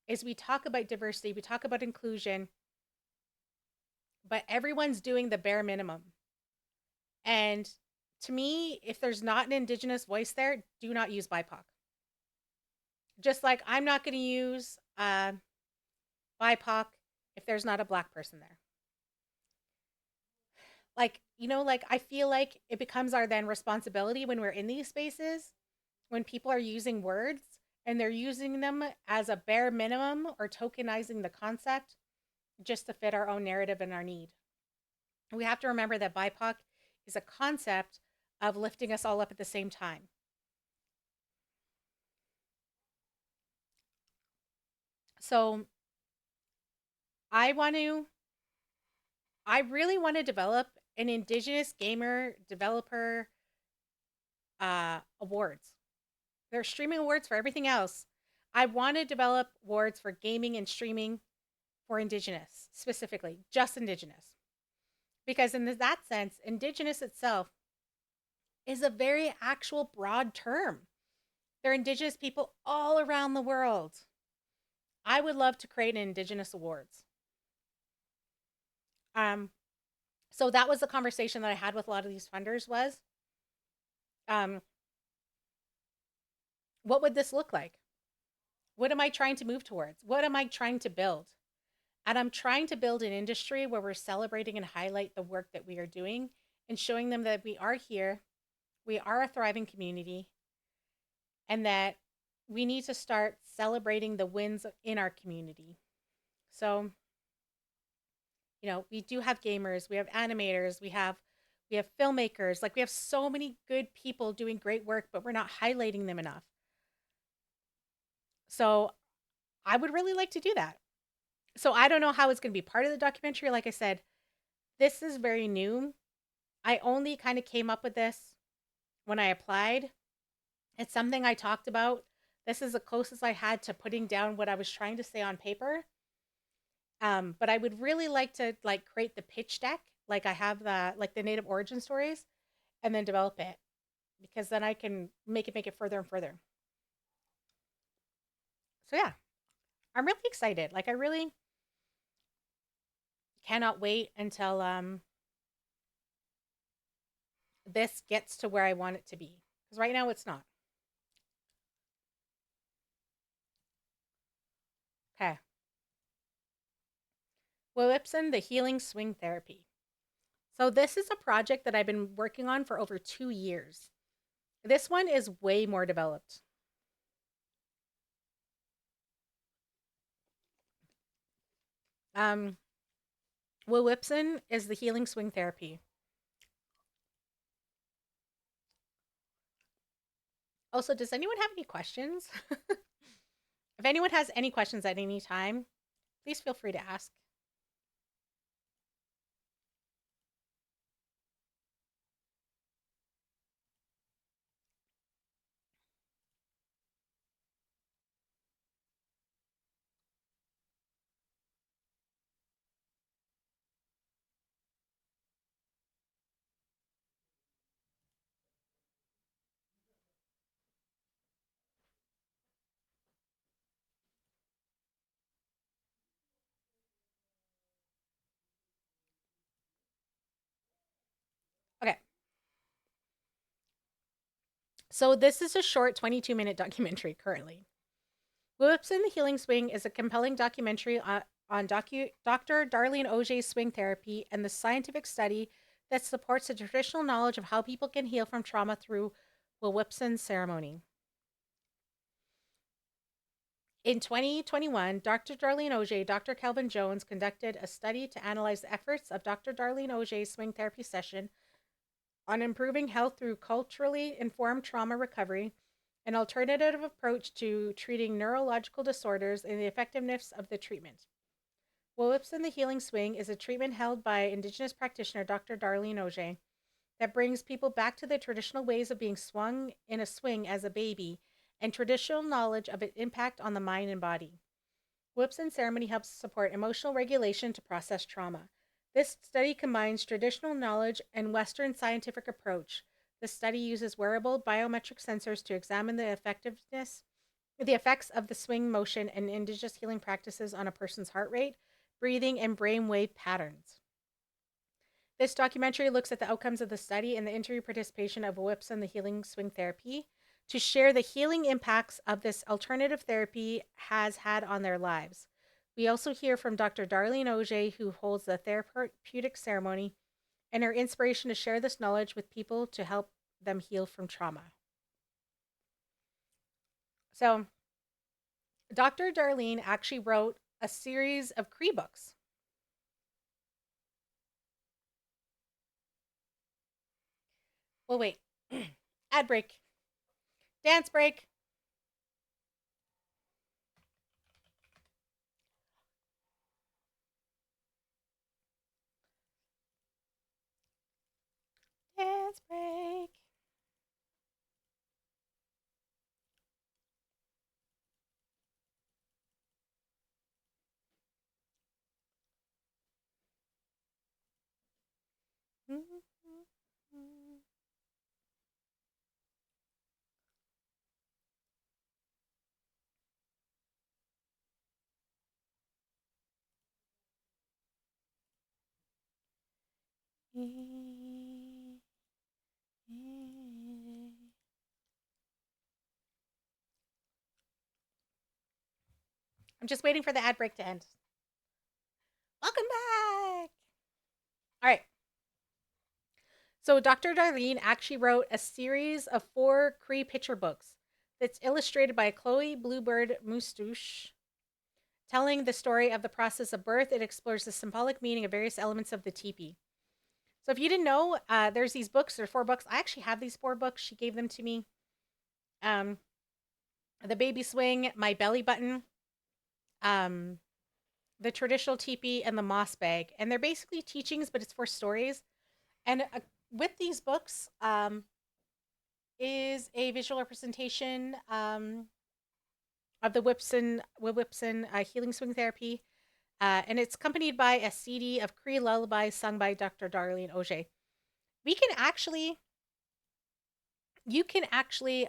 Is we talk about diversity, we talk about inclusion, but everyone's doing the bare minimum. And to me, if there's not an Indigenous voice there, do not use BIPOC. Just like I'm not going to use BIPOC if there's not a Black person there. Like, like I feel like it becomes our then responsibility when we're in these spaces, when people are using words and they're using them as a bare minimum or tokenizing the concept just to fit our own narrative and our need. We have to remember that BIPOC is a concept of lifting us all up at the same time. So I want to, I really want to develop an Indigenous gamer developer awards. There are streaming awards for everything else. I want to develop awards for gaming and streaming for Indigenous, specifically, just Indigenous. Because in that sense, Indigenous itself is a very actual broad term. There are Indigenous people all around the world. I would love to create an Indigenous awards. Um, so that was the conversation that I had with a lot of these funders was, um, what would this look like? What am I trying to move towards? What am I trying to build? And I'm trying to build an industry where we're celebrating and highlight the work that we are doing and showing them that we are here, we are a thriving community, and that we need to start celebrating the wins in our community. So, we do have gamers, we have animators, we have filmmakers, like we have so many good people doing great work, but we're not highlighting them enough. So, I would really like to do that. So, I don't know how it's going to be part of the documentary. Like I said, this is very new. I only kind of came up with this when I applied. It's something I talked about. This is the closest I had to putting down what I was trying to say on paper. But I would really like to create the pitch deck, like I have the native origin stories, and then develop it because then I can make it further and further. So yeah, I'm really excited. Like I really cannot wait until this gets to where I want it to be. Because right now it's not. Okay. Whipson, the healing swing therapy. So this is a project that I've been working on for over 2 years. This one is way more developed. Um, Whipson is the healing swing therapy. Also, does anyone have any questions? If anyone has any questions at any time, please feel free to ask. Okay. So this is a short 22-minute documentary currently. Whipson the Healing Swing is a compelling documentary on Dr. Darlene Auger's swing therapy and the scientific study that supports the traditional knowledge of how people can heal from trauma through Whipson ceremony. In 2021, Dr. Darlene Auger, Dr. Calvin Jones conducted a study to analyze the efforts of Dr. Darlene Auger's swing therapy session on improving health through culturally informed trauma recovery, an alternative approach to treating neurological disorders, and the effectiveness of the treatment. Whips in the Healing Swing is a treatment held by Indigenous practitioner Dr. Darlene Auger that brings people back to the traditional ways of being swung in a swing as a baby and traditional knowledge of its impact on the mind and body. Whips in ceremony helps support emotional regulation to process trauma. This study combines traditional knowledge and Western scientific approach. The study uses wearable biometric sensors to examine the effects of the swing motion and indigenous healing practices on a person's heart rate, breathing, and brainwave patterns. This documentary looks at the outcomes of the study and the interview participation of whips and the healing swing therapy to share the healing impacts of this alternative therapy has had on their lives. We also hear from Dr. Darlene Auger, who holds the therapeutic ceremony, and her inspiration to share this knowledge with people to help them heal from trauma. So, Dr. Darlene actually wrote a series of Cree books. Well, wait. Ad break. Dance break. Dance break. I'm just waiting for the ad break to end. Welcome back. All right. So Dr. Darlene actually wrote a series of 4 Cree picture books that's illustrated by Chloe Bluebird Moustache, telling the story of the process of birth. It explores the symbolic meaning of various elements of the teepee. So if you didn't know, there's these books. There are 4 books. I actually have these 4 books. She gave them to me. The Baby Swing, My Belly Button, the Traditional Teepee, and the Moss Bag. And they're basically teachings, but it's for stories. And with these books is a visual representation of the Whipson Healing Swing Therapy. And it's accompanied by a CD of Cree lullabies sung by Dr. Darlene Auger. You can actually, let's see,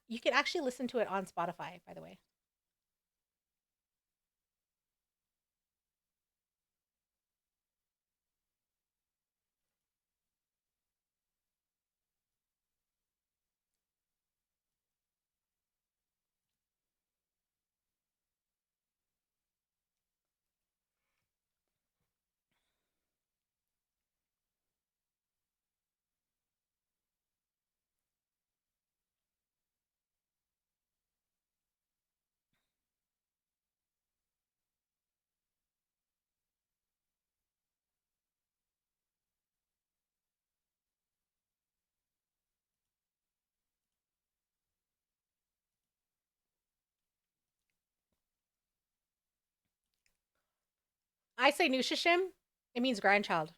you can actually listen to it on Spotify, by the way. I say Nushashim, it means grandchild.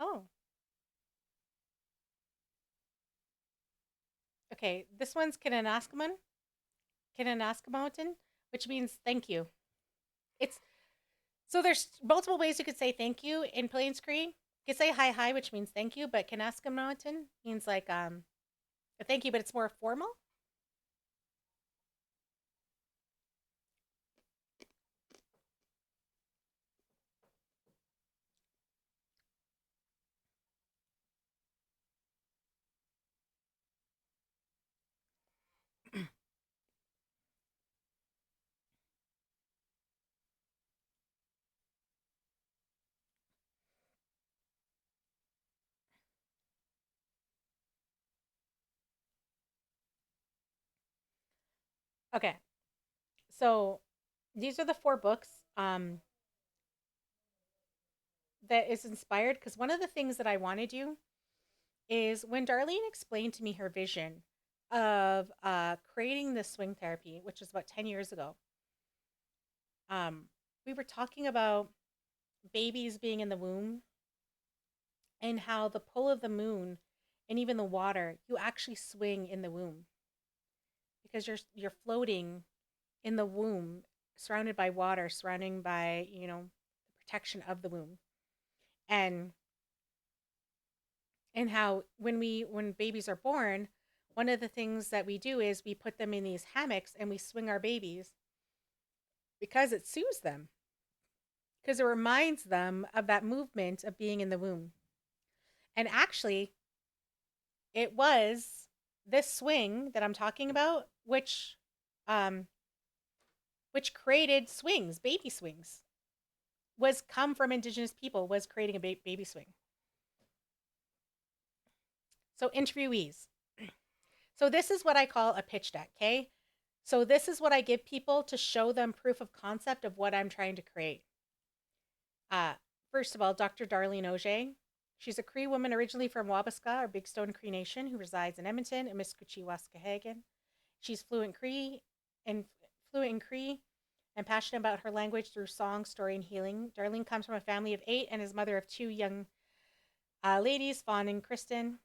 Oh, okay. This one's Kananaskamotin, which means thank you. It's so there's multiple ways you could say thank you in Plains Cree. You could say hi hi, which means thank you, but Kanaskamotin means like a thank you, but it's more formal. Okay, so these are the four books that is inspired because one of the things that I want to do is when Darlene explained to me her vision of creating this swing therapy, which is about 10 years ago. Um, we were talking about babies being in the womb and how the pull of the moon and even the water, you actually swing in the womb because you're floating in the womb, surrounded by water, surrounding by, the protection of the womb. And how when babies are born, one of the things that we do is we put them in these hammocks and we swing our babies because it soothes them, because it reminds them of that movement of being in the womb. And actually, it was this swing that I'm talking about, um, which created swings, baby swings, was come from Indigenous people, was creating a baby swing. So interviewees. So this is what I call a pitch deck, okay? So this is what I give people to show them proof of concept of what I'm trying to create. Uh, First of all, Dr. Darlene Auger. She's a Cree woman originally from Wabasca, or Big Stone Cree Nation, who resides in Edmonton and Misquechi-Waskahagan. She's fluent in Cree and passionate about her language through song, story, and healing. Darlene comes from a family of 8 and is mother of 2 young ladies, Fawn and Kristen.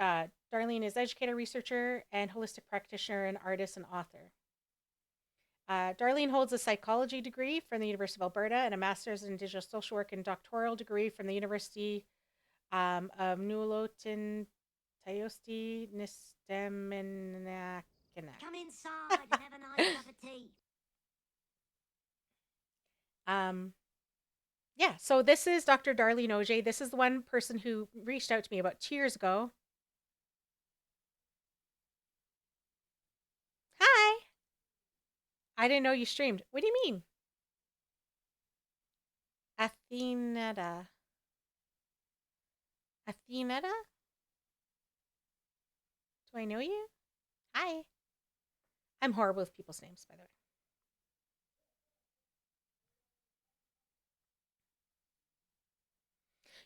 Darlene is educator, researcher, and holistic practitioner, and artist and author. Darlene holds a psychology degree from the University of Alberta and a master's in Indigenous social work and doctoral degree from the University of Nuulotin Tayosti Nisteminakina. Come inside and have a nice cup of tea. Yeah, so this is Dr. Darlene Auger. This is the one person who reached out to me about 2 years ago. Hi. I didn't know you streamed. What do you mean? Athenada. Athenada? Do I know you? Hi. I'm horrible with people's names, by the way.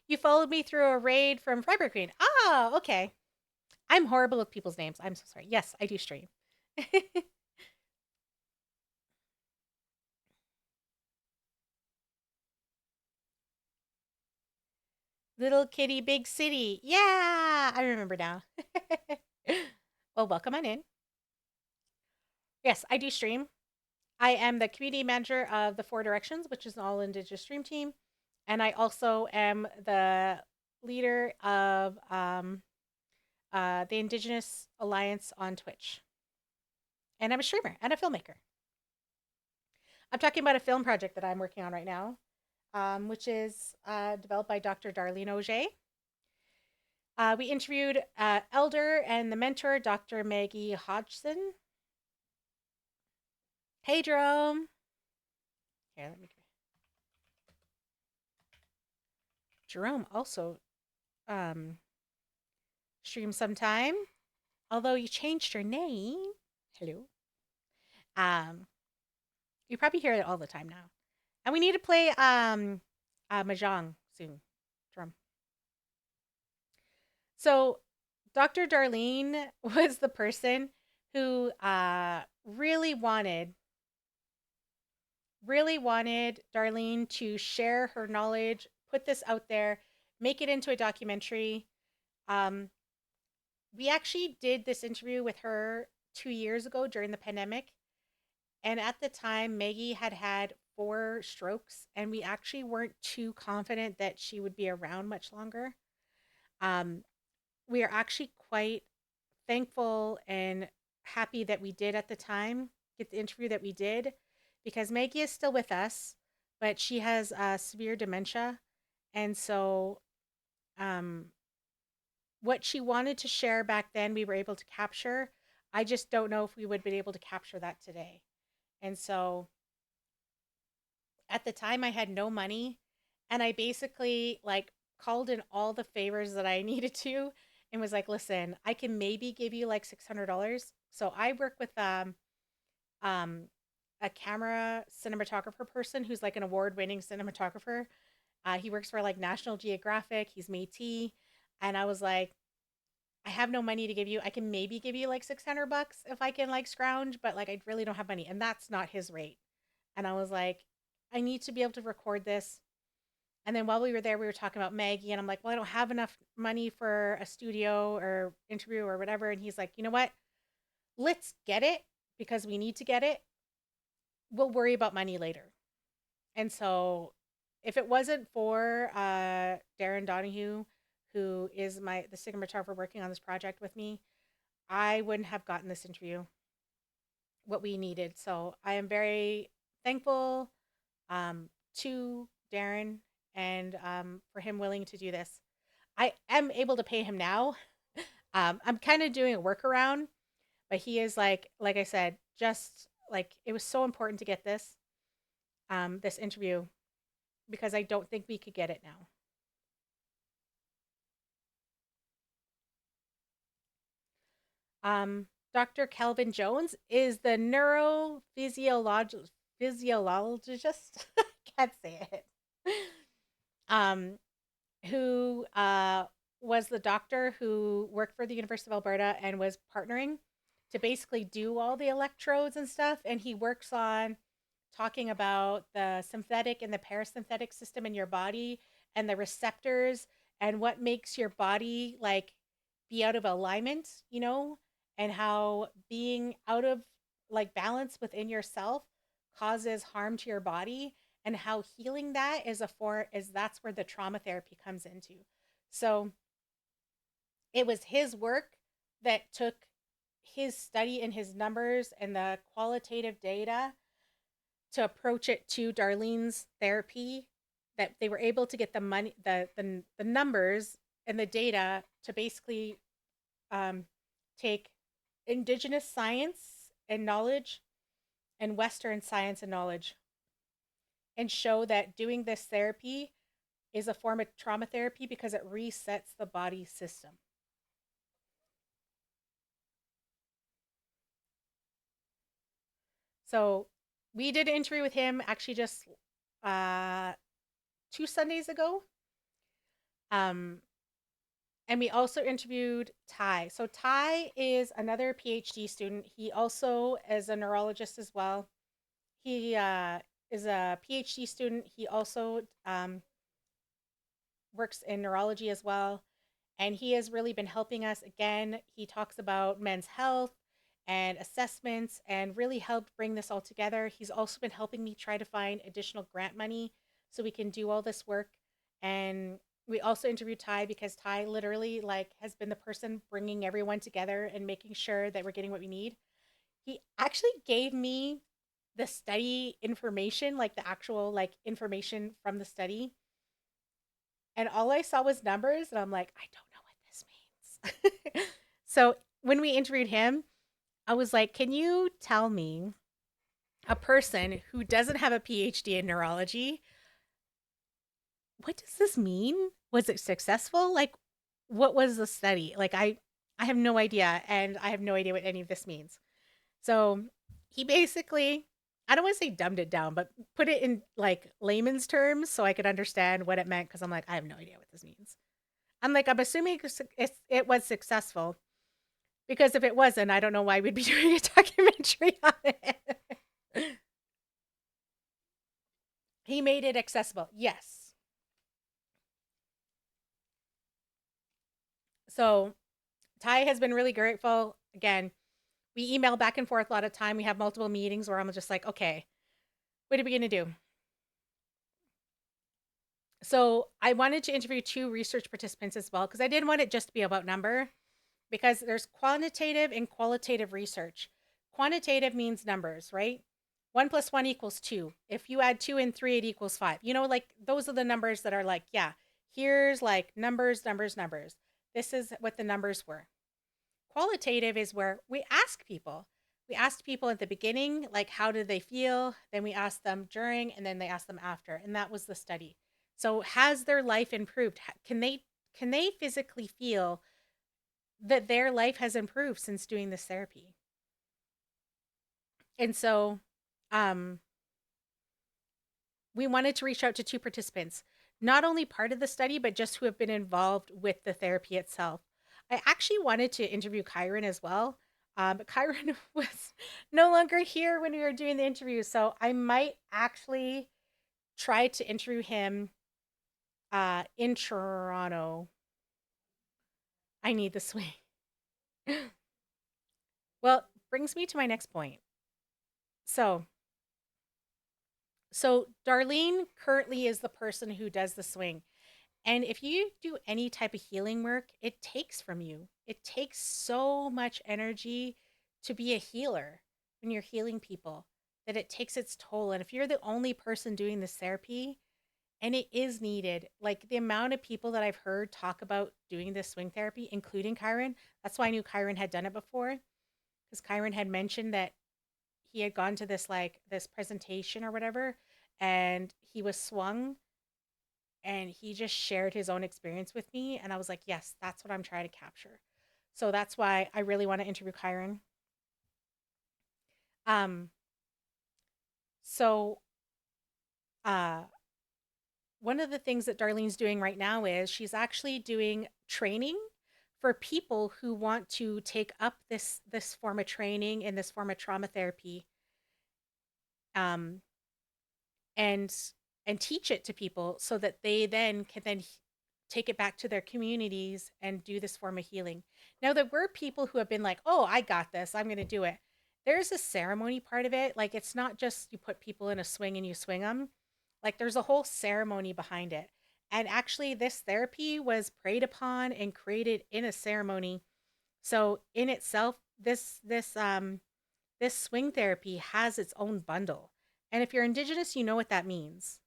You followed me through a raid from Freiburg Green. Ah, okay. I'm horrible with people's names. I'm so sorry. Yes, I do stream. Little Kitty Big City. Yeah, I remember now. Well, welcome on in. Yes, I do stream. I am the community manager of the Four Directions, which is an all Indigenous stream team. And I also am the leader of the Indigenous Alliance on Twitch. And I'm a streamer and a filmmaker. I'm talking about a film project that I'm working on right now, which is developed by Dr. Darlene Auger. We interviewed Elder and the mentor, Dr. Maggie Hodgson. Hey, Jerome. Here, let me. Jerome also streams sometime, although you changed your name. Hello. You probably hear it all the time now. And we need to play Mahjong soon. Drum. So Dr. Darlene was the person who really wanted Darlene to share her knowledge, put this out there, make it into a documentary. Um, we actually did this interview with her 2 years ago during the pandemic. And at the time, Maggie had had 4 strokes, and we actually weren't too confident that she would be around much longer. Um, we are actually quite thankful and happy that we did at the time get the interview that we did because Maggie is still with us, but she has severe dementia. And so, um, what she wanted to share back then, we were able to capture. I just don't know if we would be able to capture that today. And so, at the time, I had no money, and I basically like called in all the favors that I needed to and was like, listen, I can maybe give you like $600. So I work with um a camera cinematographer person who's like an award-winning cinematographer. He works for like National Geographic. He's Métis, and I was like, I have no money to give you. I can maybe give you like $600 if I can like scrounge, but like I really don't have money, and that's not his rate. And I was like, I need to be able to record this. And then while we were there, we were talking about Maggie, and I'm like, well, I don't have enough money for a studio or interview or whatever. And he's like, you know what? Let's get it because we need to get it. We'll worry about money later. And so, if it wasn't for Darren Donahue, who is the cinematographer working on this project with me, I wouldn't have gotten this interview what we needed. So I am very thankful to Darren and for him willing to do this. I am able to pay him now. I'm kind of doing a workaround, but he is like I said, just like it was so important to get this interview because I don't think we could get it now. Dr. Kelvin Jones is the physiologist. I can't say it. Um, who was the doctor who worked for the University of Alberta and was partnering to basically do all the electrodes and stuff. And he works on talking about the sympathetic and the parasympathetic system in your body and the receptors and what makes your body like be out of alignment, and how being out of like balance within yourself causes harm to your body and how healing that is that's where the trauma therapy comes into. So it was his work that took his study and his numbers and the qualitative data to approach it to Darlene's therapy that they were able to get the money the numbers and the data to basically um, take indigenous science and knowledge and western science and knowledge and show that doing this therapy is a form of trauma therapy because it resets the body system. So we did an interview with him actually just uh, 2 Sundays ago. Um, and we also interviewed Ty. So Ty is another PhD student. He also is a neurologist as well. He is a PhD student. He also works in neurology as well. And he has really been helping us. Again, he talks about men's health and assessments and really helped bring this all together. He's also been helping me try to find additional grant money so we can do all this work. And we also interviewed Ty because Ty literally like has been the person bringing everyone together and making sure that we're getting what we need. He actually gave me the study information, like the actual like information from the study. And all I saw was numbers and I'm like, I don't know what this means. So when we interviewed him, I was like, can you tell me a person who doesn't have a PhD in neurology, what does this mean? Was it successful? Like, what was the study? Like, I have no idea, and I have no idea what any of this means. So he basically, I don't want to say dumbed it down, but put it in like layman's terms so I could understand what it meant because I'm like, I have no idea what this means. I'm assuming it was successful because if it wasn't, I don't know why we'd be doing a documentary on it. He made it accessible. Yes. So Ty has been really grateful. Again, we email back and forth a lot of time. We have multiple meetings where I'm just like, okay, what are we gonna do? So I wanted to interview 2 research participants as well because I didn't want it just to be about number, because there's quantitative and qualitative research. Quantitative means numbers, right? 1 plus 1 equals 2. If you add 2 and 3, it equals 5. You know, like those are the numbers that are like, yeah, here's like numbers, numbers, numbers. This is what the numbers were. Qualitative is where we ask people. We asked people at the beginning, like, how did they feel? Then we asked them during, and then they asked them after. And that was the study. So has their life improved? Can they physically feel that their life has improved since doing this therapy? And so um, we wanted to reach out to 2 participants, not only part of the study, but just who have been involved with the therapy itself. I actually wanted to interview Kyron as well, but Kyron was no longer here when we were doing the interview. So I might actually try to interview him in Toronto. I need the swing. Well, brings me to my next point. So So Darlene currently is the person who does the swing. And if you do any type of healing work, it takes from you. It takes so much energy to be a healer when you're healing people that it takes its toll. And if you're the only person doing this therapy, and it is needed, like the amount of people that I've heard talk about doing this swing therapy, including Kyron, that's why I knew Kyron had done it before, because Kyron had mentioned that he had gone to this like this presentation or whatever, and he was swung, and he just shared his own experience with me, and I was like, yes, that's what I'm trying to capture. So that's why I really want to interview Kyron. um so uh one of the things that Darlene's doing right now is she's actually doing training for people who want to take up this form of training and this form of trauma therapy, um and teach it to people so that they then can take it back to their communities and do this form of healing. Now there were people who have been like, "Oh, I got this. I'm going to do it." There's a ceremony part of it. Like it's not just you put people in a swing and you swing them. Like there's a whole ceremony behind it. And actually this therapy was preyed upon and created in a ceremony. So in itself, this swing therapy has its own bundle. And if you're indigenous, you know what that means,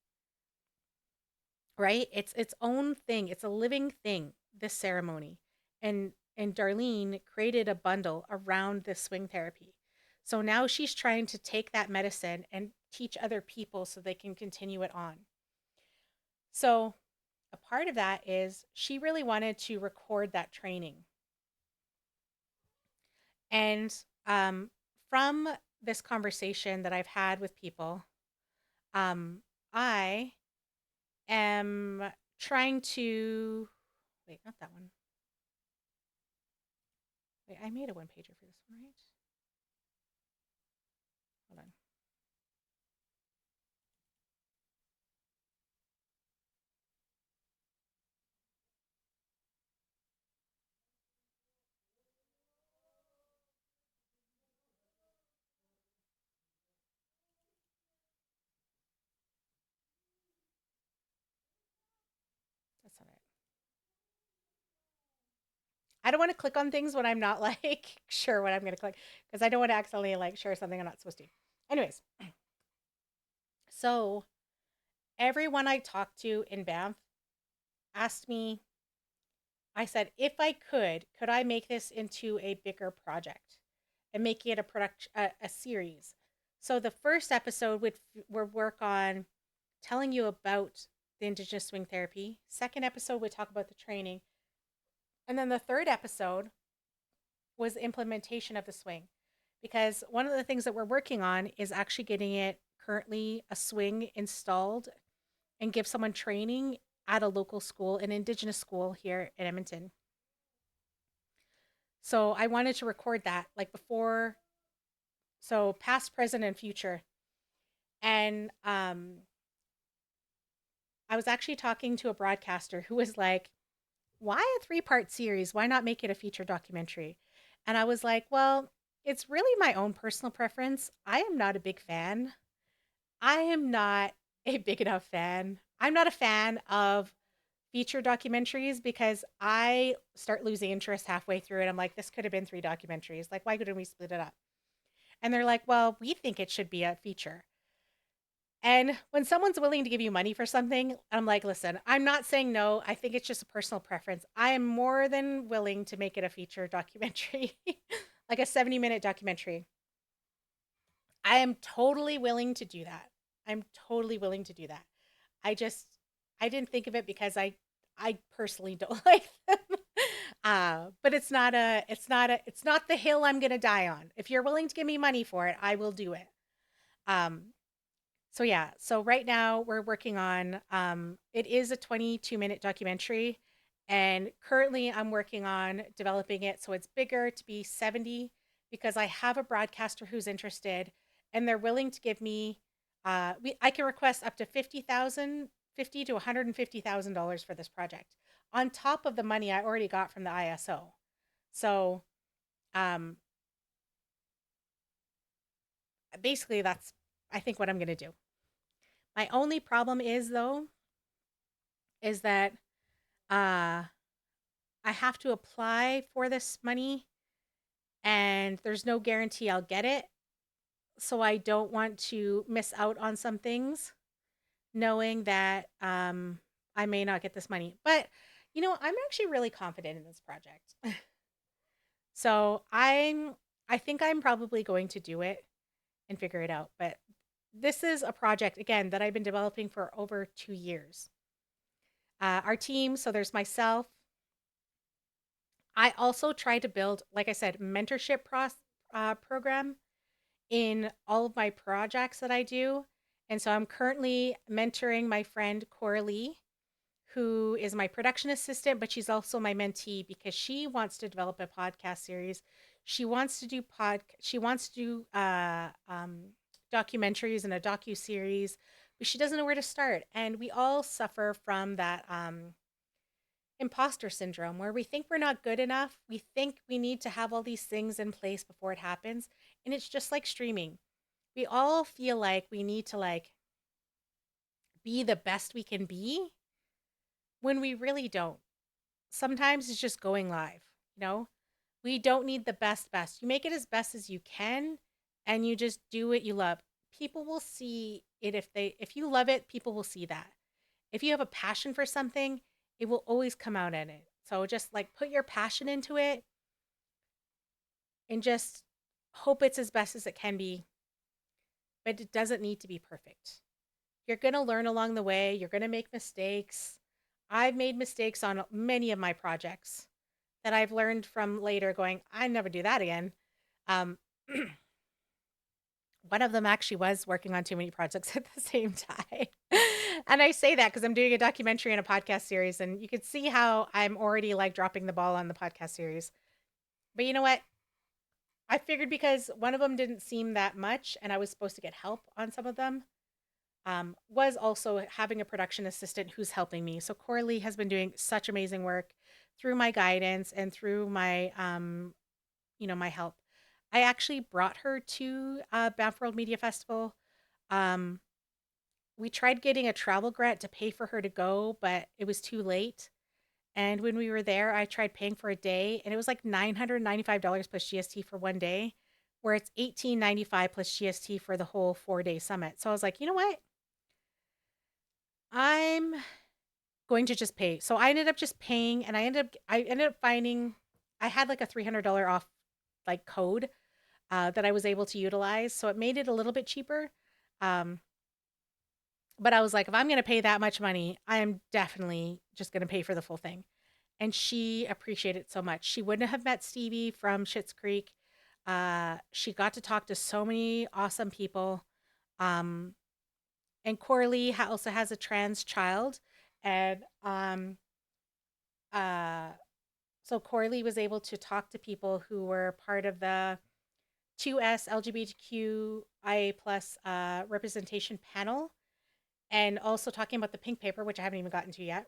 right? It's its own thing. It's a living thing, this ceremony. And Darlene created a bundle around this swing therapy. So now she's trying to take that medicine and teach other people so they can continue it on. So a part of that is she really wanted to record that training. And from this conversation that I've had with people, um, I am trying to wait, not that one. Wait, I made a one pager for this one, right? Hold on. That's not it. I don't want to click on things when I'm not like sure what I'm going to click, because I don't want to accidentally like share something I'm not supposed to. Anyways, so everyone I talked to in Banff asked me, I said, if I could I make this into a bigger project and make it a series? So the first episode would work on telling you about the Indigenous swing therapy. Second episode would talk about the training. And then the third episode was the implementation of the swing. Because one of the things that we're working on is actually getting it currently a swing installed and give someone training at a local school, an Indigenous school here in Edmonton. So I wanted to record that like before, so past, present, and future. And I was actually talking to a broadcaster who was like, why a 3-part series? Why not make it a feature documentary? And I was like, well, it's really my own personal preference. I am not a big fan. I am not a big enough fan. I'm not a fan of feature documentaries because I start losing interest halfway through it. I'm like, this could have been 3 documentaries. Like, why couldn't we split it up? And they're like, well, we think it should be a feature. And when someone's willing to give you money for something, I'm like, listen, I'm not saying no. I think it's just a personal preference. I am more than willing to make it a feature documentary, like a 70-minute documentary. I am totally willing to do that. I'm totally willing to do that. I just, I didn't think of it because I personally don't like them. But it's not the hill I'm going to die on. If you're willing to give me money for it, I will do it. Um, So yeah, so right now we're working on it is a 22-minute documentary, and currently I'm working on developing it so it's bigger to be 70 because I have a broadcaster who's interested and they're willing to give me I can request up to 50,000 50 to $150,000 for this project on top of the money I already got from the ISO. So um basically that's I think what I'm going to do. My only problem is though is that uh I have to apply for this money and there's no guarantee I'll get it. So I don't want to miss out on some things knowing that I may not get this money. But I'm actually really confident in this project. So I think I'm probably going to do it and figure it out. But this is a project again that I've been developing for over 2 years. Our team, so there's myself. I also try to build, like I said, mentorship program in all of my projects that I do. And so I'm currently mentoring my friend Coralie, who is my production assistant, but she's also my mentee because she wants to develop a podcast series. She wants to do documentaries and a docu series, but she doesn't know where to start. And we all suffer from that imposter syndrome where we think we're not good enough. We think we need to have all these things in place before it happens. And it's just like streaming. We all feel like we need to be the best we can be when we really don't. Sometimes it's just going live, you know? We don't need the best. You make it as best as you can and you just do what you love. People will see it if you love it, people will see that. If you have a passion for something, it will always come out in it. So just like put your passion into it and just hope it's as best as it can be. But it doesn't need to be perfect. You're going to learn along the way, you're going to make mistakes. I've made mistakes on many of my projects that I've learned from later going, I never do that again. Um, One of them actually was working on too many projects at the same time. And I say that because I'm doing a documentary and a podcast series, and you can see how I'm already like dropping the ball on the podcast series. But you know what? I figured because one of them didn't seem that much, and I was supposed to get help on some of them, was also having a production assistant who's helping me. So Coralie has been doing such amazing work through my guidance and through my, my help. I actually brought her to Banff World Media Festival. Um, we tried getting a travel grant to pay for her to go, but it was too late. And when we were there, I tried paying for a day, and it was like $995 plus GST for one day, where it's $1895 plus GST for the whole 4-day summit. So I was like, you know what? I'm going to just pay. So I ended up just paying, and I ended up finding I had like a $300 off like code that I was able to utilize, so it made it a little bit cheaper. Um, but I was like, if I'm going to pay that much money, I am definitely just going to pay for the full thing. And she appreciated it so much. She wouldn't have met Stevie from Schitt's Creek. She got to talk to so many awesome people. Um, and Coralie also has a trans child, and uh, so Coralie was able to talk to people who were part of the 2S LGBTQIA plus representation panel, and also talking about the pink paper, which I haven't even gotten to yet.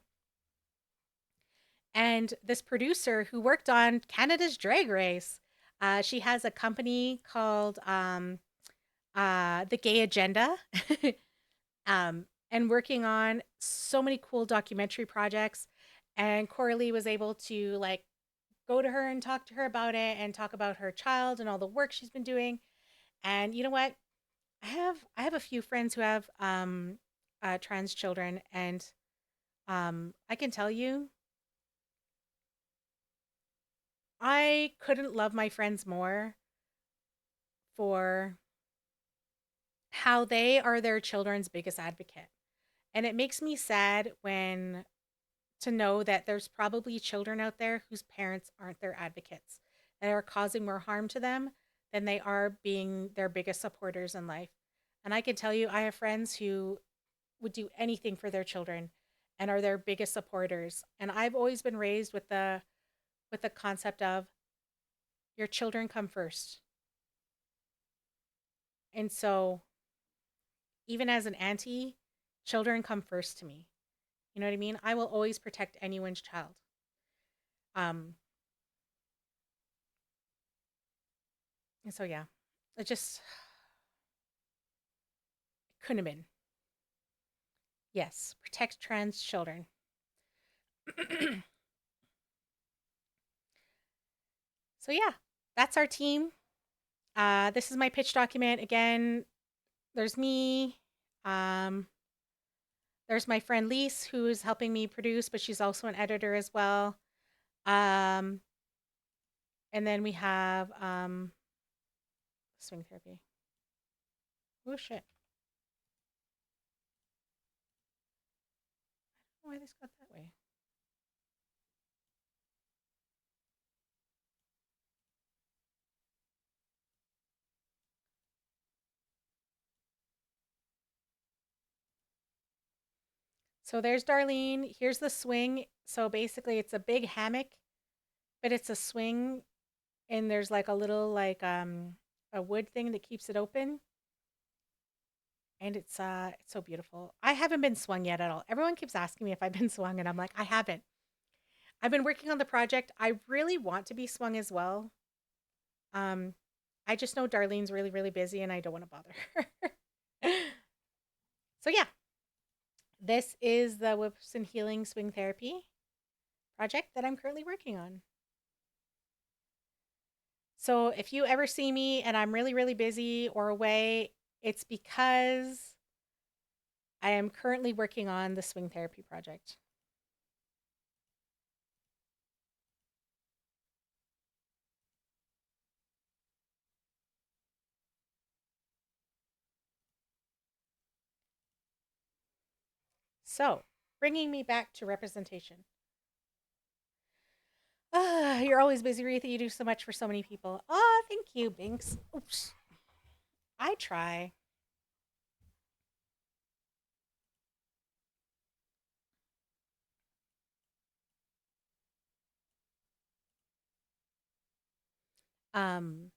And this producer who worked on Canada's Drag Race, she has a company called The Gay Agenda, and working on so many cool documentary projects. And Coralie was able to like go to her and talk to her about it and talk about her child and all the work she's been doing. And you know what? I have a few friends who have trans children, and I can tell you, I couldn't love my friends more for how they are their children's biggest advocate. And it makes me sad when to know that there's probably children out there whose parents aren't their advocates and are causing more harm to them than they are being their biggest supporters in life. And I can tell you, I have friends who would do anything for their children and are their biggest supporters. And I've always been raised with the concept of your children come first. And so even as an auntie, children come first to me. You know what I mean? I will always protect anyone's child. Um, and so yeah, it just couldn't have been. Yes, protect trans children. So yeah, that's our team. This is my pitch document. Again, there's me. Um, there's my friend Lise, who's helping me produce, but she's also an editor as well. Um, and then we have swing therapy. Oh shit! I don't know why this got that way. So there's Darlene. Here's the swing. So basically, it's a big hammock, but it's a swing, and there's like a little like a wood thing that keeps it open, and it's so beautiful. I haven't been swung yet at all. Everyone keeps asking me if I've been swung, and I'm like, I haven't. I've been working on the project. I really want to be swung as well. Um, I just know Darlene's really, really busy, and I don't want to bother her. So yeah, this is the Whips and Healing Swing Therapy project that I'm currently working on. So if you ever see me and I'm really, really busy or away, it's because I am currently working on the swing therapy project. So, bringing me back to representation. You're always busy, Retha. You do so much for so many people. Oh, thank you, Binks. Oops. I try. Um,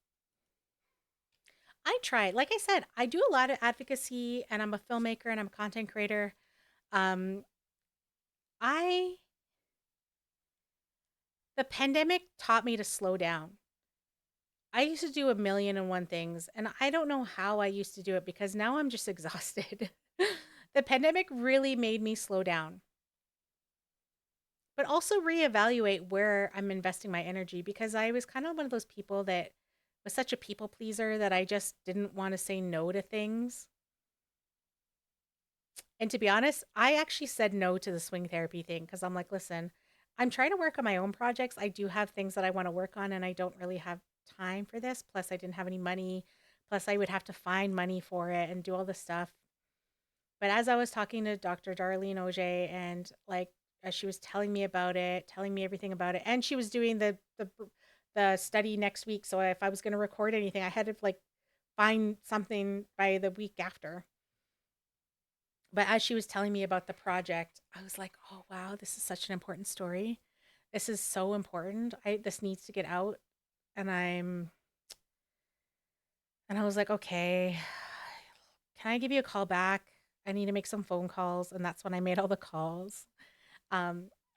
I try. Like I said, I do a lot of advocacy and I'm a filmmaker and I'm a content creator. Um, I the pandemic taught me to slow down. I used to do a million and one things, and I don't know how I used to do it because now I'm just exhausted. The pandemic really made me slow down, but also reevaluate where I'm investing my energy because I was kind of one of those people that was such a people pleaser that I just didn't want to say no to things. And to be honest, I actually said no to the swing therapy thing because I'm like, listen, I'm trying to work on my own projects. I do have things that I want to work on, and I don't really have time for this. Plus, I didn't have any money. Plus, I would have to find money for it and do all this stuff. But as I was talking to Dr. Darlene Auger and like as she was telling me about it, telling me everything about it, and she was doing the study next week. So if I was going to record anything, I had to like find something by the week after. But as she was telling me about the project, I was like, "Oh wow, this is such an important story. This is so important. This needs to get out." And I was like, "Okay, can I give you a call back? I need to make some phone calls." And that's when I made all the calls.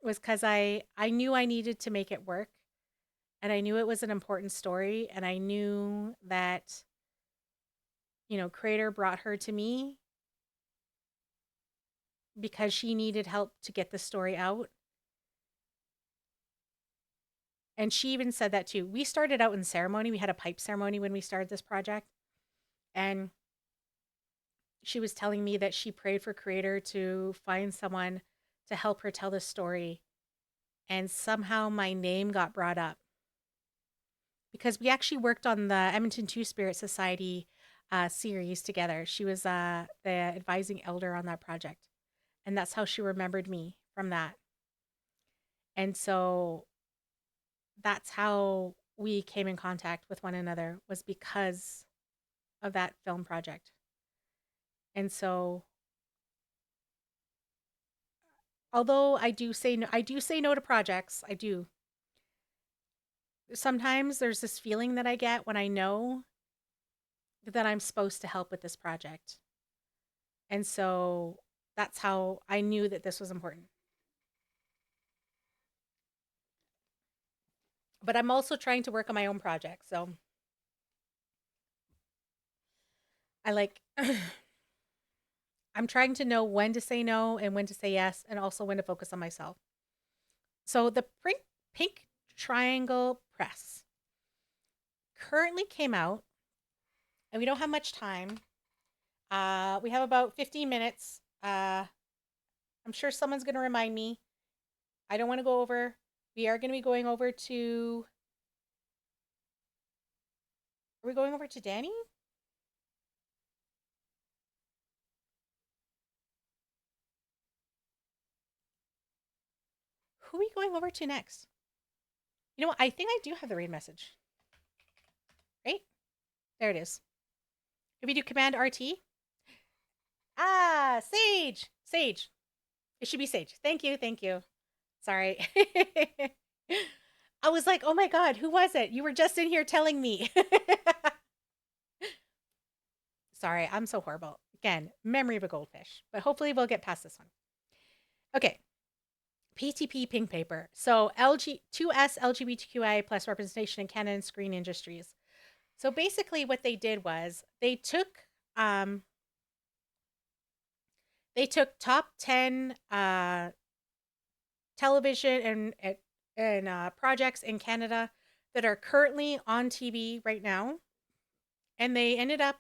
was because I knew I needed to make it work, and I knew it was an important story, and I knew that, creator brought her to me because she needed help to get the story out. And she even said that too. We started out in ceremony. We had a pipe ceremony when we started this project. And she was telling me that she prayed for creator to find someone to help her tell this story. And somehow my name got brought up because we actually worked on the Edmonton Two Spirit Society series together. She was the advising elder on that project. And that's how she remembered me from that. And so that's how we came in contact with one another, was because of that film project. And so although I do say no to projects, I do. Sometimes there's this feeling that I get when I know that I'm supposed to help with this project. And so that's how I knew that this was important. But I'm also trying to work on my own project. So I like I'm trying to know when to say no and when to say yes, and also when to focus on myself. So the Pink Triangle Press currently came out, and we don't have much time. We have about 15 minutes. I'm sure someone's going to remind me. I don't want to go over. We are going to be going over to. Are we going over to Danny? Who are we going over to next? You know what? I think I do have the raid message. Right? There it is. If you do Command RT. Ah, Sage. Sage. It should be Sage. Thank you. Thank you. Sorry. I was like, oh my God, who was it? You were just in here telling me. Sorry, I'm so horrible. Again, memory of a goldfish, but hopefully we'll get past this one. Okay. PTP pink paper. So 2S LGBTQI plus representation in Canada and screen industries. So basically what they did was they took top 10 television and projects in Canada that are currently on TV right now, and they ended up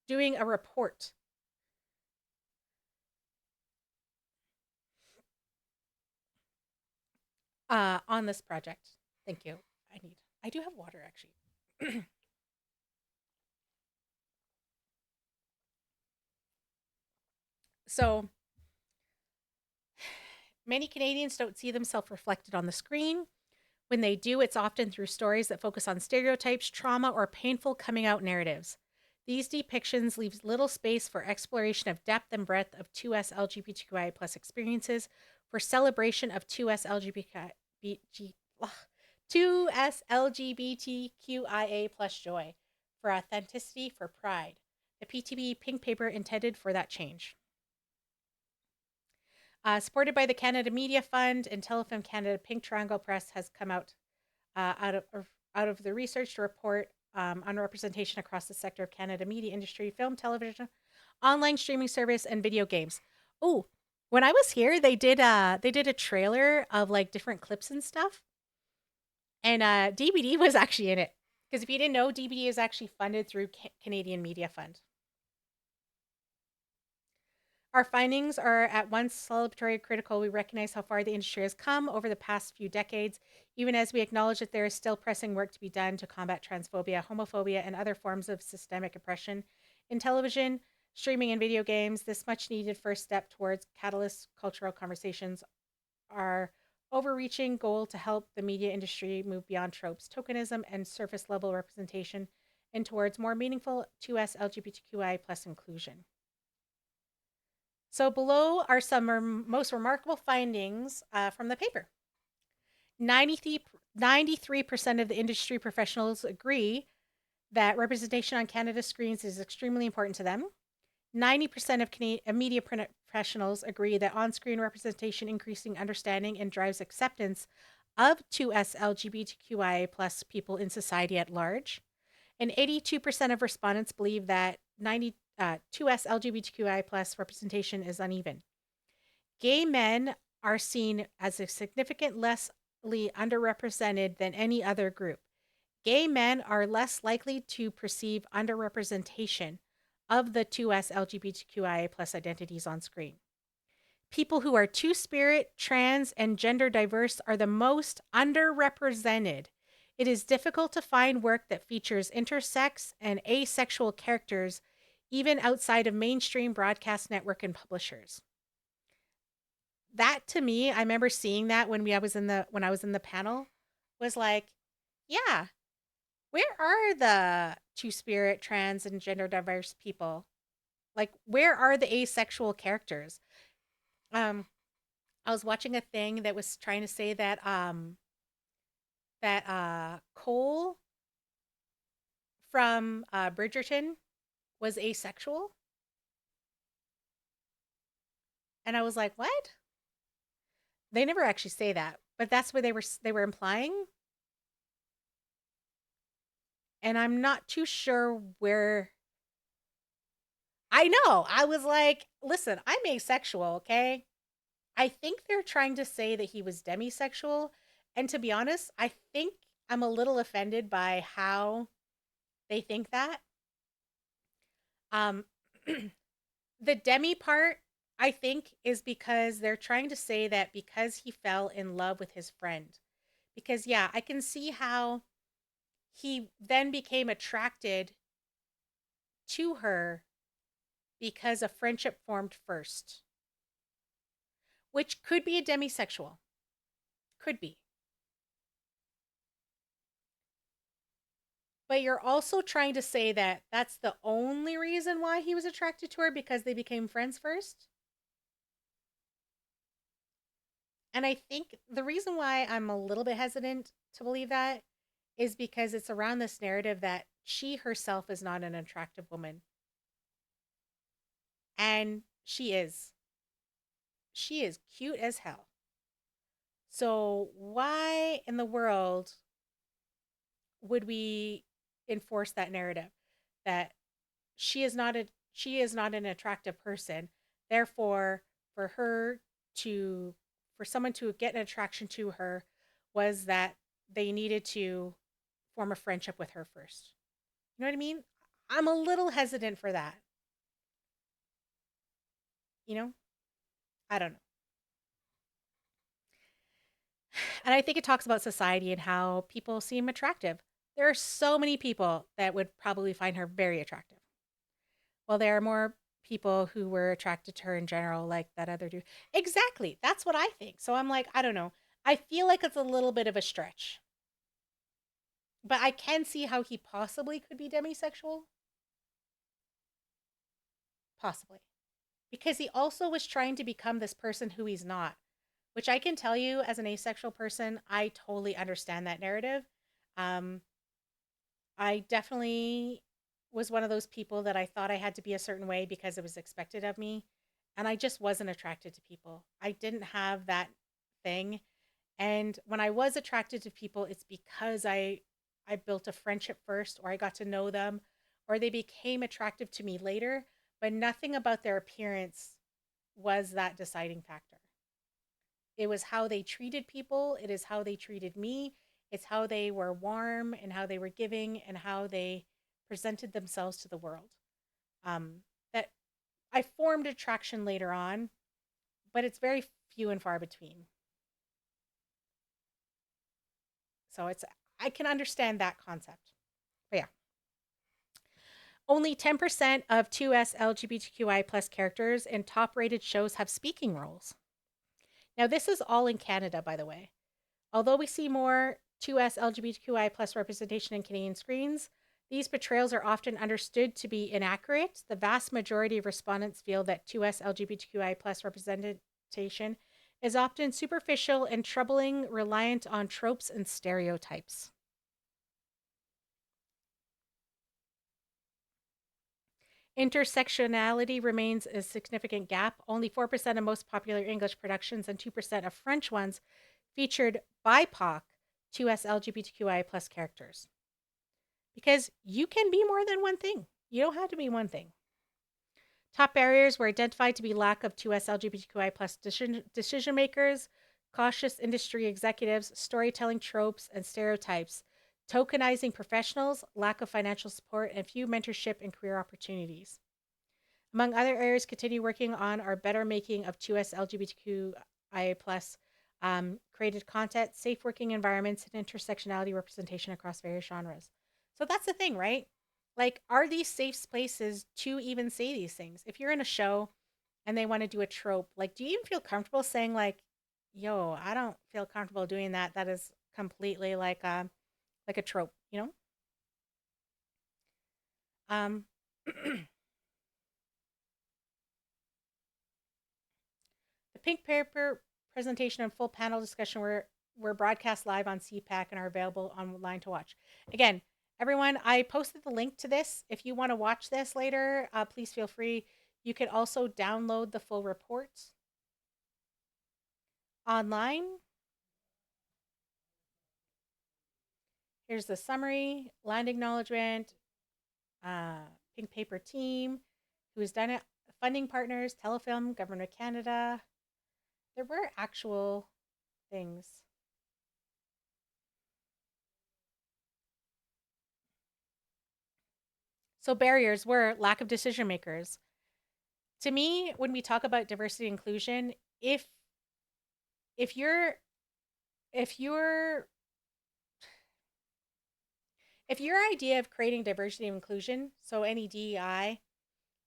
doing a report on this project. Thank you. I do have water actually. So many Canadians don't see themselves reflected on the screen. When they do, it's often through stories that focus on stereotypes, trauma, or painful coming out narratives. These depictions leave little space for exploration of depth and breadth of 2S LGBTQI plus experiences, for celebration of 2S LGBTQIA plus joy, for authenticity, for pride. The PTB pink paper intended for that change. Supported by the Canada Media Fund and Telefilm Canada, Pink Triangle Press has come out of the research to report on representation across the sector of Canada media industry, film, television, online streaming service, and video games. Oh, when I was here, they did a trailer of like different clips and stuff, and DBD was actually in it. Because if you didn't know, DBD is actually funded through Canadian Media Fund. Our findings are at once celebratory and critical. We recognize how far the industry has come over the past few decades, even as we acknowledge that there is still pressing work to be done to combat transphobia, homophobia, and other forms of systemic oppression in television, streaming, and video games. This much needed first step towards catalyst cultural conversations, our overreaching goal to help the media industry move beyond tropes, tokenism, and surface level representation and towards more meaningful 2S LGBTQI plus inclusion. So below are some most remarkable findings from the paper. 93% of the industry professionals agree that representation on Canada screens is extremely important to them. 90% of media professionals agree that on screen representation increasing understanding and drives acceptance of 2S LGBTQIA plus people in society at large. And 82% of respondents believe that 2S LGBTQI plus representation is uneven. Gay men are seen as a significant lessly underrepresented than any other group. Gay men are less likely to perceive underrepresentation of the 2S LGBTQIA plus identities on screen. People who are two spirit, trans, and gender diverse are the most underrepresented. It is difficult to find work that features intersex and asexual characters, even outside of mainstream broadcast network and publishers. That to me, I remember seeing that when I was in the panel, was like, yeah, where are the two spirit, trans, and gender diverse people? Like, where are the asexual characters? Um, I was watching a thing that was trying to say that Cole from Bridgerton was asexual, and I was like, what? They never actually say that, but that's what they were implying, and I'm not too sure where. I know. I was like, listen, I'm asexual, okay? I think they're trying to say that he was demisexual, and to be honest, I think I'm a little offended by how they think that. Um, the demi part, I think, is because they're trying to say that because he fell in love with his friend. Because, yeah, I can see how he then became attracted to her because a friendship formed first, which could be a demisexual. Could be. But you're also trying to say that that's the only reason why he was attracted to her because they became friends first. And I think the reason why I'm a little bit hesitant to believe that is because it's around this narrative that she herself is not an attractive woman. And she is. She is cute as hell. So why in the world would we enforce that narrative that she is not a she is not an attractive person? Therefore, for her to for someone to get an attraction to her was that they needed to form a friendship with her first. You know what I mean? I'm a little hesitant for that. You know? I don't know. And I think it talks about society and how people seem attractive. There are so many people that would probably find her very attractive. Well, there are more people who were attracted to her in general, like that other dude. Exactly. That's what I think. So I'm like, I don't know. I feel like it's a little bit of a stretch. But I can see how he possibly could be demisexual. Possibly. Because he also was trying to become this person who he's not, which I can tell you as an asexual person, I totally understand that narrative. Um, I definitely was one of those people that I thought I had to be a certain way because it was expected of me. And I just wasn't attracted to people. I didn't have that thing. And when I was attracted to people, it's because I built a friendship first, or I got to know them, or they became attractive to me later. But nothing about their appearance was that deciding factor. It was how they treated people, it is how they treated me, it's how they were warm and how they were giving and how they presented themselves to the world. That I formed attraction later on, but it's very few and far between. So it's I can understand that concept. But yeah. Only 10% of 2S LGBTQI plus characters in top rated shows have speaking roles. Now, this is all in Canada, by the way. Although we see more 2S LGBTQI plus representation in Canadian screens, these portrayals are often understood to be inaccurate. The vast majority of respondents feel that 2S LGBTQI plus representation is often superficial and troubling, reliant on tropes and stereotypes. Intersectionality remains a significant gap. Only 4% of most popular English productions and 2% of French ones featured BIPOC 2S LGBTQI plus characters. Because you can be more than one thing. You don't have to be one thing. Top barriers were identified to be lack of 2S LGBTQI plus decision makers, cautious industry executives, storytelling tropes and stereotypes, tokenizing professionals, lack of financial support, and few mentorship and career opportunities. Among other areas, continue working on our better making of 2S LGBTQIA plus created content, safe working environments, and intersectionality representation across various genres. So that's the thing, right? Like, are these safe spaces to even say these things? If you're in a show and they want to do a trope, like, do you even feel comfortable saying, like, yo, I don't feel comfortable doing that? That is completely like a trope, you know? Um, the pink paper presentation and full panel discussion were broadcast live on CPAC and are available online to watch. Again, everyone, I posted the link to this. If you want to watch this later, please feel free. You can also download the full reports online. Here's the summary, land acknowledgement, uh, pink paper team, who has done it, funding partners, Telefilm, Government of Canada. There were actual things. So barriers were lack of decision makers. To me, when we talk about diversity and inclusion, if if you're if you're if your idea of creating diversity and inclusion, so any DEI,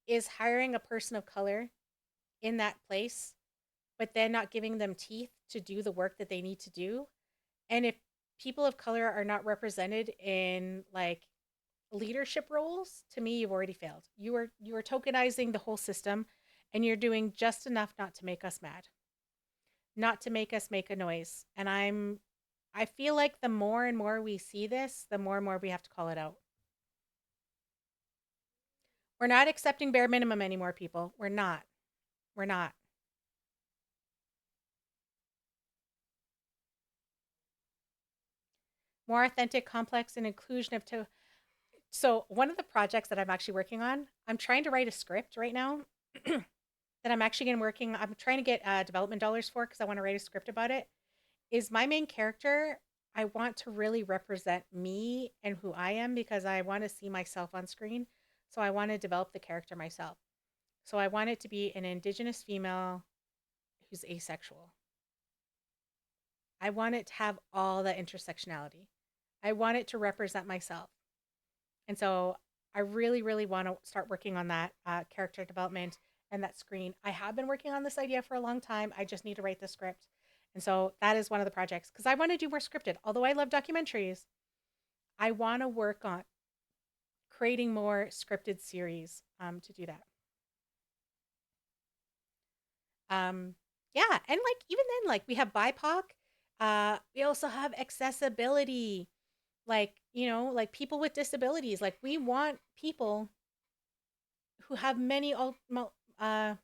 is hiring a person of color in that place, but then not giving them teeth to do the work that they need to do, and if people of color are not represented in like leadership roles, to me you've already failed. You are tokenizing the whole system, and you're doing just enough not to make us mad, not to make us make a noise. And I feel like the more and more we see this, the more and more we have to call it out. We're not accepting bare minimum anymore, people. We're not. We're not. More authentic, complex, and inclusion of so one of the projects that I'm actually working on, I'm trying to write a script right now that I'm trying to get development dollars for because I want to write a script about it. Is my main character, I want to really represent me and who I am because I want to see myself on screen. So I want to develop the character myself. So I want it to be an Indigenous female who's asexual. I want it to have all that intersectionality. I want it to represent myself. And so I really, really want to start working on that character development and that screen. I have been working on this idea for a long time. I just need to write the script. And so that is one of the projects because I want to do more scripted. Although I love documentaries, I want to work on creating more scripted series to do that. Um, yeah, and like even then, like we have BIPOC. We also have accessibility, like like people with disabilities. Like we want people who have many uh,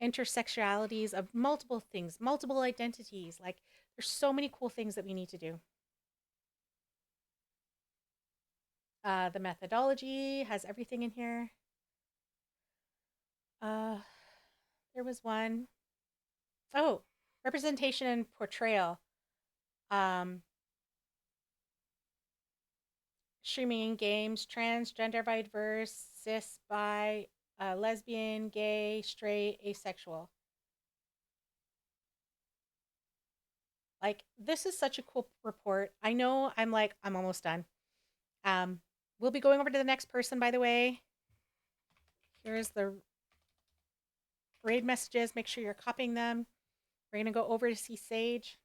intersectionalities of multiple things, multiple identities. Like there's so many cool things that we need to do. The methodology has everything in here. Uh, there was one. Oh, representation and portrayal. Um, Streaming in games, trans, gender diverse, cis, bi, lesbian, gay, straight, asexual. Like this is such a cool report. I know I'm almost done. Um, we'll be going over to the next person, by the way. Here's the raid messages. Make sure you're copying them. We're gonna go over to see Sage.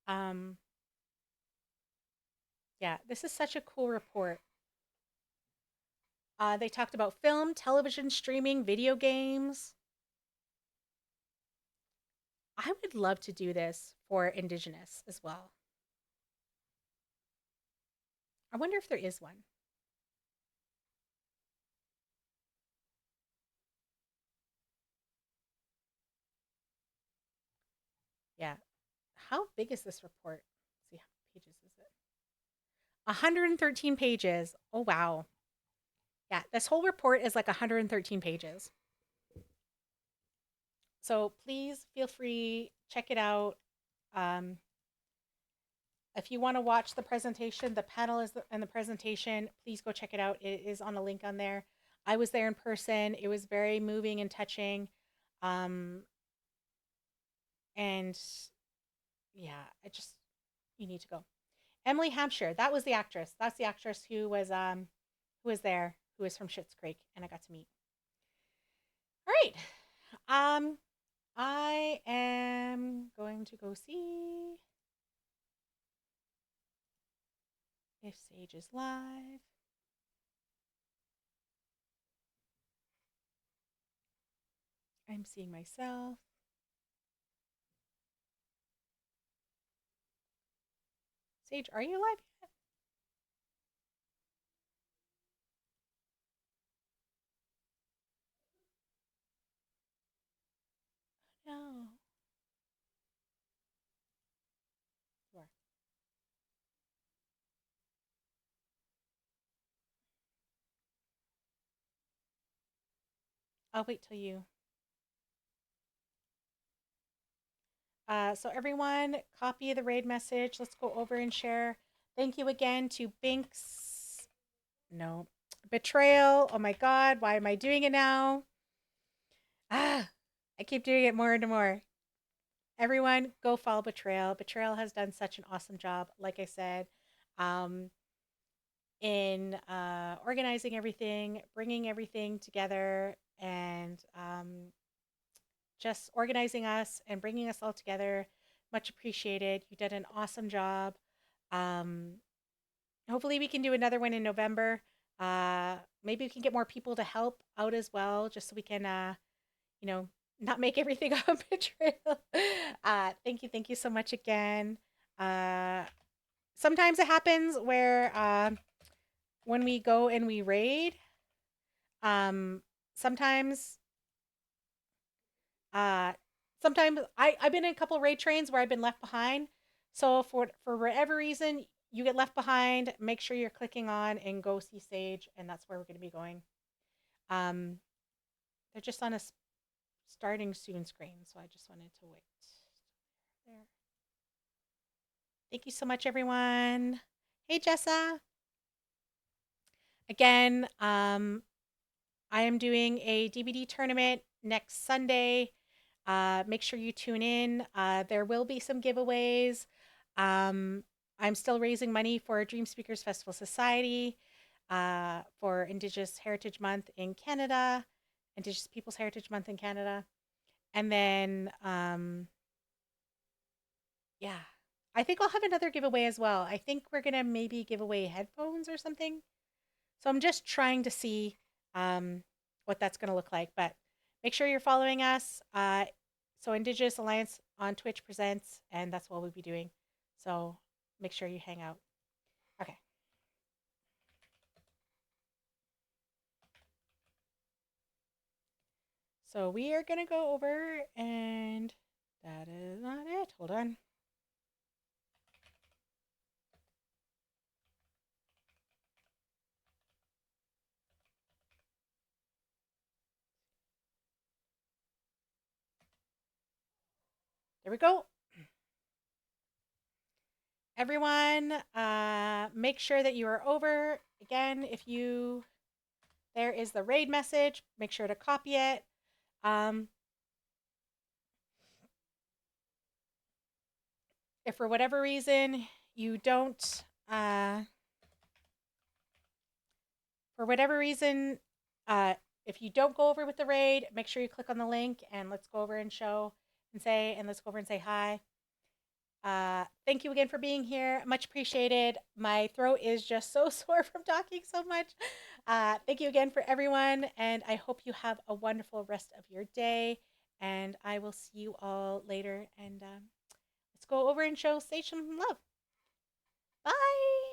Um, yeah, this is such a cool report. They talked about film, television, streaming, video games. I would love to do this for Indigenous as well. I wonder if there is one. Yeah. How big is this report? Let's see, how many pages is it? 113 pages. Oh, wow. Yeah, this whole report is like 113 pages. So please feel free, check it out. Um, if you want to watch the presentation, the panel is and the presentation, please go check it out. It is on a link on there. I was there in person. It was very moving and touching. Um, and yeah, you need to go. Emily Hampshire, that was the actress. That's the actress who was there, who was from Schitt's Creek, and I got to meet. All right. Um, I am going to go see if Sage is live. I'm seeing myself. Sage, are you live yet? No. You are. I'll wait till you. So everyone, copy the raid message. Let's go over and share. Thank you again to Binks. No. Betrayal. Oh my God. Why am I doing it now? I keep doing it more and more. Everyone, go follow Betrayal. Betrayal has done such an awesome job, like I said, um, in organizing everything, bringing everything together, and just organizing us and bringing us all together. Much appreciated. You did an awesome job. Um, hopefully, we can do another one in November. Maybe we can get more people to help out as well, just so we can, you know, not make everything a betrayal. Thank you so much again. Uh, sometimes it happens where when we go and we raid, sometimes Uh, sometimes I've been in a couple raid trains where I've been left behind. So for whatever reason you get left behind, make sure you're clicking on and go see Sage, and that's where we're going to be going. Um, they're just on a starting soon screen, so I just wanted to wait. There. Thank you so much, everyone. Hey, Jessa. Again, I am doing a DVD tournament next Sunday. Make sure you tune in. There will be some giveaways. Um, I'm still raising money for Dreamspeakers Festival Society for Indigenous Heritage Month in Canada, Indigenous Peoples Heritage Month in Canada. And then, yeah, I think I'll have another giveaway as well. I think we're going to maybe give away headphones or something. So I'm just trying to see what that's going to look like. But make sure you're following us. So Indigenous Alliance on Twitch presents, and that's what we'll be doing. So make sure you hang out. Okay. So we are going to go over, and that is not it. Hold on. There we go. Everyone, make sure that you are over. Again, there is the raid message. Make sure to copy it. If for whatever reason you don't, for whatever reason, if you don't go over with the raid, make sure you click on the link and let's go over and let's go over and say hi. Thank you again for being here. Much appreciated. My throat is just so sore from talking so much. Thank you again for everyone, and I hope you have a wonderful rest of your day. And I will see you all later. And let's go over and show Sage some love. Bye.